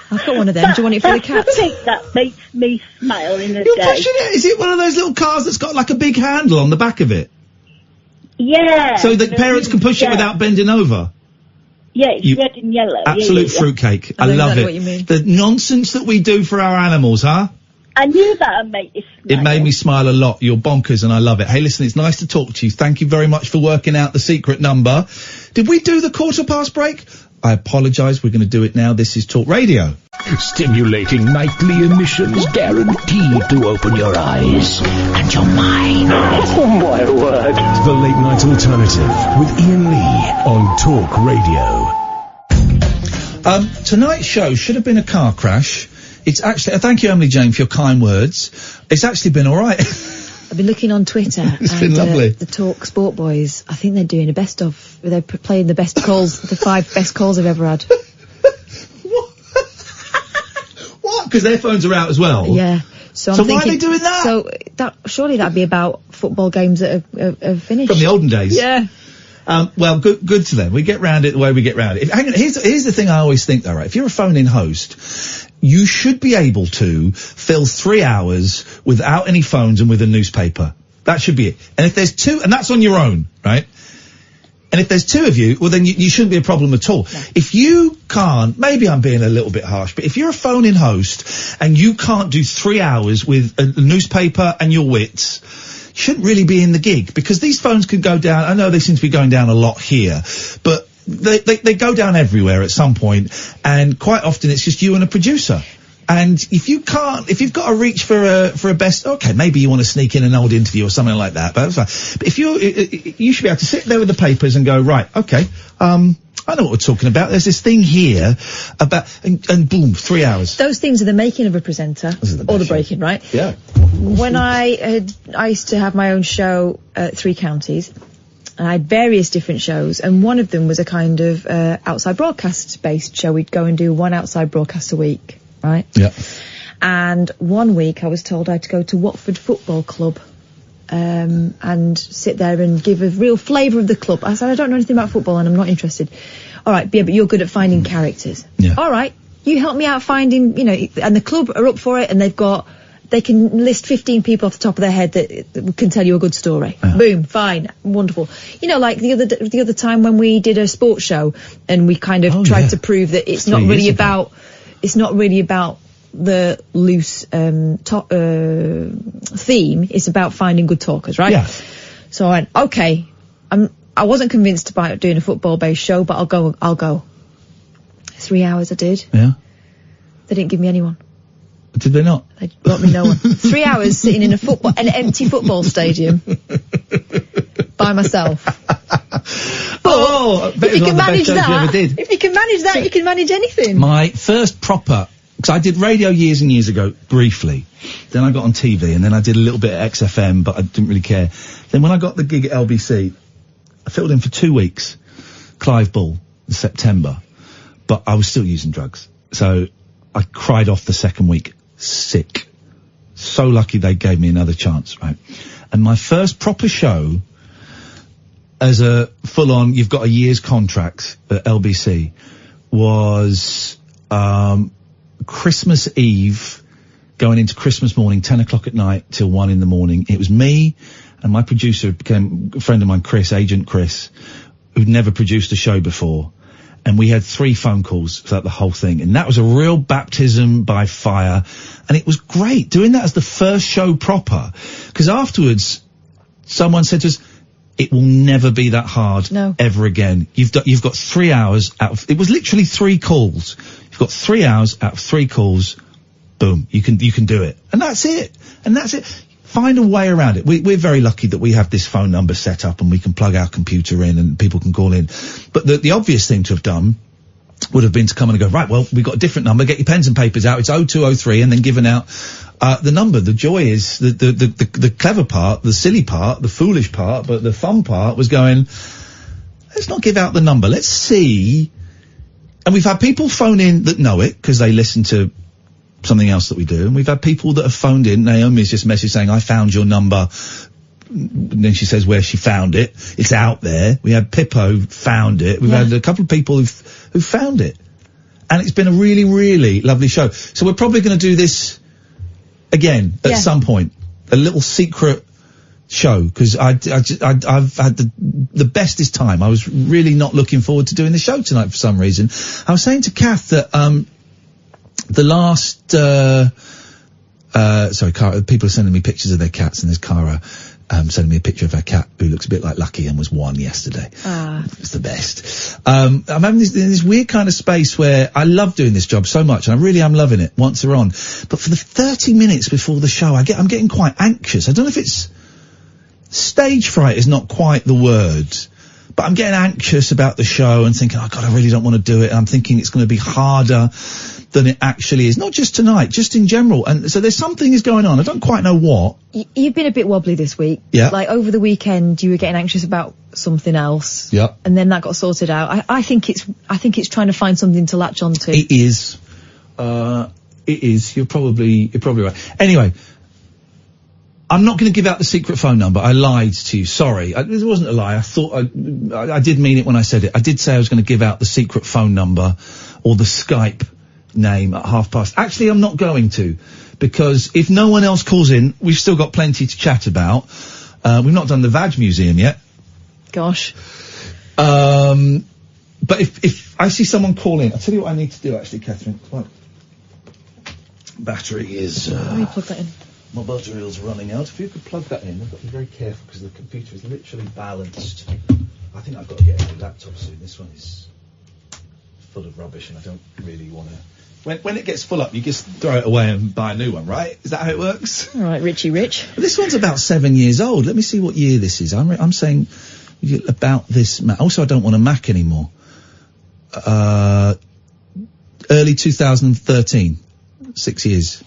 I've got one of them. Do you want it for the cat? That's the thing that makes me smile in a You're day. pushing it? Is it one of those little cars that's got like a big handle on the back of it? Yeah. So that parents can push it without bending over? Yeah, it's red and yellow. Absolute fruitcake. I love exactly it. what you mean. The nonsense that we do for our animals, huh? I knew that'd make you smile. It made me smile a lot. You're bonkers and I love it. Hey, listen, it's nice to talk to you. Thank you very much for working out the secret number. Did we do the quarter past break? I apologise. We're going to do it now. This is Talk Radio. Stimulating nightly emissions guaranteed to open your eyes and your mind. Oh my word. The Late Night Alternative with Iain Lee on Talk Radio. Tonight's show should have been a car crash. It's actually, thank you, Emily Jane, for your kind words. It's actually been alright. I've been looking on Twitter. It's been lovely. The Talk Sport Boys, I think they're doing a best of. They're playing the best calls, the 5 best calls I've ever had. What? Because their phones are out as well? Yeah. So I'm why thinking, are they doing that? So surely that'd be about football games that have finished. From the olden days? Yeah. Well, good to them. We get round it the way we get round it. Hang on, here's the thing I always think though, right? If you're a phone-in host, you should be able to fill 3 hours without any phones and with a newspaper. That should be it. And if there's 2, and that's on your own, right? And if there's 2 of you, well then you shouldn't be a problem at all. No. If you can't, maybe I'm being a little bit harsh, but if you're a phone-in host and you can't do 3 hours with a newspaper and your wits, you shouldn't really be in the gig, because these phones can go down. I know they seem to be going down a lot here, but they go down everywhere at some point, and quite often it's just you and a producer. And if you've got to reach for a best, okay, maybe you want to sneak in an old interview or something like that, but that's fine. But if you should be able to sit there with the papers and go, right, okay, I know what we're talking about. There's this thing here about, and boom, 3 hours. Those things are the making of a presenter, or the breaking, right? Yeah. When I used to have my own show at 3 Counties, and I had various different shows, and one of them was a kind of outside broadcast based show. We'd go and do 1 outside broadcast a week. Right? Yeah. And one week I was told I had to go to Watford Football Club and sit there and give a real flavour of the club. I said, I don't know anything about football and I'm not interested. All right, yeah, but you're good at finding characters. Yeah. All right, you help me out finding, and the club are up for it, and they can list 15 people off the top of their head that can tell you a good story. Yeah. Boom, fine, wonderful. Like the other time when we did a sports show and we kind of tried to prove that it's not really about the loose theme. It's about finding good talkers, right? Yeah. So I went, okay, I wasn't convinced about doing a football-based show, but I'll go. 3 hours I did. Yeah. They didn't give me anyone. Did they not? They got me no one. 3 hours sitting in an empty football stadium by myself. But if you can manage that, you can manage anything. My first proper, because I did radio years and years ago, briefly. Then I got on TV, and then I did a little bit at XFM, but I didn't really care. Then when I got the gig at LBC, I filled in for 2 weeks, Clive Bull, in September, but I was still using drugs. So I cried off the second week, sick. So lucky they gave me another chance, right? And my first proper show, as a full-on, you've got a year's contract at LBC, was Christmas Eve, going into Christmas morning, 10 o'clock at night till 1 in the morning. It was me and my producer, became a friend of mine, Agent Chris, who'd never produced a show before. And we had 3 phone calls throughout the whole thing. And that was a real baptism by fire. And it was great doing that as the first show proper. Because afterwards, someone said to us, it will never be that hard ever again. You've got 3 hours out of, it was literally 3 calls. You've got 3 hours out of 3 calls Boom. You can do it. And that's it. Find a way around it. We're very lucky that we have this phone number set up and we can plug our computer in and people can call in. But the obvious thing to have done would have been to come in and go, right, well, we've got a different number, get your pens and papers out, it's 0203, and then given out the number. The joy is, the clever part, the silly part, the foolish part, but the fun part was going, let's not give out the number, let's see. And we've had people phone in that know it, because they listen to something else that we do, and we've had people that have phoned in. Naomi's just messaged saying, I found your number. And then she says where she found it. It's out there. We had Pippa who found it. We've had a couple of people who found it. And it's been a really, really lovely show. So we're probably going to do this again at some point. A little secret show, because I've had the bestest time. I was really not looking forward to doing the show tonight for some reason. I was saying to Kath that, the last, sorry, Cara, people are sending me pictures of their cats, and there's Cara, sending me a picture of her cat who looks a bit like Lucky and was 1 yesterday. It's the best. I'm having this weird kind of space where I love doing this job so much, and I really am loving it once they're on. But for the 30 minutes before the show, I'm getting quite anxious. I don't know if it's stage fright is not quite the word, but I'm getting anxious about the show and thinking, oh God, I really don't want to do it. And I'm thinking it's going to be harder than it actually is. Not just tonight, just in general. And so there's something is going on. I don't quite know what. You've been a bit wobbly this week. Yeah. Like over the weekend, you were getting anxious about something else. Yeah. And then that got sorted out. I think it's trying to find something to latch onto. It is. It is. You're probably right. Anyway, I'm not going to give out the secret phone number. I lied to you. Sorry. It wasn't a lie. I thought I did mean it when I said it. I did say I was going to give out the secret phone number or the Skype name at past. Actually, I'm not going to, because if no one else calls in, we've still got plenty to chat about. We've not done the Vag Museum yet. Gosh. But if I see someone call in, I'll tell you what I need to do actually, Katherine. Well, battery is... Let me plug that in. My battery is running out. If you could plug that in, I've got to be very careful because the computer is literally balanced. I think I've got to get a new laptop soon. This one is full of rubbish and I don't really want to... When it gets full up, you just throw it away and buy a new one, right? Is that how it works? All right, Richie Rich. This one's about 7 years old. Let me see what year this is. I'm saying about this Mac. Also, I don't want a Mac anymore. Early 2013. 6 years.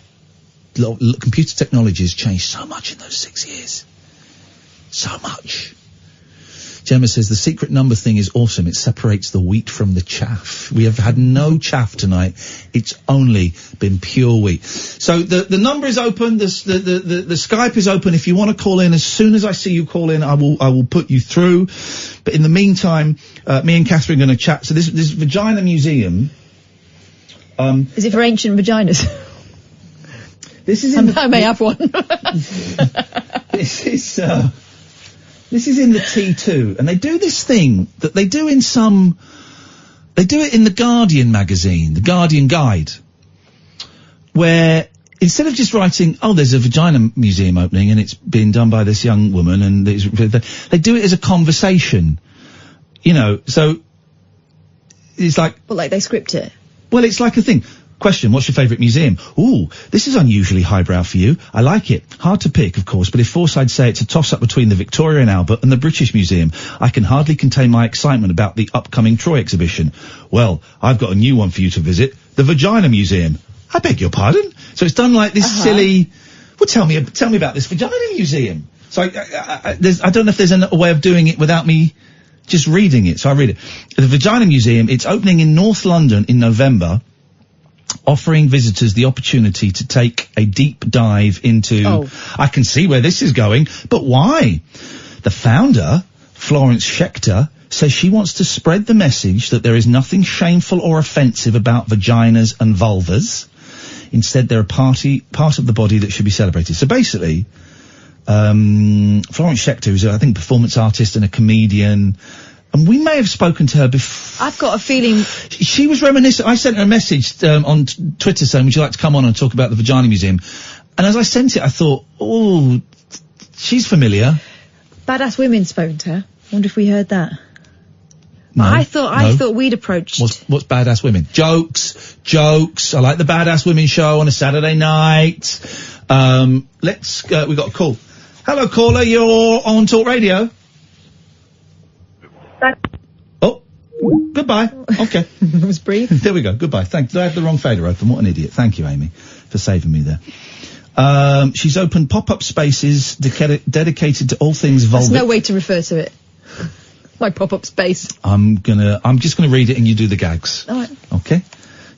Computer technology has changed so much in those 6 years. So much. Gemma says the secret number thing is awesome. It separates the wheat from the chaff. We have had no chaff tonight. It's only been pure wheat. So the number is open. The Skype is open. If you want to call in, as soon as I see you call in, I will put you through. But in the meantime, me and Katherine are going to chat. So this Vagina Museum. Is it for ancient vaginas? This is I may have one. This is in the T2, and they do this thing that they do in they do it in the Guardian magazine, the Guardian Guide, where instead of just writing, oh, there's a vagina museum opening and it's being done by this young woman, and they do it as a conversation, you know, so it's like... Well, like they script it? Well, it's like a thing. Question, what's your favourite museum? Ooh, this is unusually highbrow for you. I like it. Hard to pick, of course, but if forced, I'd say it's a toss-up between the Victoria and Albert and the British Museum. I can hardly contain my excitement about the upcoming Troy exhibition. Well, I've got a new one for you to visit, the Vagina Museum. I beg your pardon? So it's done like this silly... Well, tell me about this Vagina Museum. So I don't know if there's a way of doing it without me just reading it, so I read it. The Vagina Museum, it's opening in North London in November, offering visitors the opportunity to take a deep dive into... Oh. I can see where this is going, but why? The founder, Florence Schechter, says she wants to spread the message that there is nothing shameful or offensive about vaginas and vulvas. Instead, they're a part of the body that should be celebrated. So basically, Florence Schechter, who's I think performance artist and a comedian... And we may have spoken to her before. I've got a feeling... She was reminiscent. I sent her a message on Twitter saying, would you like to come on and talk about the Vagina Museum? And as I sent it, I thought, oh, she's familiar. Badass Women spoke to her. Wonder if we heard that. No. I thought we'd approached. What's Badass Women? Jokes. I like the Badass Women show on a Saturday night. We got a call. Hello, caller. You're on Talk Radio. Oh, goodbye. Okay. It was brief. There we go. Goodbye. Thanks. I had the wrong fader open. What an idiot. Thank you, Amy, for saving me there. She's opened pop-up spaces dedicated to all things vulvar. There's no way to refer to it. My pop-up space. I'm just gonna read it and you do the gags. All right. Okay?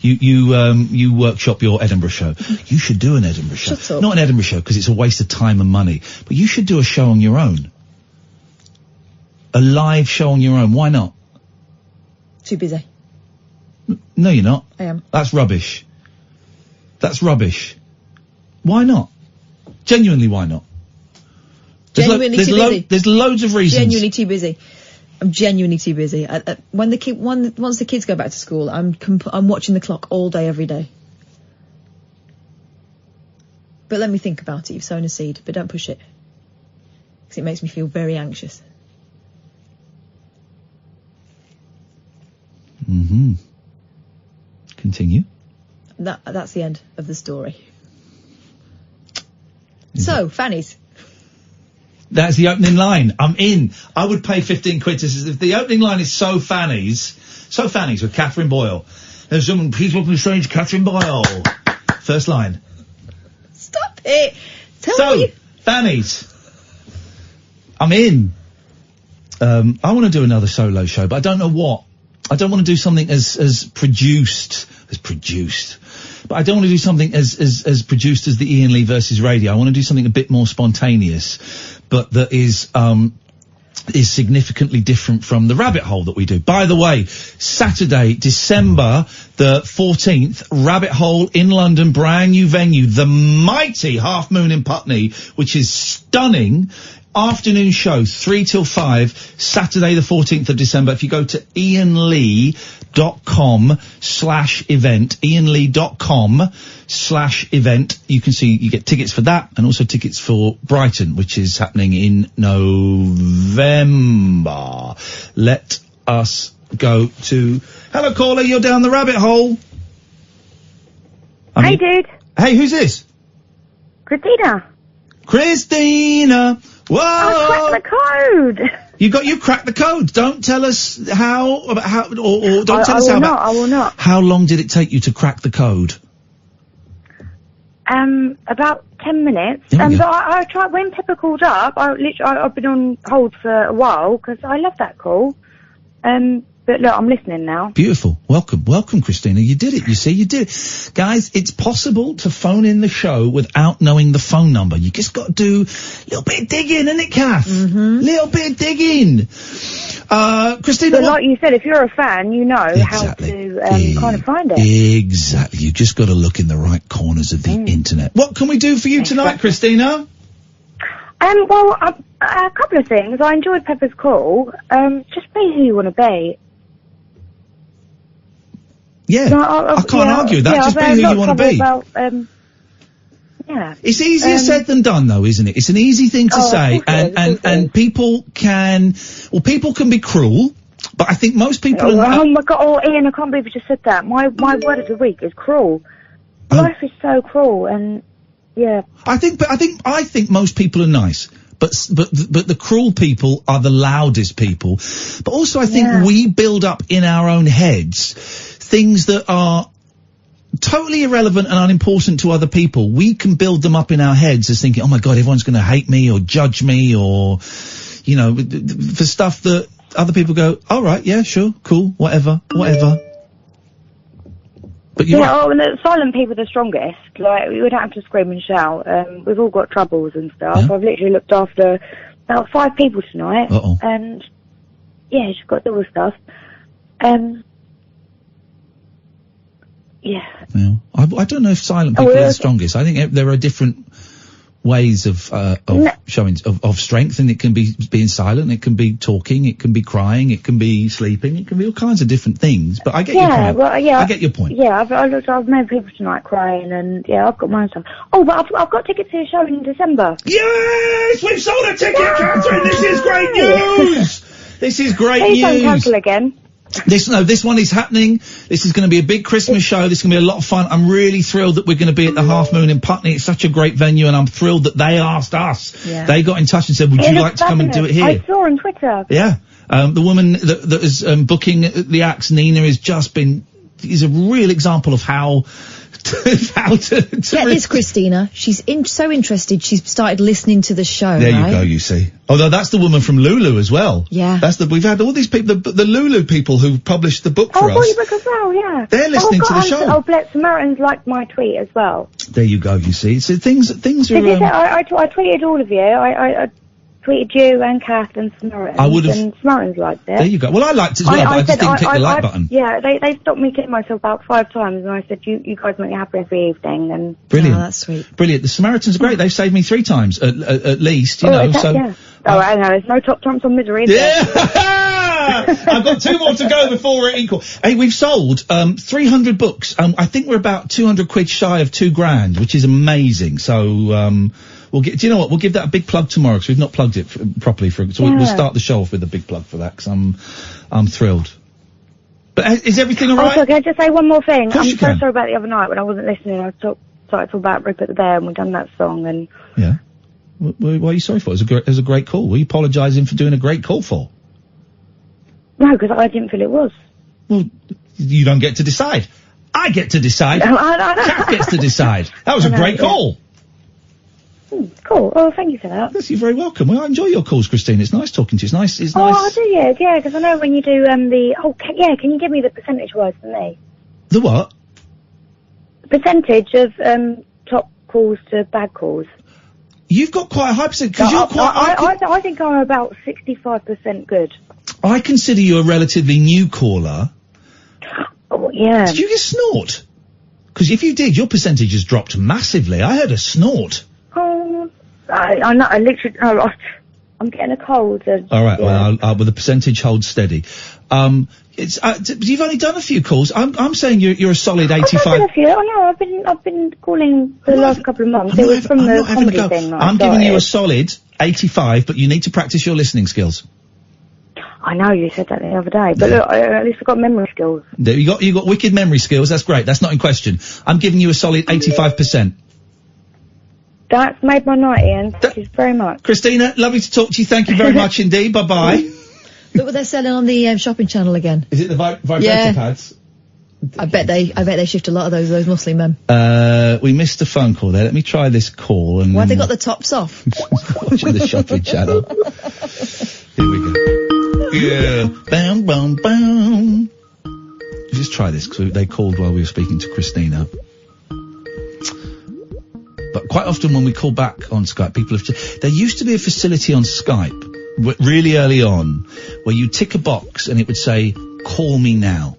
You workshop your Edinburgh show. You should do an Edinburgh show. Shut up. Not an Edinburgh show, because it's a waste of time and money. But you should do a show on your own. A live show on your own. Why not? Too busy. No, you're not. I am. That's rubbish. Why not? Genuinely, why not? Genuinely too busy. There's loads of reasons. Genuinely too busy. I'm genuinely too busy. Once the kids go back to school, I'm watching the clock all day, every day. But let me think about it. You've sown a seed, but don't push it, because it makes me feel very anxious. Mm-hmm. Continue. That's the end of the story. So, fannies. That's the opening line. I'm in. I would pay 15 quid if the opening line is so fannies with Katherine Boyle. There's some people who say it's Katherine Boyle. First line. Stop it. Tell me. Fannies. I'm in. I want to do another solo show, but I don't know what. I don't want to do something as produced. But I don't want to do something as produced as the Iain Lee versus Radio. I want to do something a bit more spontaneous, but that is significantly different from the rabbit hole that we do. By the way, Saturday, December the 14th, Rabbit Hole in London, brand new venue, the mighty Half Moon in Putney, which is stunning. Afternoon show, 3 till 5, Saturday the 14th of December. If you go to iainlee.com/event, iainlee.com/event, you can see, you get tickets for that, and also tickets for Brighton, which is happening in November. Let us go to... Hello, caller, you're down the rabbit hole. Hey, dude. Hey, who's this? Christina. Whoa! I cracked the code. You cracked the code. Don't tell us how, or don't tell us how. I will not. How long did it take you to crack the code? About 10 minutes. But I tried, when Pippa called up, I've been on hold for a while, because I love that call. But look, I'm listening now. Beautiful. Welcome, Christina. You did it. You see, you did it. Guys, it's possible to phone in the show without knowing the phone number. You just got to do a little bit of digging, isn't it, Kath? Little bit of digging. Christina. But like you said, if you're a fan, you know how to kind of find it. Exactly. You just got to look in the right corners of the internet. What can we do for you tonight, Christina? Well, a couple of things. I enjoyed Pepper's call. Just be who you want to be. Yeah, I can't argue with that. Just be who you want to be. It's easier said than done, though, isn't it? It's an easy thing to say, and people can be cruel, but I think most people. Oh my God! Ian, I can't believe you just said that. My word of the week is cruel. Life is so cruel, and yeah. I think most people are nice. But the cruel people are the loudest people. But also I think we build up in our own heads things that are totally irrelevant and unimportant to other people. We can build them up in our heads as thinking, oh my God, everyone's going to hate me or judge me, or, you know, for stuff that other people go, all right, yeah, sure, cool, whatever. But you're right. And the silent people are the strongest. Like, we don't have to scream and shout. We've all got troubles and stuff. Yeah. I've literally looked after about 5 people tonight. And, yeah, she's got all the stuff. Yeah. I don't know if silent people are the strongest. I think there are different ways of showing of strength, and it can be being silent, it can be talking, it can be crying, it can be sleeping, it can be all kinds of different things. But I get your point. Well, I get your point. Yeah, I've made people tonight crying, and yeah, I've got my own stuff. Oh, but I've got tickets to a show in December. Yes, we've sold a ticket, Katherine. This is great news. This is great news. Please don't news. cancel again. This one is happening. This is going to be a big Christmas show. This is going to be a lot of fun. I'm really thrilled that we're going to be at the Half Moon in Putney. It's such a great venue, and I'm thrilled that they asked us. Yeah. They got in touch and said, would you like to come and do it here? I saw on Twitter. Yeah. The woman that is booking the acts, Nina, is a real example of how to Get this, Christina. She's so interested, she's started listening to the show, There right? you go, you see. Although that's the woman from Lulu as well. Yeah. We've had all these people, the Lulu people who published the book for Oh, us. book as well, yeah. They're listening to the show. Oh, bless Samaritans liked my tweet as well. There you go, you see. So things are... I tweeted all of you. I tweeted you and Kath and Samaritans. I would've- And Samaritans liked it. There you go. Well, I liked it as well, but I just didn't click the like button. Yeah, they stopped me killing myself about 5 times, and I said, you guys make me happy every evening, and... Brilliant. Oh, that's sweet. Brilliant. The Samaritans are great. They've saved me 3 times, at least, you know, is that- so... yeah. Oh, I know, there's no top trumps on misery, is there? I've got 2 more to go before we're equal. Hey, we've sold 300 books. I think we're about 200 quid shy of £2,000, which is amazing. So we'll get. Do you know what? We'll give that a big plug tomorrow because we've not plugged it properly. So we'll start the show off with a big plug for that because I'm thrilled. But is everything all right? Also, can I just say one more thing? Course I'm you so can. sorry about the other night when I wasn't listening. I started to talk about Rupert the Bear, and we've done that song, and... Yeah. What are you sorry for? It was a great call. What are you apologising for doing a great call for? No, because I didn't feel it was. Well, you don't get to decide. I get to decide. No, I know. Kath gets to decide. That was a great call. Cool. Oh, thank you for that. Yes, you're very welcome. Well, I enjoy your calls, Christine. It's nice talking to you. It's nice. It's nice. Oh, do you? Yeah, because I know when you do can you give me the percentage-wise for me? The what? Percentage of top calls to bad calls. You've got quite a high percentage because you're quite. I think I'm about 65% good. I consider you a relatively new caller. Oh, yeah. Did you get snort? Because if you did, your percentage has dropped massively. I heard a snort. Oh, I know. I literally. Oh, I'm getting a cold. All right. Well, well, the percentage holds steady. You've only done a few calls. I'm saying you're a solid 85. I've done a few. Oh no, I've been calling for the last couple of months. It was from the comedy thing. That I'm I giving you a started. solid 85, but you need to practice your listening skills. I know you said that the other day, but look, at least I've got memory skills. You got wicked memory skills. That's great. That's not in question. I'm giving you a solid 85%. That's made my night, Ian. Thank you very much. Christina, lovely to talk to you. Thank you very much indeed. Bye bye. Look what they're selling on the shopping channel again. Is it the vibrator pads? I bet they shift a lot of those Muslim men. We missed a phone call there. Let me try this call. And Why have they got the tops off? watching the shopping channel. Here we go. Yeah. Bam, bam, bam. Just try this because they called while we were speaking to Christina. But quite often when we call back on Skype, people have... There used to be a facility on Skype, really early on, where you tick a box and it would say, call me now.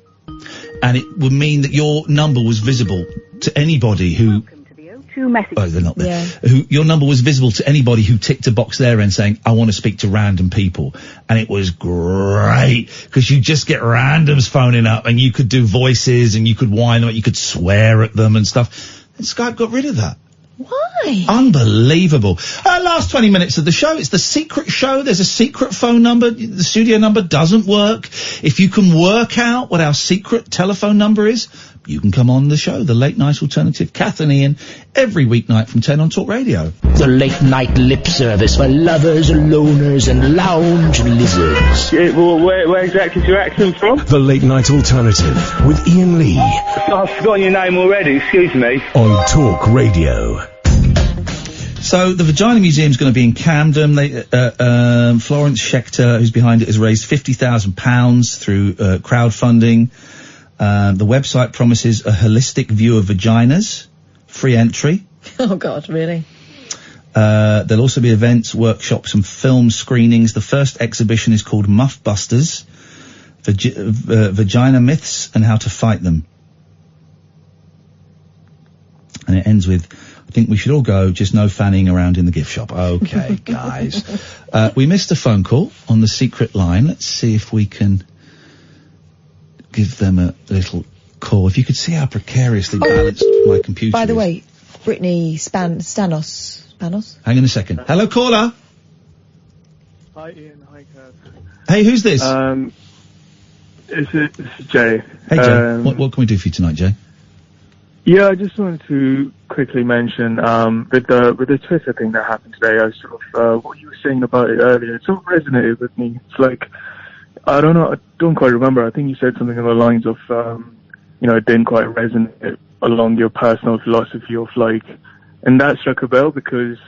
And it would mean that your number was visible to anybody who... Oh, they're not there. Yeah. Your number was visible to anybody who ticked a box there and saying, I want to speak to random people. And it was great, because you just get randoms phoning up and you could do voices and you could whine them, you could swear at them and stuff. And Skype got rid of that. Why? Unbelievable. Last 20 minutes of the show. It's the secret show. There's a secret phone number. The studio number doesn't work. If you can work out what our secret telephone number is, you can come on the show, The Late Night Alternative. Kath and Iain, every weeknight from 10 on Talk Radio. The late night lip service for lovers, loners, and lounge lizards. Well, where exactly is your accent from? The Late Night Alternative with Iain Lee I've forgotten your name already, excuse me. on Talk Radio. So the Vagina Museum is going to be in Camden. Florence Schechter, who's behind it, has raised £50,000 through crowdfunding. The website promises a holistic view of vaginas, free entry. Oh God, really? There'll also be events, workshops and film screenings. The first exhibition is called Muff Busters, Vagina Myths and How to Fight Them. And it ends with, I think we should all go, just no fanning around in the gift shop. Okay, guys. We missed a phone call on the secret line. Let's see if we can give them a little call. If you could see how precariously balanced my computer By the is. way, Brittany Spanos. Hang on a second. Hello, caller. Hi, Ian. Hi, Kath. Hey, who's this? This is Jay. Hey, Jay. What can we do for you tonight, Jay? Yeah, I just wanted to quickly mention with the Twitter thing that happened today. I sort of what you were saying about it earlier. It sort of resonated with me. It's like I don't know. I don't quite remember. I think you said something along the lines of it didn't quite resonate along your personal philosophy of like, and that struck a bell because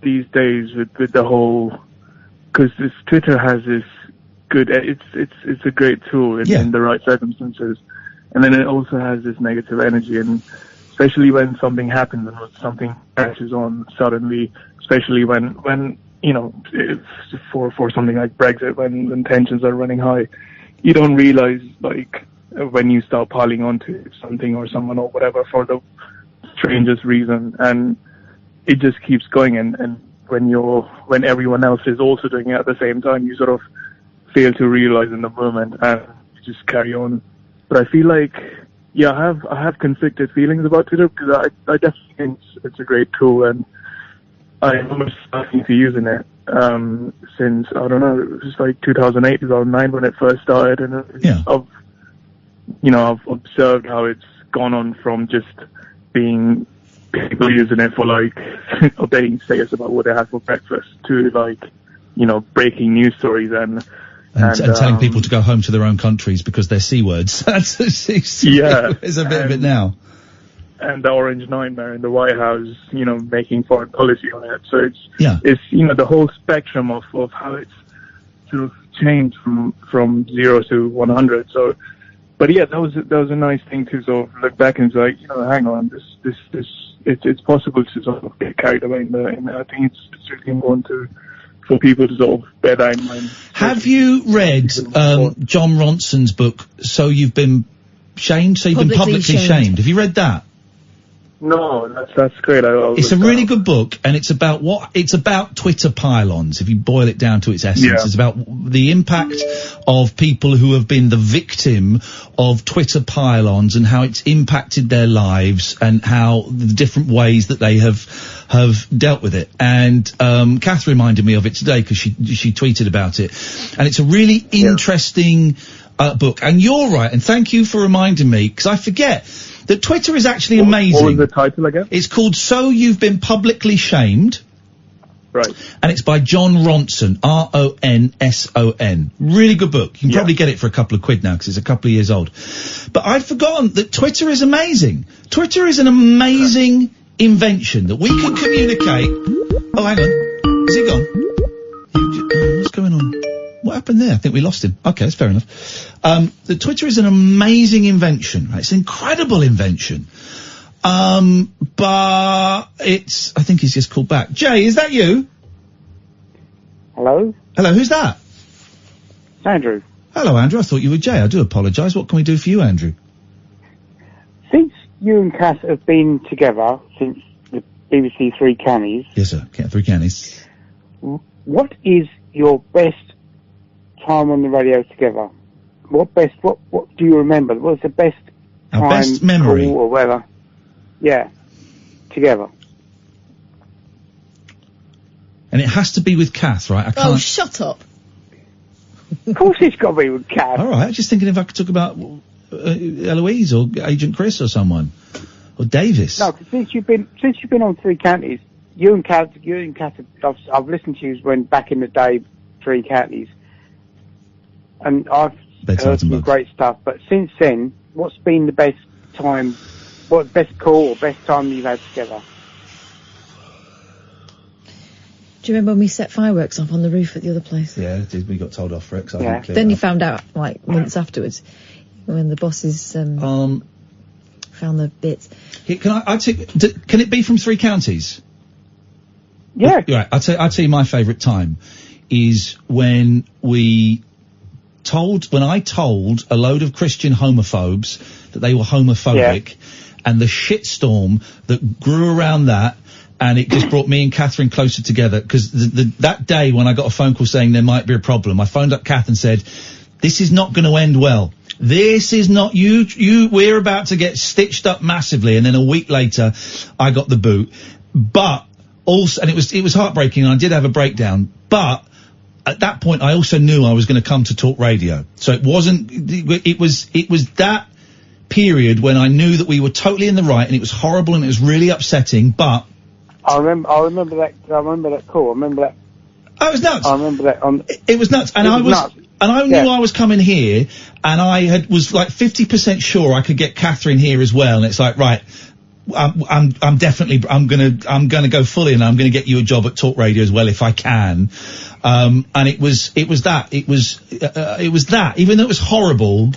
these days with the whole, because this Twitter has this good. It's a great tool in the right circumstances. And then it also has this negative energy, and especially when something happens and something catches on suddenly, especially when it's for something like Brexit, when tensions are running high, you don't realize, like, when you start piling onto something or someone or whatever for the strangest reason, and it just keeps going, and when everyone else is also doing it at the same time, you sort of fail to realize in the moment and you just carry on. But I feel like, I have conflicted feelings about Twitter because I definitely think it's a great tool, and I'm almost starting to using it since, I don't know, it was like 2008, 2009 when it first started, and I've observed how it's gone on from just being people using it for like updating status about what they had for breakfast to like, breaking news stories and telling people to go home to their own countries because they're C words. There's a bit of it now. And the Orange Nightmare in the White House, making foreign policy on it. So it's the whole spectrum of how it's sort of changed from 0 to 100. So, but yeah, that was a nice thing to sort of look back and say, hang on, it's possible to sort of get carried away in there. And I think it's really important for people to sort of bear that in mind. Have you read John Ronson's book, So You've Been Shamed? So You've Been Publicly Shamed. Have you read that? No, that's great. It's a really good book, and it's about Twitter pylons. If you boil it down to its essence, it's about the impact of people who have been the victim of Twitter pylons and how it's impacted their lives and how the different ways that they have dealt with it. And Katherine reminded me of it today because she tweeted about it, and it's a really interesting book. And you're right, and thank you for reminding me because I forget that Twitter is actually amazing. What was the title again? It's called So You've Been Publicly Shamed. Right. And it's by John Ronson, R-O-N-S-O-N. Really good book. You can probably get it for a couple of quid now because it's a couple of years old. But I'd forgotten that Twitter is amazing. Twitter is an amazing invention that we can communicate. Oh, hang on. Is he gone? What's going on? What happened there? I think we lost him. Okay, that's fair enough. The Twitter is an amazing invention. Right? It's an incredible invention. But I think he's just called back. Jay, is that you? Hello? Hello, who's that? Andrew. Hello, Andrew. I thought you were Jay. I do apologise. What can we do for you, Andrew? Since you and Cass have been together since the BBC Three Counties. Yes, sir. Three Counties. What is your best time on the radio together? What do you remember? What's the best time? Our best memory. Or whatever. Yeah. Together. And it has to be with Kath, right? I can't. Oh, shut up. Of course it's got to be with Kath. All right. I'm just thinking if I could talk about Eloise or Agent Chris or someone. Or Davis. No, 'cause since you've been on Three Counties, you and Kath, I've listened to you when back in the day, Three Counties. And I've heard some great stuff, but since then, what's been the best time, best call or best time you've had together? Do you remember when we set fireworks off on the roof at the other place? Yeah, we got told off for it. Then you found out, like, months afterwards, when the bosses found the bits. Can it be from Three Counties? Yeah. Right, I'll tell you my favourite time is when I told a load of Christian homophobes that they were homophobic, and the shitstorm that grew around that, and it just brought me and Katherine closer together, because that day when I got a phone call saying there might be a problem, I phoned up Kath and said, this is not going to end well. This is not, we're about to get stitched up massively. And then a week later, I got the boot. But also, and it was heartbreaking, and I did have a breakdown, but at that point, I also knew I was going to come to talk radio. So it wasn't, it was that period when I knew that we were totally in the right and it was horrible and it was really upsetting, but... I remember that call. I remember that. Oh, it was nuts. I remember that. It was nuts. And I knew I was coming here and I was like 50% sure I could get Katherine here as well. And it's like, right, I'm gonna go fully and I'm gonna get you a job at Talk Radio as well if I can. And it was that, even though it was horrible,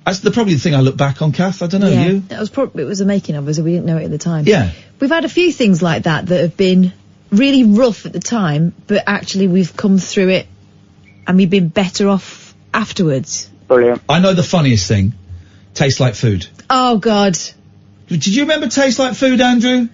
that's probably the thing I look back on, Kath. I don't know, you? It was a making of us, we didn't know it at the time. Yeah. We've had a few things like that have been really rough at the time, but actually we've come through it and we've been better off afterwards. Brilliant. I know the funniest thing. Tastes like food. Oh, God. Did you remember Taste Like Food, Andrew?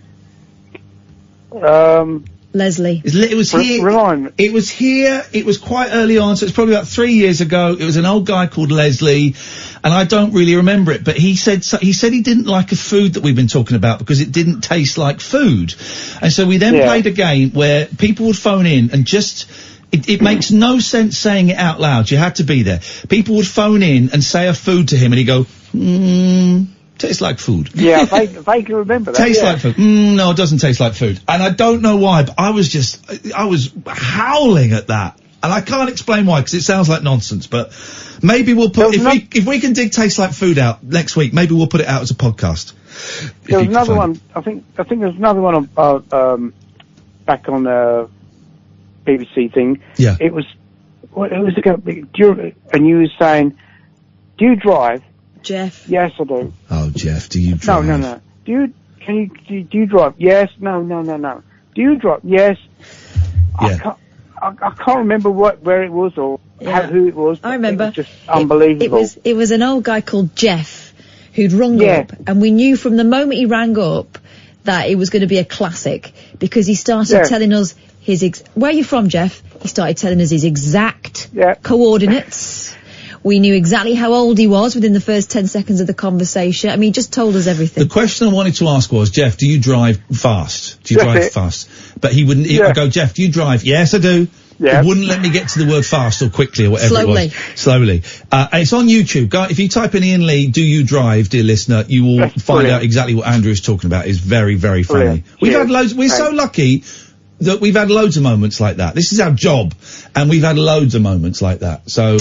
Leslie. It was here. It was here. It was quite early on, so it's probably about 3 years ago. It was an old guy called Leslie, and I don't really remember it. But he said he didn't like a food that we've been talking about because it didn't taste like food. And so we then played a game where people would phone in and just. It makes no sense saying it out loud. You had to be there. People would phone in and say a food to him, and he'd go, tastes like food. Yeah, I can remember that. Tastes like food. No, it doesn't taste like food. And I don't know why, but I was howling at that. And I can't explain why, because it sounds like nonsense, but maybe we'll put, if we can dig Tastes Like Food out next week, maybe we'll put it out as a podcast. There was another one, I think there's another one back on the BBC thing. Yeah. It was and you were saying, do you drive? Jeff. Yes, I do. Oh, Jeff, do you drive? No. Do you drive? Yes. No. Do you drive? Yes. Yeah. I can't remember where it was or who it was. I remember. It was just unbelievable. It was an old guy called Jeff who'd rung up, and we knew from the moment he rang up that it was going to be a classic because he started telling us where are you from, Jeff? He started telling us his exact coordinates. We knew exactly how old he was within the first 10 seconds of the conversation. I mean, he just told us everything. The question I wanted to ask was, Jeff, do you drive fast? Do you drive fast? But he wouldn't, I'd go, Jeff, do you drive? Yes, I do. Yeah. He wouldn't let me get to the word fast or quickly or whatever it was. Slowly. It's on YouTube. If you type in Iain Lee, do you drive, dear listener, you will find out exactly what Andrew is talking about. It's very, very funny. We've had loads, we're so lucky that we've had loads of moments like that. This is our job, and we've had loads of moments like that. So,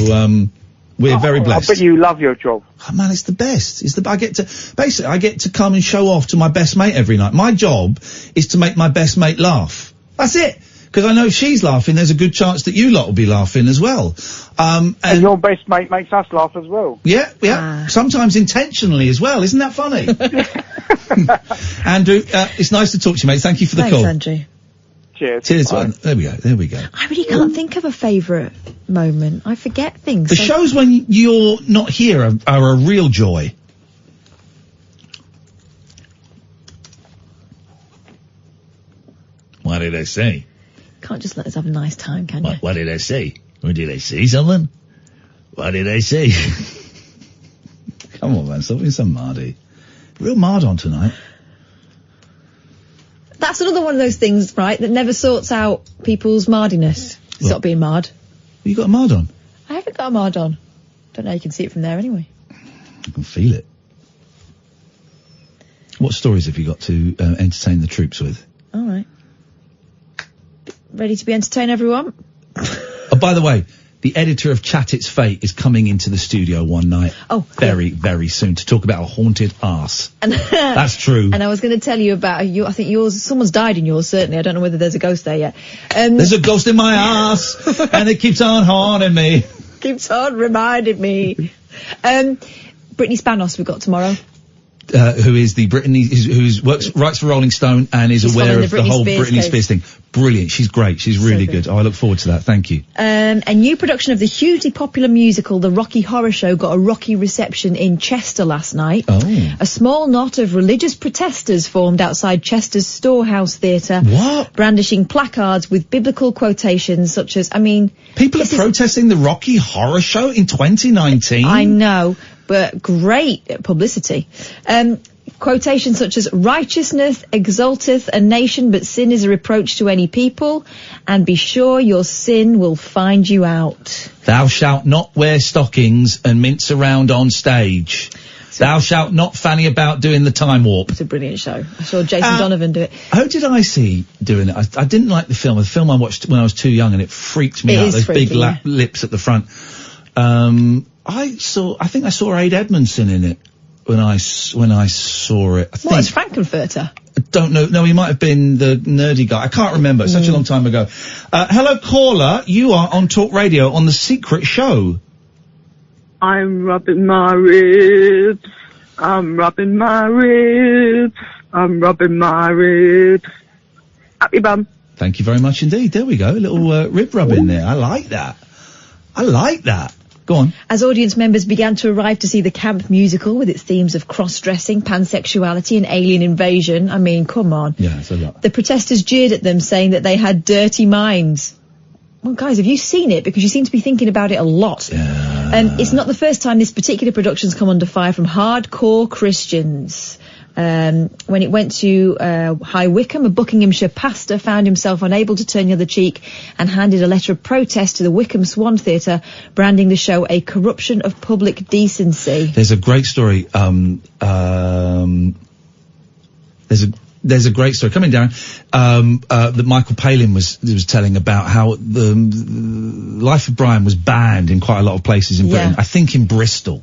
we're very blessed. I bet you love your job. Oh, man, it's the best. I get to come and show off to my best mate every night. My job is to make my best mate laugh. That's it. Because I know if she's laughing, there's a good chance that you lot will be laughing as well. And your best mate makes us laugh as well. Yeah. Sometimes intentionally as well. Isn't that funny? Andrew, it's nice to talk to you, mate. Thank you for the call. Thanks, Andrew. Cheers. There we go. I really can't think of a favourite moment. I forget things. The shows when you're not here are a real joy. What did I say? Can't just let us have a nice time, can you? What did I say? Or did I say something? What did I say? Come on, man, stop being so mardy. Real mard on tonight. That's another one of those things, right, that never sorts out people's mardiness. Stop being marred. You got a mard on? I haven't got a mard on. Don't know, you can see it from there anyway. I can feel it. What stories have you got to entertain the troops with? All right. Ready to be entertained, everyone? Oh, by the way, the editor of Chat It's Fate is coming into the studio one night. Oh, very, very soon to talk about a haunted arse. That's true. And I was going to tell you about I think yours. Someone's died in yours. Certainly, I don't know whether there's a ghost there yet. There's a ghost in my arse, and it keeps on haunting me. Keeps on reminding me. Brittany Spanos we've got tomorrow. Who is the writes for Rolling Stone and is aware of the whole Britney Spears thing. Brilliant. She's great. She's really good. Oh, I look forward to that. Thank you. A new production of the hugely popular musical The Rocky Horror Show got a rocky reception in Chester last night. Oh. A small knot of religious protesters formed outside Chester's Storehouse Theatre. What? Brandishing placards with biblical quotations such as, people are protesting The Rocky Horror Show in 2019? I know. But great publicity. Quotations such as, righteousness exalteth a nation, but sin is a reproach to any people, and be sure your sin will find you out. Thou shalt not wear stockings and mince around on stage. Thou shalt not fanny about doing the time warp. It's a brilliant show. I saw Jason Donovan do it. Who did I see doing it? I didn't like the film. The film I watched when I was too young, and it freaked me out. Those big lips at the front. I think I saw Aid Edmondson in it when I saw it. What, as Frankenfurter? I don't know. No, he might have been the nerdy guy. I can't remember. It's such a long time ago. Hello, caller. You are on Talk Radio on The Secret Show. I'm rubbing my ribs. I'm rubbing my ribs. I'm rubbing my ribs. Happy bum. Thank you very much indeed. There we go. A little rib rubbing there. I like that. Go on. As audience members began to arrive to see the camp musical with its themes of cross-dressing, pansexuality and alien invasion, I mean, come on. Yeah, it's a lot. The protesters jeered at them, saying that they had dirty minds. Well, guys, have you seen it? Because you seem to be thinking about it a lot. Yeah. And it's not the first time this particular production's come under fire from hardcore Christians. When it went to High Wycombe, a Buckinghamshire pastor found himself unable to turn the other cheek and handed a letter of protest to the Wycombe Swan Theatre, branding the show a corruption of public decency. There's a great story. There's a great story coming down that Michael Palin was telling about how the Life of Brian was banned in quite a lot of places in Britain. I think in Bristol.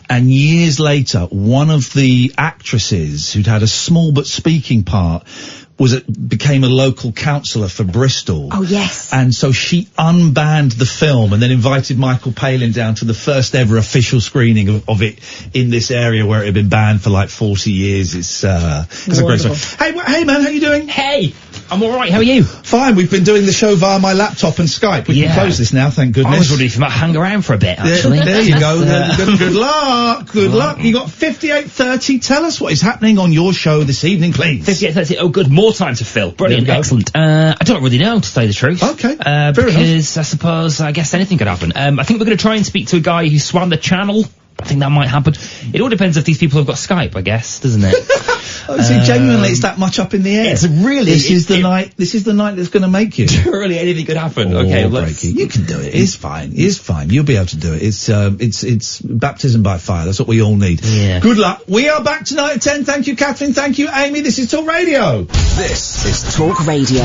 And years later, one of the actresses who'd had a small but speaking part became a local councillor for Bristol. Oh, yes. And so she unbanned the film and then invited Michael Palin down to the first ever official screening of it in this area where it had been banned for like 40 years. It's a great story. Hey man, how you doing? Hey, I'm alright, how are you? Fine, we've been doing the show via my laptop and Skype. We can close this now, thank goodness. I was wondering if you might hang around for a bit, actually. There you go. Good luck. Good luck. You got 58:30. Tell us what is happening on your show this evening, please. 58:30. Oh, good. More time to fill. Brilliant. Excellent. I don't really know, to tell you the truth. Okay. Fair because enough. I guess anything could happen. I think we're going to try and speak to a guy who swam the channel. I think that might happen. It all depends if these people have got Skype, I guess, doesn't it? See, genuinely, it's that much up in the air. It's really... This is the night that's going to make you. Really, anything could happen. Okay, you can do it. It's fine. You'll be able to do it. It's baptism by fire. That's what we all need. Yeah. Good luck. We are back tonight at 10. Thank you, Katherine. Thank you, Amy. This is Talk Radio. This is Talk Radio.